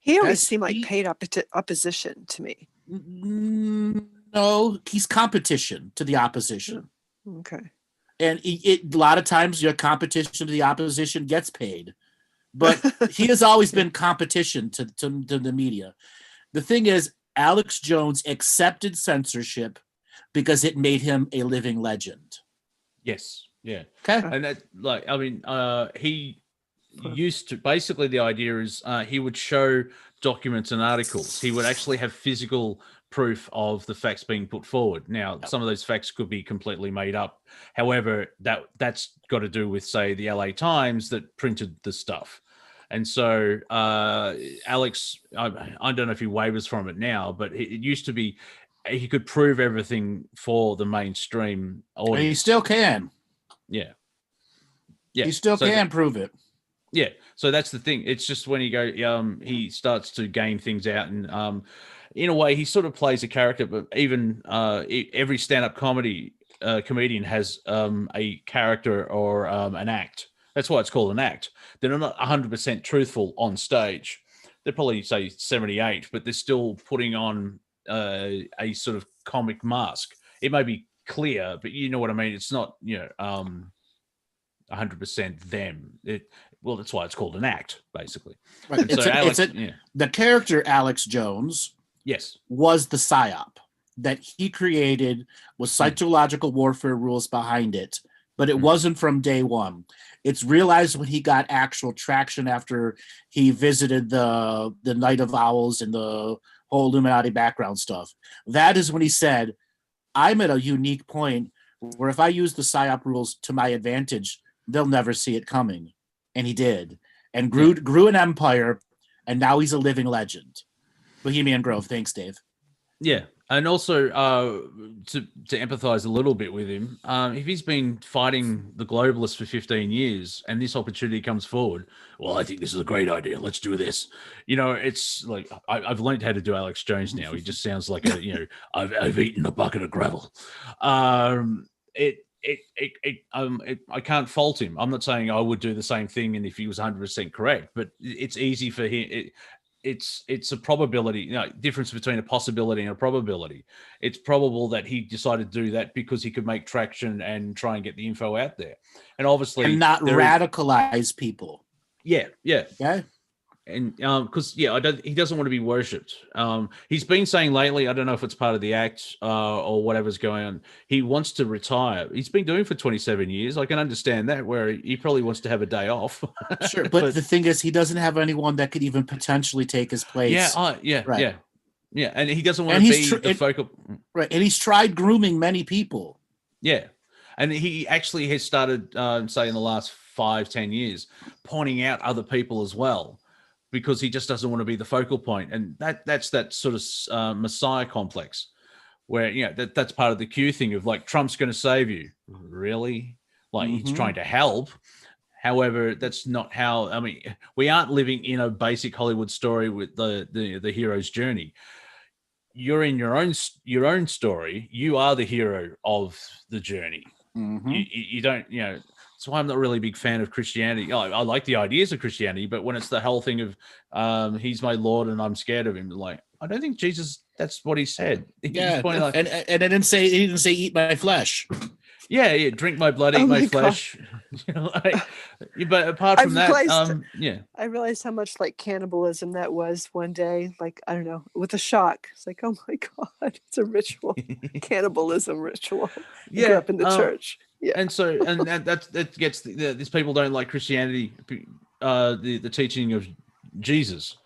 He always seemed like paid opposition to me. No, he's competition to the opposition. Okay. And a lot of times your competition to the opposition gets paid. But he has always been competition to the media. The thing is, Alex Jones accepted censorship because it made him a living legend. Yes. Yeah. Okay. And that, he used to, basically the idea is he would show documents and articles. He would actually have physical proof of the facts being put forward. Now, some of those facts could be completely made up. However, that's got to do with, say, the LA Times that printed the stuff. And so Alex, I don't know if he wavers from it now, but it used to be he could prove everything for the mainstream audience. And he still can. Yeah. He still can prove it. Yeah. So that's the thing. It's just when he starts to game things out, and in a way he sort of plays a character, but even every stand-up comedian has a character or an act. That's why it's called an act. They're not 100% truthful on stage. They're probably, say, 78, but they're still putting on a sort of comic mask. It may be clear, but you know what I mean? It's not, 100% them. That's why it's called an act, basically. Right. The character Alex Jones, yes, was the psyop that he created with psychological warfare rules behind it, but it wasn't from day one. It's realized when he got actual traction after he visited the Night of Owls and the whole Illuminati background stuff. That is when he said, I'm at a unique point where if I use the psyop rules to my advantage, they'll never see it coming. And he did, and grew an empire, and now he's a living legend. Bohemian Grove. Thanks, Dave. Yeah. And also, to empathize a little bit with him, if he's been fighting the globalists for 15 years and this opportunity comes forward, well, I think this is a great idea. Let's do this. It's like I've learned how to do Alex Jones now. He just sounds like I've eaten a bucket of gravel. I can't fault him. I'm not saying I would do the same thing, and if he was 100% correct, but it's easy for him. It's a probability, difference between a possibility and a probability. It's probable that he decided to do that because he could make traction and try and get the info out there, and obviously and not radicalize people. Yeah. Okay. And because he doesn't want to be worshipped. He's been saying lately, I don't know if it's part of the act or whatever's going on, he wants to retire. He's been doing it for 27 years. I can understand that, where he probably wants to have a day off. Sure, but the thing is, he doesn't have anyone that could even potentially take his place. Yeah, and he doesn't want to be the focal. Right, and he's tried grooming many people. Yeah, and he actually has started, say, in the last 5-10 years, pointing out other people as well, because he just doesn't want to be the focal point. And that's that sort of Messiah complex where, that's part of the Q thing of like, Trump's going to save you. Really? Like, he's trying to help. However, that's not how, we aren't living in a basic Hollywood story with the hero's journey. You're in your own story. You are the hero of the journey. You don't, that's why I'm not really a big fan of Christianity. I like the ideas of Christianity, but when it's the whole thing of he's my Lord and I'm scared of him, like, I don't think Jesus, that's what he said. Yeah, and it didn't say eat my flesh. Yeah, drink my blood, eat my flesh. But apart from I realized how much like cannibalism that was one day. Like, I don't know, with a shock. It's like, oh my God, it's a ritual, cannibalism ritual. I grew up in the church. Yeah. And so, and that gets these people don't like Christianity, the teaching of Jesus,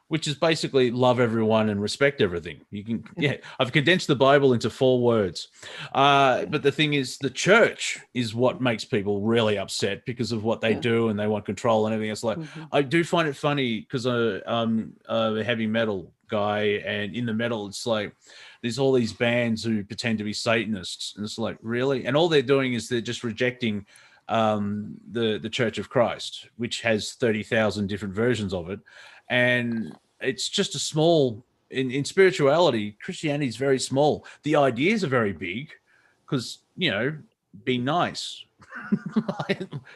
which is basically love everyone and respect everything. You can, I've condensed the Bible into 4 words. But the thing is, the church is what makes people really upset because of what they do, and they want control and everything else. Like, I do find it funny because I'm a heavy metal guy, and in the metal, it's like, there's all these bands who pretend to be Satanists, and it's like, really? And all they're doing is they're just rejecting the Church of Christ, which has 30,000 different versions of it. And it's just a small, in spirituality, Christianity is very small. The ideas are very big because, be nice.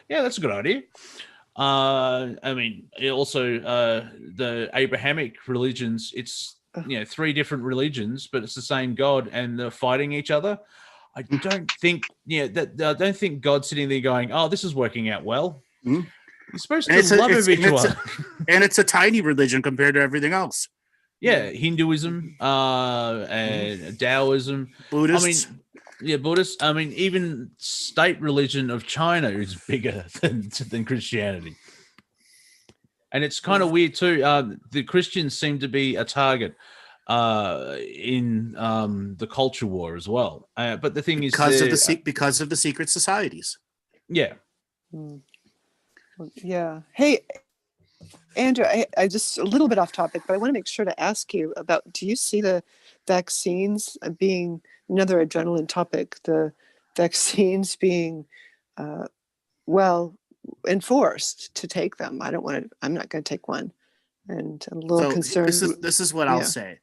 Yeah, that's a good idea. Also the Abrahamic religions, it's, 3 different religions, but it's the same God, and they're fighting each other. I don't think, I don't think God's sitting there going, "Oh, this is working out well." You're supposed to love each other. And it's a tiny religion compared to everything else. Yeah, Hinduism, and Taoism, Buddhists. Buddhists. Even state religion of China is bigger than Christianity. And it's kind of weird too. The Christians seem to be a target in the culture war as well. But the thing because of the secret societies. Yeah. Yeah. Hey, Andrew, I just a little bit off topic, but I want to make sure to ask you about, do you see the vaccines being another adrenaline topic, the vaccines being, enforced to take them? I'm not going to take one. And I'm a little concerned. This is what I'll say.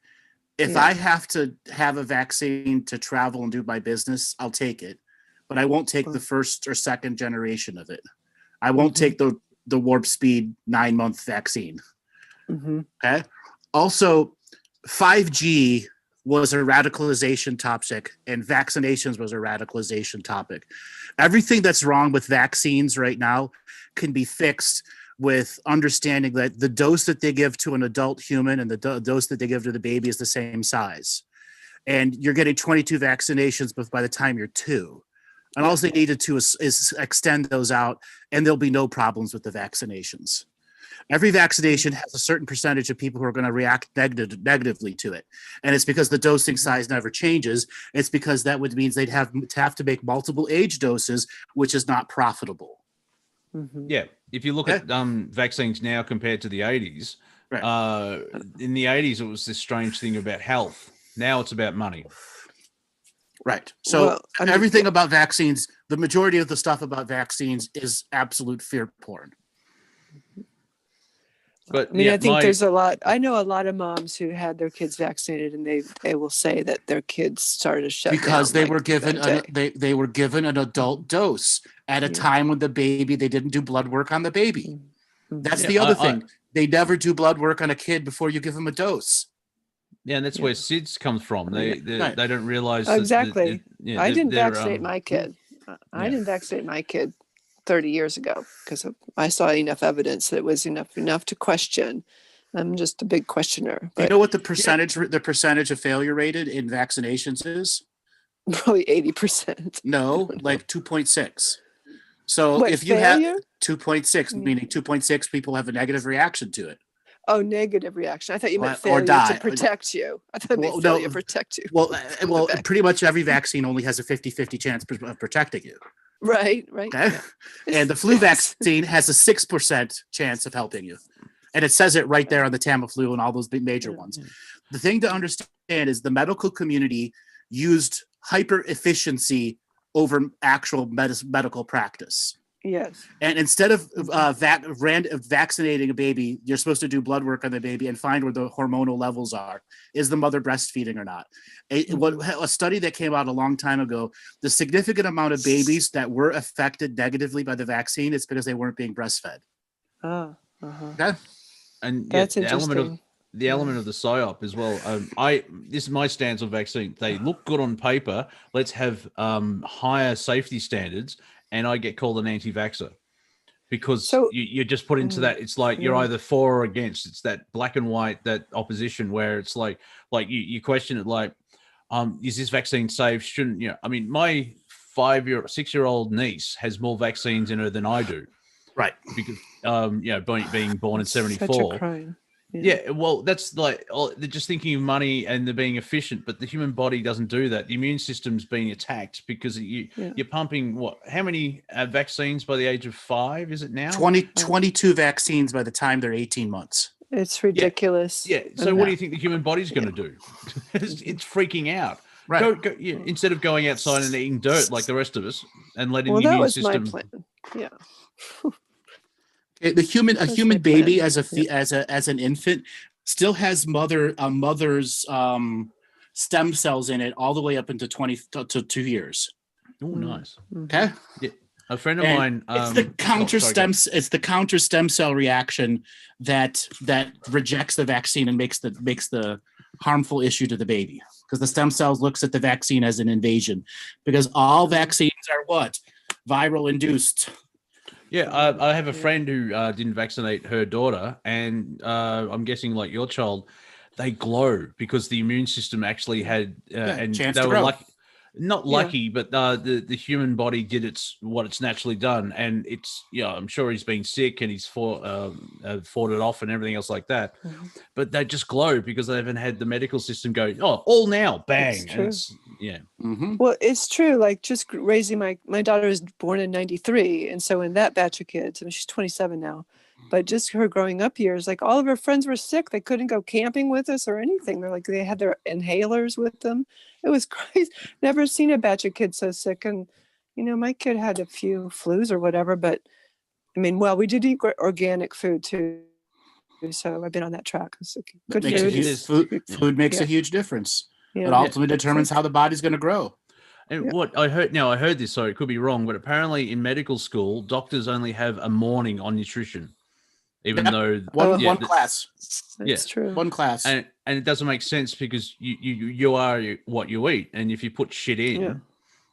If I have to have a vaccine to travel and do my business, I'll take it, but I won't take the first or second generation of it. I won't take the warp speed 9-month vaccine. Okay. Also, 5G was a radicalization topic, and vaccinations was a radicalization topic. Everything that's wrong with vaccines right now can be fixed with understanding that the dose that they give to an adult human and the dose that they give to the baby is the same size. And you're getting 22 vaccinations by the time you're 2. And all they needed to is extend those out, and there'll be no problems with the vaccinations. Every vaccination has a certain percentage of people who are going to react negatively to it. And it's because the dosing size never changes. It's because that would mean they'd have to make multiple age doses, which is not profitable. Yeah. If you look at vaccines now compared to the 80s, in the 80s, it was this strange thing about health. Now it's about money. Right. So Well, I mean, everything about vaccines, the majority of the stuff about vaccines is absolute fear porn. But I mean, yeah, I think there's a lot. I know a lot of moms who had their kids vaccinated, and they will say that their kids started to shut Because down, they were given that day. they were given an adult dose at a Yeah. time when the baby, they didn't do blood work on the baby. That's Yeah, the other thing. They never do blood work on a kid before you give them a dose. Yeah, and that's where SIDS comes from. They Right. they don't realize Exactly. I didn't they're, vaccinate my kid. I yeah. didn't vaccinate my kid 30 years ago because I saw enough evidence that it was enough to question. I'm just a big questioner. Do you But know what the percentage of failure rated in vaccinations is? probably 80%. No, like 2.6. So What, if you failure? have 2.6, meaning 2.6 people have a negative reaction to it. Oh, negative reaction. I thought you meant Or failure die. to protect you. I thought it meant Well, failure no. to protect you. Well, from the well, vaccine. pretty much every vaccine only has a 50-50 chance of protecting you. Right. Okay. Yeah. And the flu vaccine has a 6% chance of helping you. And it says it right there on the Tamiflu and all those big major ones. The thing to understand is the medical community used hyper efficiency over actual medical practice. Yes. And instead of vaccinating a baby, you're supposed to do blood work on the baby and find where the hormonal levels are. Is the mother breastfeeding or not? A study that came out a long time ago, the significant amount of babies that were affected negatively by the vaccine is because they weren't being breastfed. Okay? And That's the element of interesting. the element of the psyop as well. This is my stance on vaccine. They look good on paper. Let's have higher safety standards, and I get called an anti-vaxxer because So- you're just put into that. It's like you're either for or against. It's that black and white, that opposition where it's like you question it like, is this vaccine safe? Shouldn't you know? I mean, my 6-year-old niece has more vaccines in her than I do. Right. Because being born in Such a 74. crime. Yeah, well, that's like they're just thinking of money and they're being efficient, but the human body doesn't do that. The immune system's being attacked because you're pumping how many vaccines by the age of 5 is it now? 22 vaccines by the time they're 18 months. It's ridiculous. Yeah. So what do you think the human body's going to do? It's freaking out. Right. Go, instead of going outside and eating dirt like the rest of us and letting the that immune was system. my plan. Yeah. A human my baby plan. as an infant still has mother's stem cells in it all the way up into 2 years. Oh, nice. Okay. Yeah. A friend of mine. It's the counter stem cell reaction that rejects the vaccine and makes the harmful issue to the baby, because the stem cells looks at the vaccine as an invasion, because all vaccines are what? Viral induced. Yeah, I have a friend who didn't vaccinate her daughter, and I'm guessing like your child, they glow because the immune system actually had and chance they to were grow. lucky, not lucky, but the human body did what it's naturally done, and it's I'm sure he's been sick and he's fought it off and everything else like that, but they just glow because they haven't had the medical system go all now bang. It's true. Mm-hmm. Well, it's true. Like just raising my daughter was born in 93. And so in that batch of kids, I mean, she's 27 now, but just her growing up years, like all of her friends were sick. They couldn't go camping with us or anything. They had their inhalers with them. It was crazy. Never seen a batch of kids so sick. And, my kid had a few flus or whatever, but I mean, well, we did eat organic food too. So I've been on that track. It's good food. Food makes a huge difference. Yeah. It ultimately determines how the body's going to grow. And what I heard this, so it could be wrong, but apparently in medical school, doctors only have a morning on nutrition, even though one class. That's true. One class. And it doesn't make sense because you are what you eat, and if you put shit in,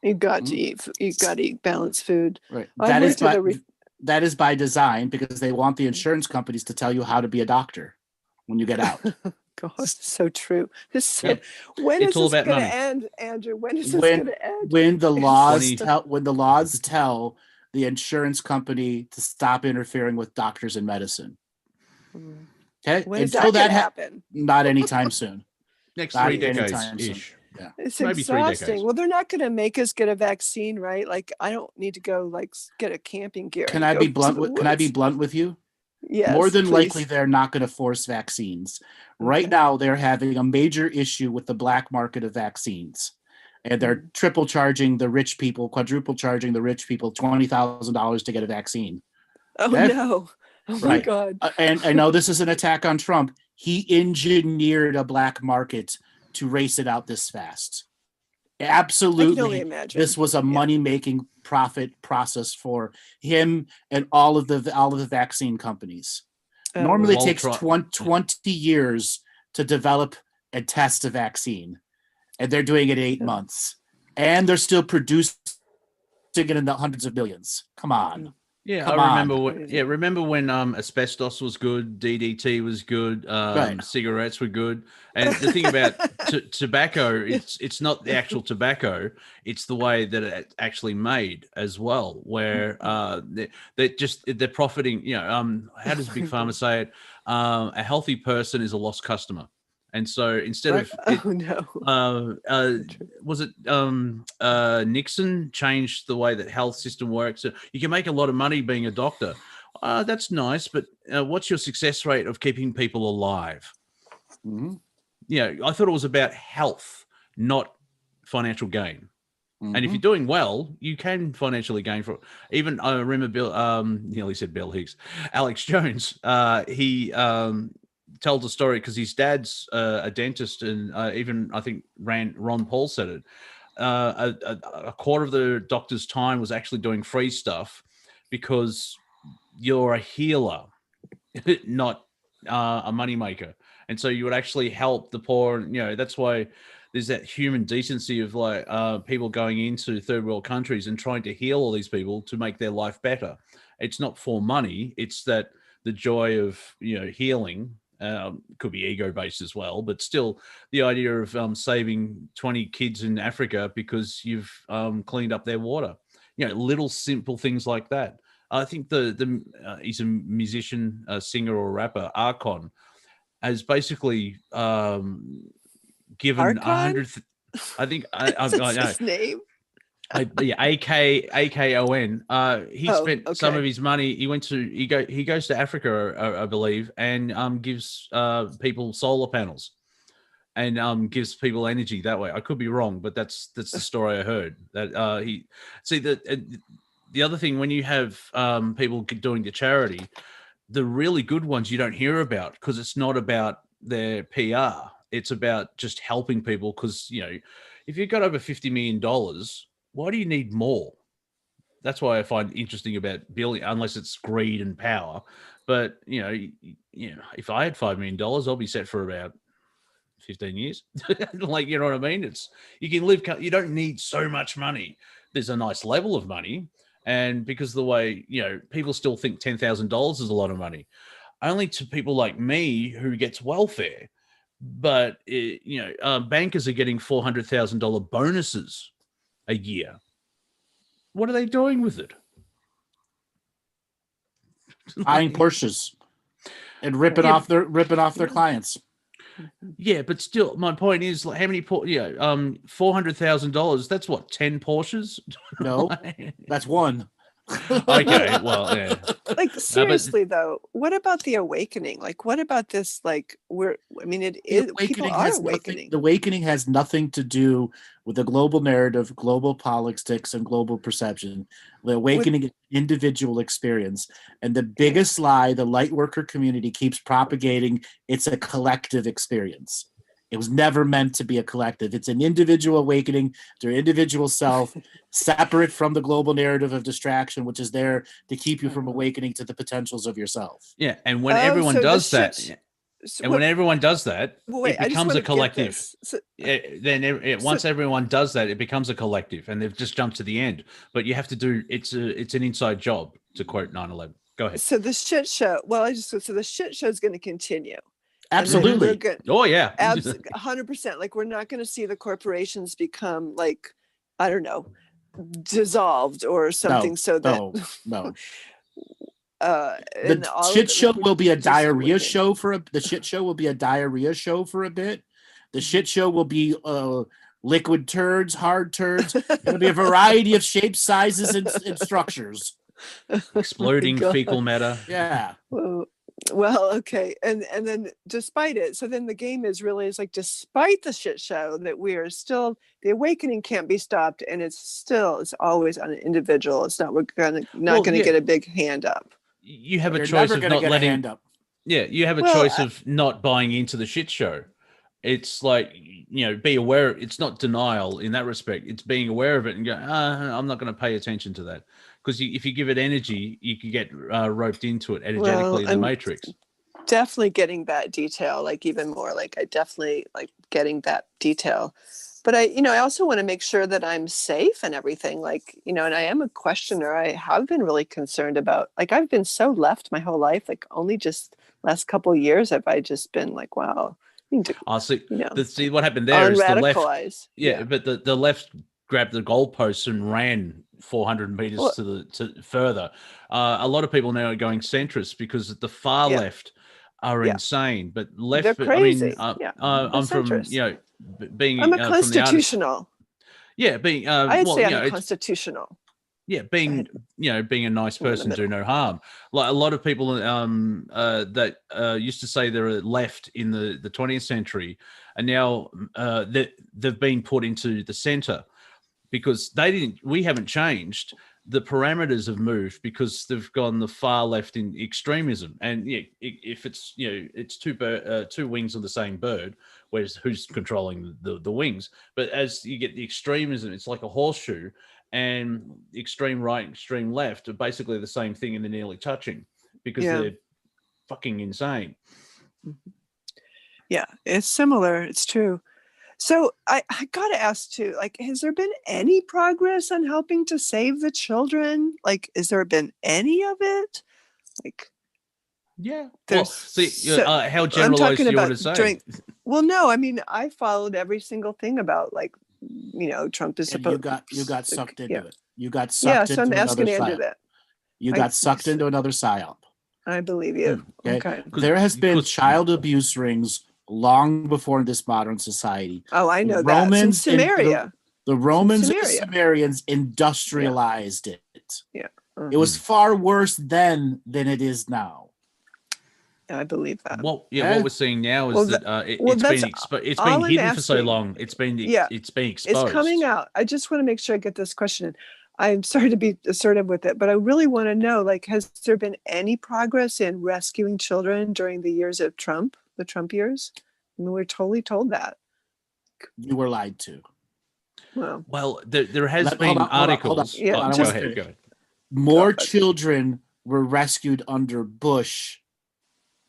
you got to eat. You got to eat balanced food. Right. That is by design, because they want the insurance companies to tell you how to be a doctor when you get out. God, so true. When It's is all this about going to money. end, Andrew? When is this going to end? When the laws tell the insurance company to stop interfering with doctors and medicine. Okay. When is that going to happen? Not anytime soon. next Not 3 decades anytime soon. ish. Yeah. It's Maybe 3 exhausting. decades. Well, they're not going to make us get a vaccine, right? Like I don't need to go get a camping gear. Can and I go be to blunt? the Can I be woods. blunt with you? Yes, more than please. likely they're not going to force vaccines. Right Okay. now, they're having a major issue with the black market of vaccines. And they're triple charging the rich people, quadruple charging the rich people $20,000 to get a vaccine. Oh Okay? no. Oh my Right. God. And I know this is an attack on Trump. He engineered a black market to race it out this fast. I can only Absolutely. imagine. This was a money-making profit process for him and all of the vaccine companies. Oh, Normally it Well, takes try- 20 years to develop and test a vaccine. And they're doing it 8 Yeah. months. And they're still producing it in the hundreds of millions. Come on. Yeah, Come I remember. on. When, remember when asbestos was good, DDT was good, Right. cigarettes were good, and the thing about tobacco, it's not the actual tobacco, it's the way that it's actually made as well. Where they're profiting. You know, how does Big Pharma say it? A healthy person is a lost customer. And so instead Right. of Oh no. was it Nixon changed the way that health system works? You can make a lot of money being a doctor. That's nice, but what's your success rate of keeping people alive? Mm-hmm. You know, I thought it was about health, not financial gain. Mm-hmm. And if you're doing well, you can financially gain from it. Even I remember Bill, nearly said Bill Hicks, Alex Jones. He tells a story because his dad's a dentist, and even I think Ron Paul said it. A quarter of the doctor's time was actually doing free stuff because you're a healer, not a moneymaker. And so you would actually help the poor. And, you know, that's why there's that human decency of like people going into third world countries and trying to heal all these people to make their life better. It's not for money. It's that the joy of, you know, healing. Could be ego-based as well, but still the idea of saving 20 kids in Africa because you've cleaned up their water. You know, little simple things like that. I think he's a musician, a singer or a rapper, Archon, has basically given Archon? 100. I think That's his name. A.w.a. He spent some okay. of his money. He goes to Africa, I believe, and gives people solar panels, and gives people energy that way. I could be wrong, but that's the story I heard. That he see the other thing, when you have people doing the charity, the really good ones you don't hear about because it's not about their PR. It's about just helping people because, you know, if you've got over $50 million, why do you need more? That's why I find interesting about billion, unless it's greed and power. But you know, if I had $5 million, I'll be set for about 15 years. Like, you know what I mean? It's you can live. You don't need so much money. There's a nice level of money, and because of the way, you know, people still think $10,000 is a lot of money, only to people like me who gets welfare. But bankers are getting $400,000 bonuses a year. What are they doing with it? Buying Porsches and ripping off their clients. Yeah, but still, my point is, like, how many? $400,000. That's what, 10 Porsches? No, that's one. Okay, well, yeah. Like, seriously though, what about the awakening? Like, what about this? Like, people are awakening. The awakening has nothing to do with the global narrative, global politics, and global perception. The awakening is an individual experience. And the biggest lie the light worker community keeps propagating, it's a collective experience. It was never meant to be a collective. It's an individual awakening to your individual self, separate from the global narrative of distraction, which is there to keep you from awakening to the potentials of yourself. Yeah, and when everyone does that, it becomes a collective. Once everyone does that, it becomes a collective, and they've just jumped to the end. But you have to do it's an inside job, to quote 9/11. Go ahead. So the shit show. So the shit show is going to continue. Absolutely. Oh yeah. 100%. Like, we're not going to see the corporations become, like, I don't know, dissolved or something. No. The shit show will be a diarrhea show for a bit. The shit show will be liquid turds, hard turds. It'll be a variety of shapes, sizes, and structures. exploding God. fecal matter. Yeah. Well, okay, and then despite it, so then the game is really is like despite the shit show that we are still the awakening can't be stopped, and it's always on an individual. It's not Well, gonna yeah. get a big hand up. You have a You're choice never of gonna not get a letting. hand up. Yeah, you have a Well, choice of not buying into the shit show. It's like, be aware. It's not denial in that respect. It's being aware of it and go, I'm not going to pay attention to that. Because if you give it energy, you could get roped into it energetically in the Matrix. Definitely getting that detail, like even more, like I definitely like getting that detail. But I also want to make sure that I'm safe and everything. Like, and I am a questioner. I have been really concerned about, like, I've been so left my whole life, like only just last couple of years have I just been like, wow. See what happened there is the left. Yeah. But the left grabbed the goalposts and ran 400 meters to further. A lot of people now are going centrist because the far left are insane, but left. They're crazy. I'm from being. I'm a constitutional. Being. I'd say I'm a constitutional. Yeah, being a nice person, do no harm. Like a lot of people that used to say they're left in the 20th century, and now they've been put into the center because we haven't changed. The parameters have moved because they've gone the far left in extremism. And if it's it's two wings of the same bird, who's controlling the wings? But as you get the extremism, it's like a horseshoe. And extreme right, extreme left are basically the same thing, and they're nearly touching because they're fucking insane. Yeah, it's similar. It's true. So I got to ask too, like, has there been any progress on helping to save the children? Like, has there been any of it? Like, yeah. Well, how generalized do you want to say? Well, no, I mean, I followed every single thing about like, Trump is supposed. You got sucked into it. You got sucked into I'm asking another Andrew psyop. that. You got sucked into another psyop. I believe you. Okay. There has been child abuse rings long before this modern society. Oh, I know that. Romans in Samaria. The Romans and Sumerians industrialized it. Yeah. It was far worse then than it is now. I believe that. Well, what we're seeing now is that it's been hidden for so long. It's been exposed. It's coming out. I just want to make sure I get this question in. I'm sorry to be assertive with it, but I really want to know, like, has there been any progress in rescuing children during the years of Trump, the Trump years? I mean, we're totally told that. You were lied to. Well, there has been articles. Go ahead. More children were rescued under Bush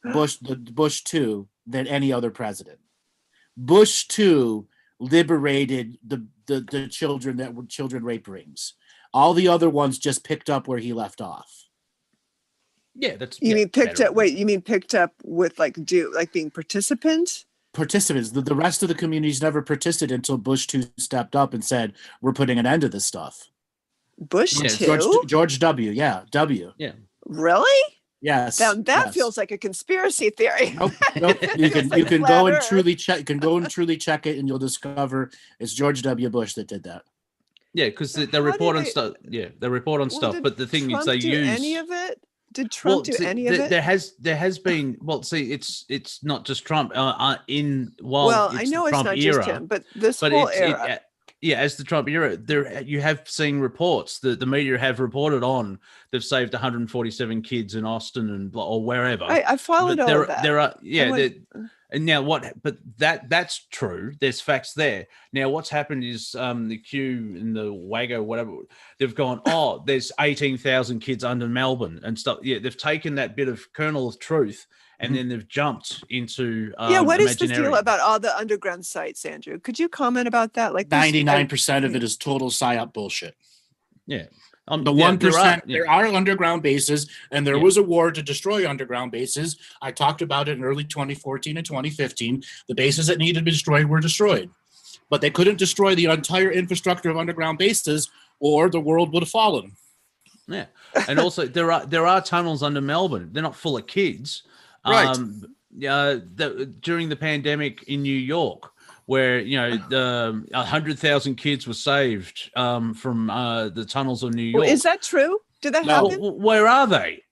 2 than any other president. Bush 2 liberated the children that were children rape rings. All the other ones just picked up where he left off. Yeah, that's you mean picked up. Wait, you mean picked up with being participants? Participants. The rest of the communities never participated until Bush 2 stepped up and said, "We're putting an end to this stuff." Bush 2? George W. Yeah, W. Yeah. Really? Yes. That feels like a conspiracy theory. Nope. You can go and truly check. You can go and truly check it, and you'll discover it's George W. Bush that did that. Yeah, because they report on stuff. Yeah, they report on stuff. But the thing is, they use any of it. Did Trump do any of it? There has been. Well, see, it's not just Trump. I know it's not just him, but this whole era. As the Trump era, you have seen reports. The media have reported on they've saved 147 kids in Austin or wherever. I followed all of that. There are and now what? But that's true. There's facts there. Now what's happened is the Q and the WAGO, whatever, they've gone. Oh, there's 18,000 kids under Melbourne and stuff. Yeah, they've taken that bit of kernel of truth. And then they've jumped into what is the deal about all the underground sites, Andrew? Could you comment about that? Like 99% of it is total psyop bullshit. Yeah. The 1%, there are underground bases, and there was a war to destroy underground bases. I talked about it in early 2014 and 2015. The bases that needed to be destroyed were destroyed. But they couldn't destroy the entire infrastructure of underground bases, or the world would have fallen. Yeah. And also, there are tunnels under Melbourne. They're not full of kids. Right. During the pandemic in New York, where 100,000 kids were saved from the tunnels of New York. Is that true? Did that No. happen? Where are they?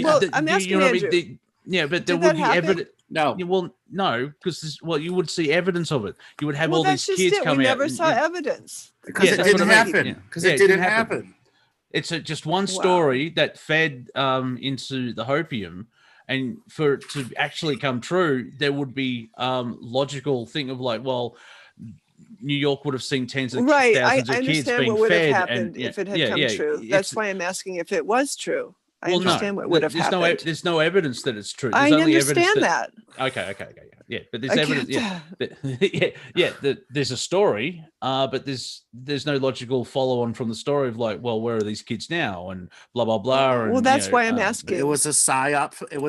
Well, I'm asking Andrew. Yeah, but there Did would that be happen? evidence. No. Well, no, because you would see evidence of it. You would have Well, all that's these just kids it. We coming out. never saw evidence. Because Yeah, it that's didn't what I mean. happen. Yeah. Because Yeah, it it didn't didn't happen. happen. It's just one Wow. story that fed into the hopium, and for it to actually come true, there would be logical thing of like, well, New York would have seen tens of Right. thousands I of kids understand being what would have fed, happened and if it had come true. That's why I'm asking if it was true. I well, understand no, what would have there's happened. there's no evidence that it's true. I There's only evidence understand that. that. Okay, yeah, but there's I evidence. There's a story, but there's no logical follow on from the story of like, well, where are these kids now, and blah blah blah. Well, And, that's why I'm asking. It was a psyop. It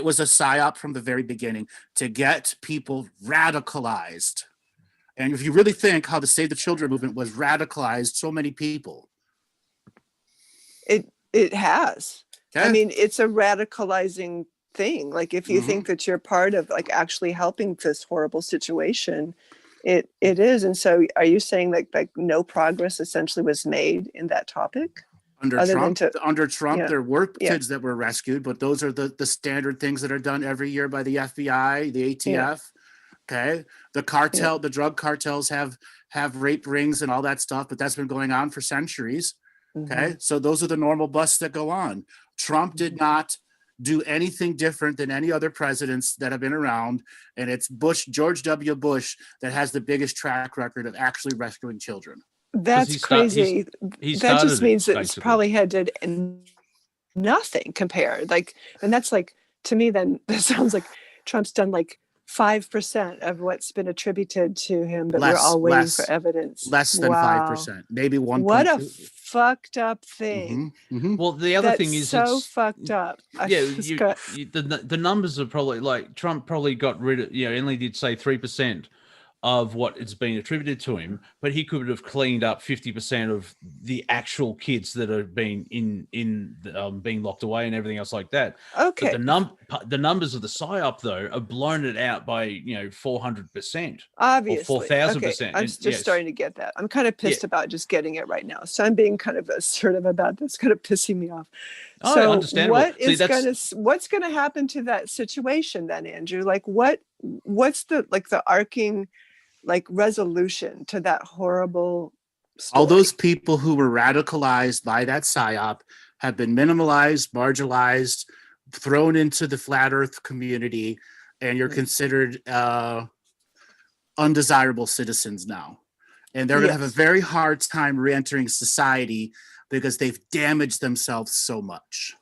was a psyop from the very beginning to get people radicalized. And if you really think how the Save the Children movement was radicalized so many people. It has. Okay? I mean, it's a radicalizing thing. Like if you think that you're part of like actually helping this horrible situation, it is. And so are you saying like no progress essentially was made in that topic? Under Trump, there were kids that were rescued, but those are the standard things that are done every year by the FBI, the ATF. Okay. The cartel, the drug cartels have rape rings and all that stuff, but that's been going on for centuries. Okay. So those are the normal busts that go on. Trump did not do anything different than any other presidents that have been around. And it's George W. Bush that has the biggest track record of actually rescuing children. That's crazy. That just means that it's probably had nothing compared. Like, and that's like, to me, then that sounds like Trump's done like 5% of what's been attributed to him, but we're all waiting for evidence. Less than 5%, maybe 1. What a fucked up thing. Well, the other thing is so fucked up. The numbers are probably like Trump probably got rid of, only did say 3% of what it's been attributed to him, but he could have cleaned up 50% of the actual kids that have been being locked away and everything else like that. Okay. But the numbers of the psyop though are blown it out by 400%. Obviously, or 4,000%. I'm just starting to get that. I'm kind of pissed about just getting it right now, so I'm being kind of assertive about this. Kind of pissing me off. So understandable. What's going to happen to that situation then, Andrew? Like what's the arcing resolution to that horrible story? All those people who were radicalized by that psyop have been minimalized, marginalized, thrown into the flat earth community, and you're considered undesirable citizens now. And they're going to have a very hard time re-entering society because they've damaged themselves so much.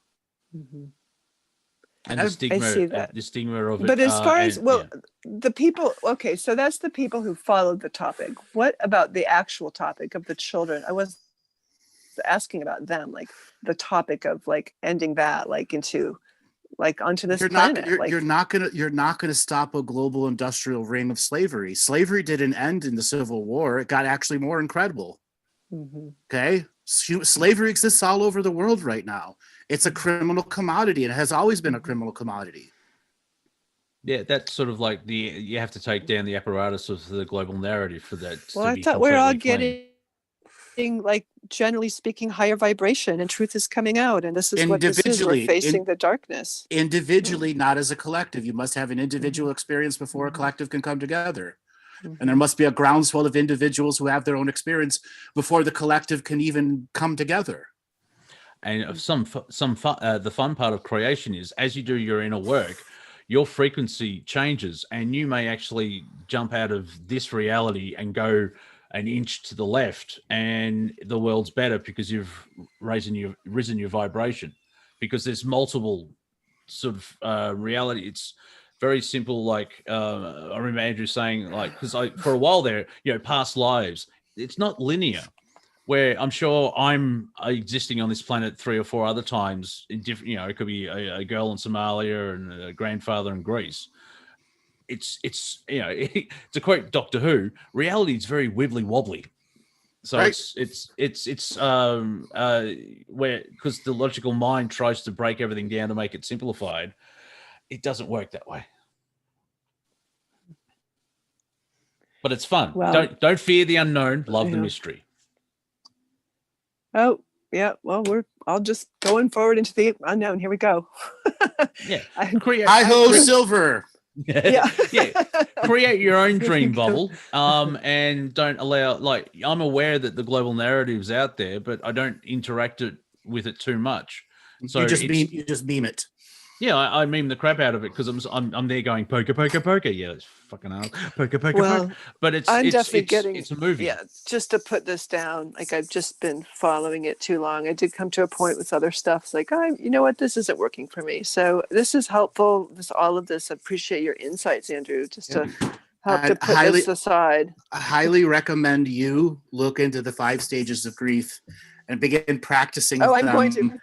And the stigma of it. But as far as the people, okay, so that's the people who followed the topic. What about the actual topic of the children? I was asking about them, like the topic of like ending that, like onto this planet. You're not gonna stop a global industrial ring of slavery. Slavery didn't end in the Civil War. It got actually more incredible. Okay, slavery exists all over the world right now. It's a criminal commodity, and it has always been a criminal commodity. Yeah, that's sort of like you have to take down the apparatus of the global narrative for that. Well, I thought we're all getting, like, generally speaking, higher vibration, and truth is coming out, and this is what this is. We're facing the darkness. Individually, not as a collective. You must have an individual experience before a collective can come together. And there must be a groundswell of individuals who have their own experience before the collective can even come together. And the fun part of creation is as you do your inner work, your frequency changes, and you may actually jump out of this reality and go an inch to the left, and the world's better because you've risen your vibration. Because there's multiple sort of reality. It's very simple. Like I remember Andrew saying, like, because for a while there, past lives, it's not linear. Where I'm sure I'm existing on this planet 3 or 4 other times in different, it could be a girl in Somalia and a grandfather in Greece. It's to quote Doctor Who, reality is very wibbly wobbly. So right. it's where, because the logical mind tries to break everything down to make it simplified, it doesn't work that way. But it's fun. Well, don't fear the unknown. Love the mystery. Oh, Yeah. Well, we're all just going forward into the unknown. Here we go. Yeah. Hi ho, silver. Yeah. Yeah. Create your own Here we dream go. bubble. And don't allow, like, I'm aware that the global narrative's out there, but I don't interact with it too much. So you just meme it. Yeah, I meme the crap out of it because I'm there going poker, poker, poker. Yeah, it's fucking hell. Poker, poker, Well, poker. But it's definitely getting. it's a movie. Yeah, just to put this down, like I've just been following it too long. I did come to a point with other stuff. It's like, you know what, this isn't working for me. So this is helpful. All of this. I appreciate your insights, Andrew. Just to help to put this aside. I highly recommend you look into the 5 stages of grief and begin practicing. I'm going to.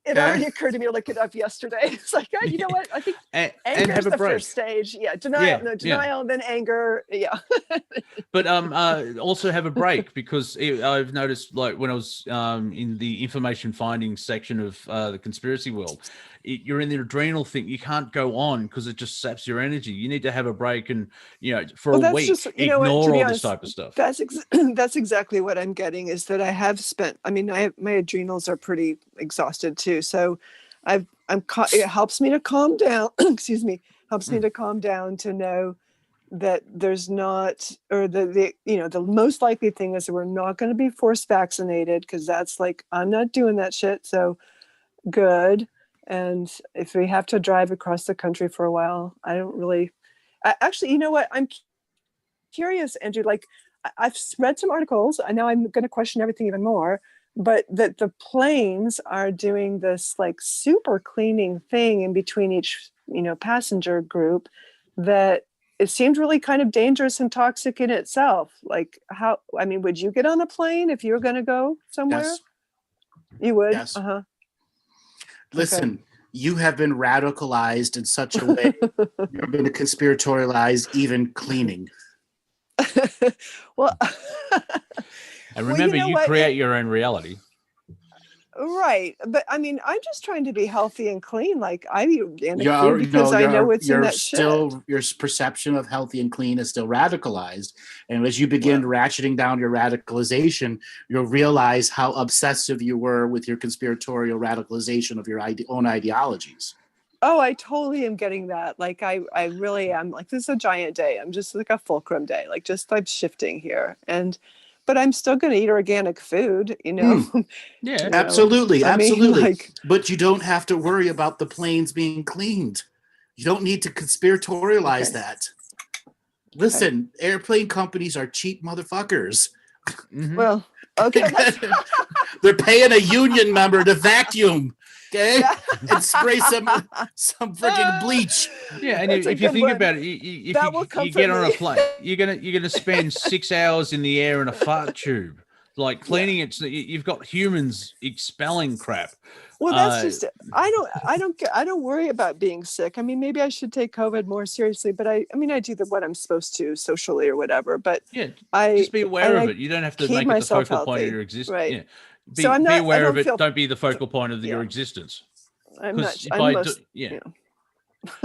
It already occurred to me to look it up yesterday. It's like, you know what? I think anger is the first stage. Yeah, denial, then anger. Yeah. But also have a break, because I've noticed, like, when I was in the information finding section of the conspiracy world, you're in the adrenal thing. You can't go on because it just saps your energy. You need to have a break and, for a week, ignore all this type of stuff. That's exactly what I'm getting, is that I have spent, my adrenals are pretty exhausted too. So it helps me to calm down, excuse me, helps me to calm down, to know that there's not, or the most likely thing is that we're not going to be forced vaccinated, because that's like, I'm not doing that shit. So good. And if we have to drive across the country for a while, I don't really, actually, you know what? I'm curious, Andrew, like I've read some articles, and now I'm going to question everything even more, but that the planes are doing this like super cleaning thing in between each, passenger group, that it seemed really kind of dangerous and toxic in itself. Like would you get on a plane if you were going to go somewhere? Yes. You would? Yes. Listen, you have been radicalized in such a way. You've been conspiratorialized, even cleaning. Well, and remember, you create your own reality. Right. But I'm just trying to be healthy and clean. Like I eat organic food because I know what's in that shit. Your perception of healthy and clean is still radicalized. And as you begin ratcheting down your radicalization, you'll realize how obsessive you were with your conspiratorial radicalization of your own ideologies. Oh, I totally am getting that. Like I really am. Like, this is a giant day. I'm just like a fulcrum day. Like, just I'm shifting here. But I'm still going to eat organic food, Yeah, absolutely. But you don't have to worry about the planes being cleaned. You don't need to conspiratorialize that. Listen, airplane companies are cheap motherfuckers. Mm-hmm. Well, okay. They're paying a union member to vacuum. Okay, and spray some freaking bleach. Yeah, and if you think about it, you get on a plane, you're gonna spend 6 hours in the air in a fart tube, like cleaning it. You've got humans expelling crap. Well, that's just it. I don't worry about being sick. Maybe I should take COVID more seriously, but I do what I'm supposed to socially or whatever. But just be aware of it. You don't have to make it the focal point of your existence. Right. Yeah. Be aware of it. Don't be the focal point of your existence.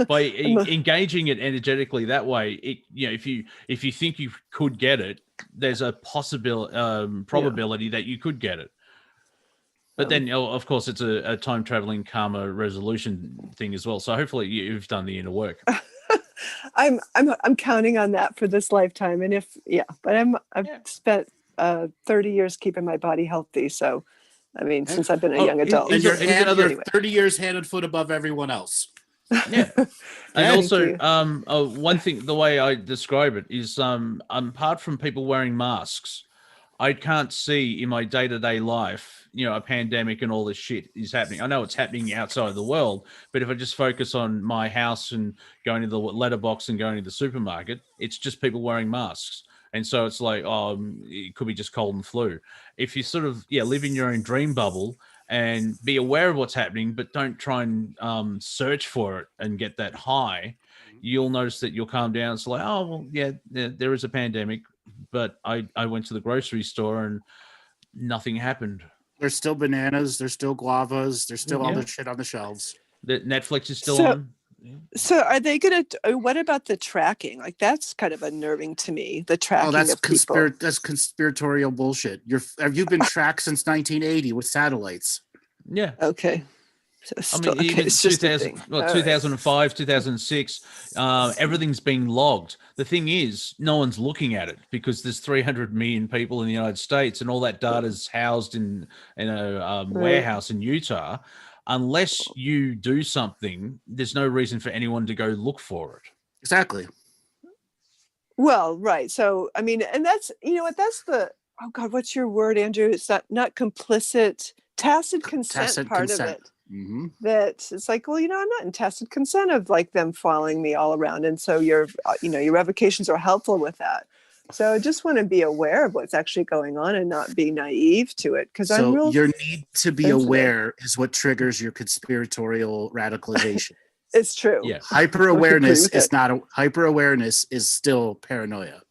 By engaging it energetically that way, if you think you could get it, there's a probability that you could get it. But then, of course, it's a time traveling karma resolution thing as well. So hopefully, you've done the inner work. I'm counting on that for this lifetime, and I've spent 30 years keeping my body healthy. So, since I've been a young adult. And you're another 30 years hand and foot above everyone else. Yeah. And also, one thing, the way I describe it is, apart from people wearing masks, I can't see in my day-to-day life, a pandemic and all this shit is happening. I know it's happening outside of the world, but if I just focus on my house and going to the letterbox and going to the supermarket, it's just people wearing masks. And so it's like, it could be just cold and flu. If you sort of, live in your own dream bubble and be aware of what's happening, but don't try and search for it and get that high, you'll notice that you'll calm down. It's like, there is a pandemic, but I went to the grocery store and nothing happened. There's still bananas. There's still guavas. There's still all the shit on the shelves. Netflix is still on. So are they going to, what about the tracking? Like, that's kind of unnerving to me, the tracking Oh, that's of people. that's conspiratorial bullshit. You've been tracked since 1980 with satellites. Yeah. Okay. So I still, mean, okay, even it's just a 2000, thing. well, All right. 2005, 2006, everything's being logged. The thing is, no one's looking at it because there's 300 million people in the United States, and all that data is housed in a warehouse in Utah. Unless you do something, there's no reason for anyone to go look for it. Exactly. Well, right. So, I mean, and that's, you know what, that's the, oh God, what's your word, Andrew? It's not complicit, tacit consent Tacit part consent. of it. Mm-hmm. That it's like, well, you know, I'm not in tacit consent of like them following me all around. And so your revocations are helpful with that. So I just want to be aware of what's actually going on and not be naive to it. Because I'm real. Your need to be sensitive. aware is what triggers your conspiratorial radicalization. It's true. Yeah. Hyper awareness is not hyper awareness is still paranoia.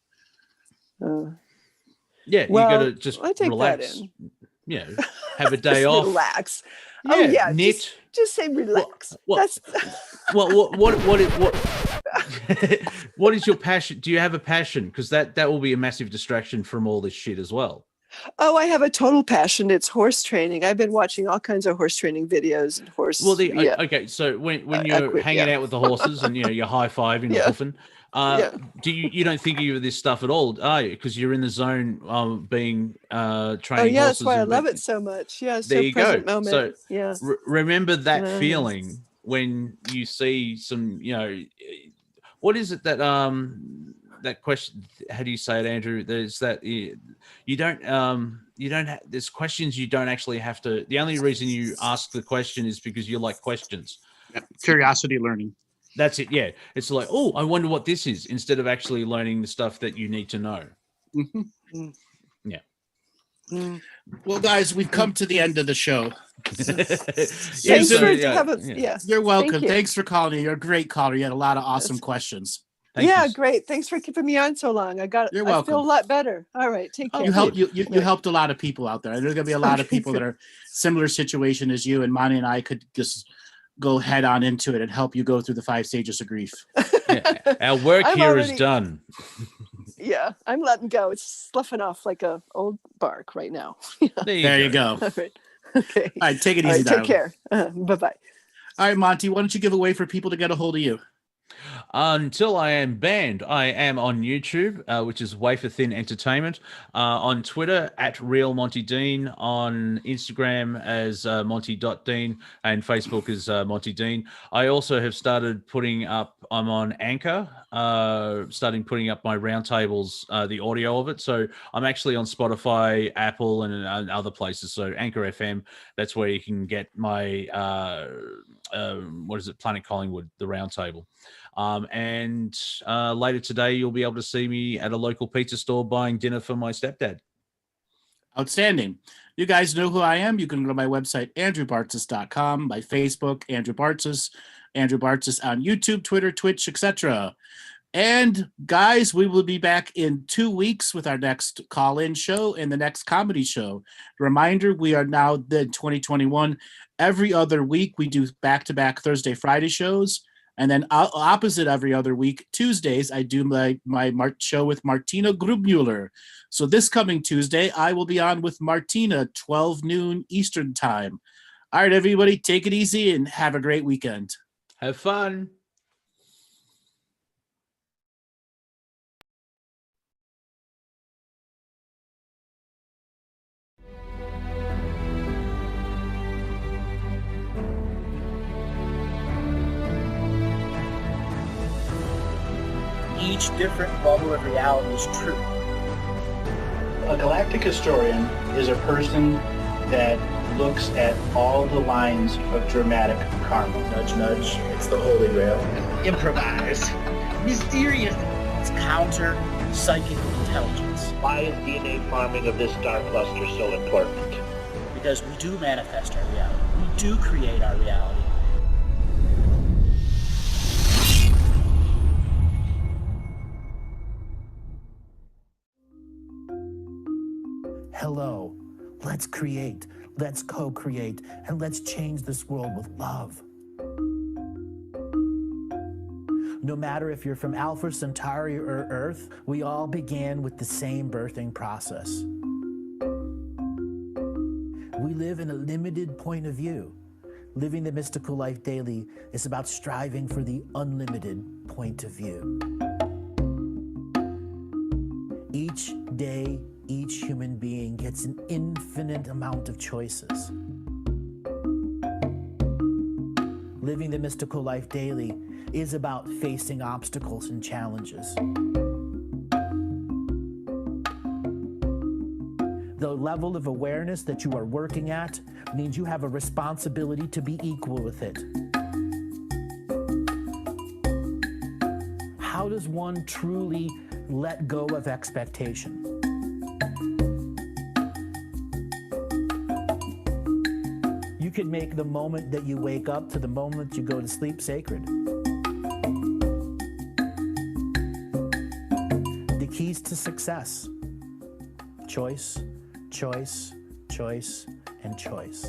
Yeah, well, you got to just I take relax. that in. Yeah, have a day Just off. Relax. Yeah, Oh yeah, knit. just say relax. What? That's what is your passion? Do you have a passion? Because that will be a massive distraction from all this shit as well. Oh, I have a total passion. It's horse training. I've been watching all kinds of horse training videos and horse. Well, okay. So when you're hanging out with the horses and you're high fiving or hoofing, do you don't think of this stuff at all, are you? Because you're in the zone, being training horses. Oh yeah, that's why I love it so much. Yeah, there you go. Moment. So yeah, remember that feeling when you see some. What is it that that question? How do you say it, Andrew? There's that you don't there's questions you don't actually have to. The only reason you ask the question is because you like questions. Curiosity learning. That's it. Yeah, it's like, oh, I wonder what this is, instead of actually learning the stuff that you need to know. Mm-hmm. Yeah. Well, guys, we've come to the end of the show. You're welcome. Thanks for calling. You're a great caller. You had a lot of awesome questions. Thank you. Great. Thanks for keeping me on so long. You're welcome. I feel a lot better. All right, take care. You helped a lot of people out there. There's going to be a lot of people that are similar situation as you, and Monty and I could just go head on into it and help you go through the 5 stages of grief. Our work here is done. Yeah, I'm letting go. It's sloughing off like a old bark right now. There you go. All right. Okay. All right, take it easy. Take care. Bye-bye. All right, Monty, why don't you give a way for people to get a hold of you? Until I am banned, I am on YouTube, which is Wafer Thin Entertainment, on Twitter at Real Monty Dean, on Instagram as Monty.Dean, and Facebook as Monty Dean. I also have started putting up, I'm on Anchor, starting putting up my roundtables, the audio of it. So I'm actually on Spotify, Apple, and other places. So Anchor FM, that's where you can get my, Planet Collingwood, the roundtable. And later today, you'll be able to see me at a local pizza store buying dinner for my stepdad. Outstanding. You guys know who I am. You can go to my website, andrewbartzis.com, my Facebook, Andrew Bartzis on YouTube, Twitter, Twitch, etc. And guys, we will be back in 2 weeks with our next call-in show and the next comedy show. Reminder, we are now in 2021. Every other week, we do back-to-back Thursday, Friday shows. And then opposite every other week, Tuesdays, I do my show with Martina Grubmuller. So this coming Tuesday, I will be on with Martina, 12 noon Eastern time. All right, everybody, take it easy and have a great weekend. Have fun. Each different bubble of reality is true. A galactic historian is a person that looks at all the lines of dramatic karma. Nudge, nudge. It's the Holy Grail. Improvise. Mysterious. It's counter psychic intelligence. Why is DNA farming of this star cluster so important? Because we do manifest our reality. We do create our reality. Hello, let's create, let's co-create, and let's change this world with love. No matter if you're from Alpha Centauri or Earth, we all began with the same birthing process. We live in a limited point of view. Living the mystical life daily is about striving for the unlimited point of view. Each day, each human being gets an infinite amount of choices. Living the mystical life daily is about facing obstacles and challenges. The level of awareness that you are working at means you have a responsibility to be equal with it. How does one truly let go of expectation? You can make the moment that you wake up to the moment you go to sleep sacred. The keys to success: choice, choice, choice, and choice.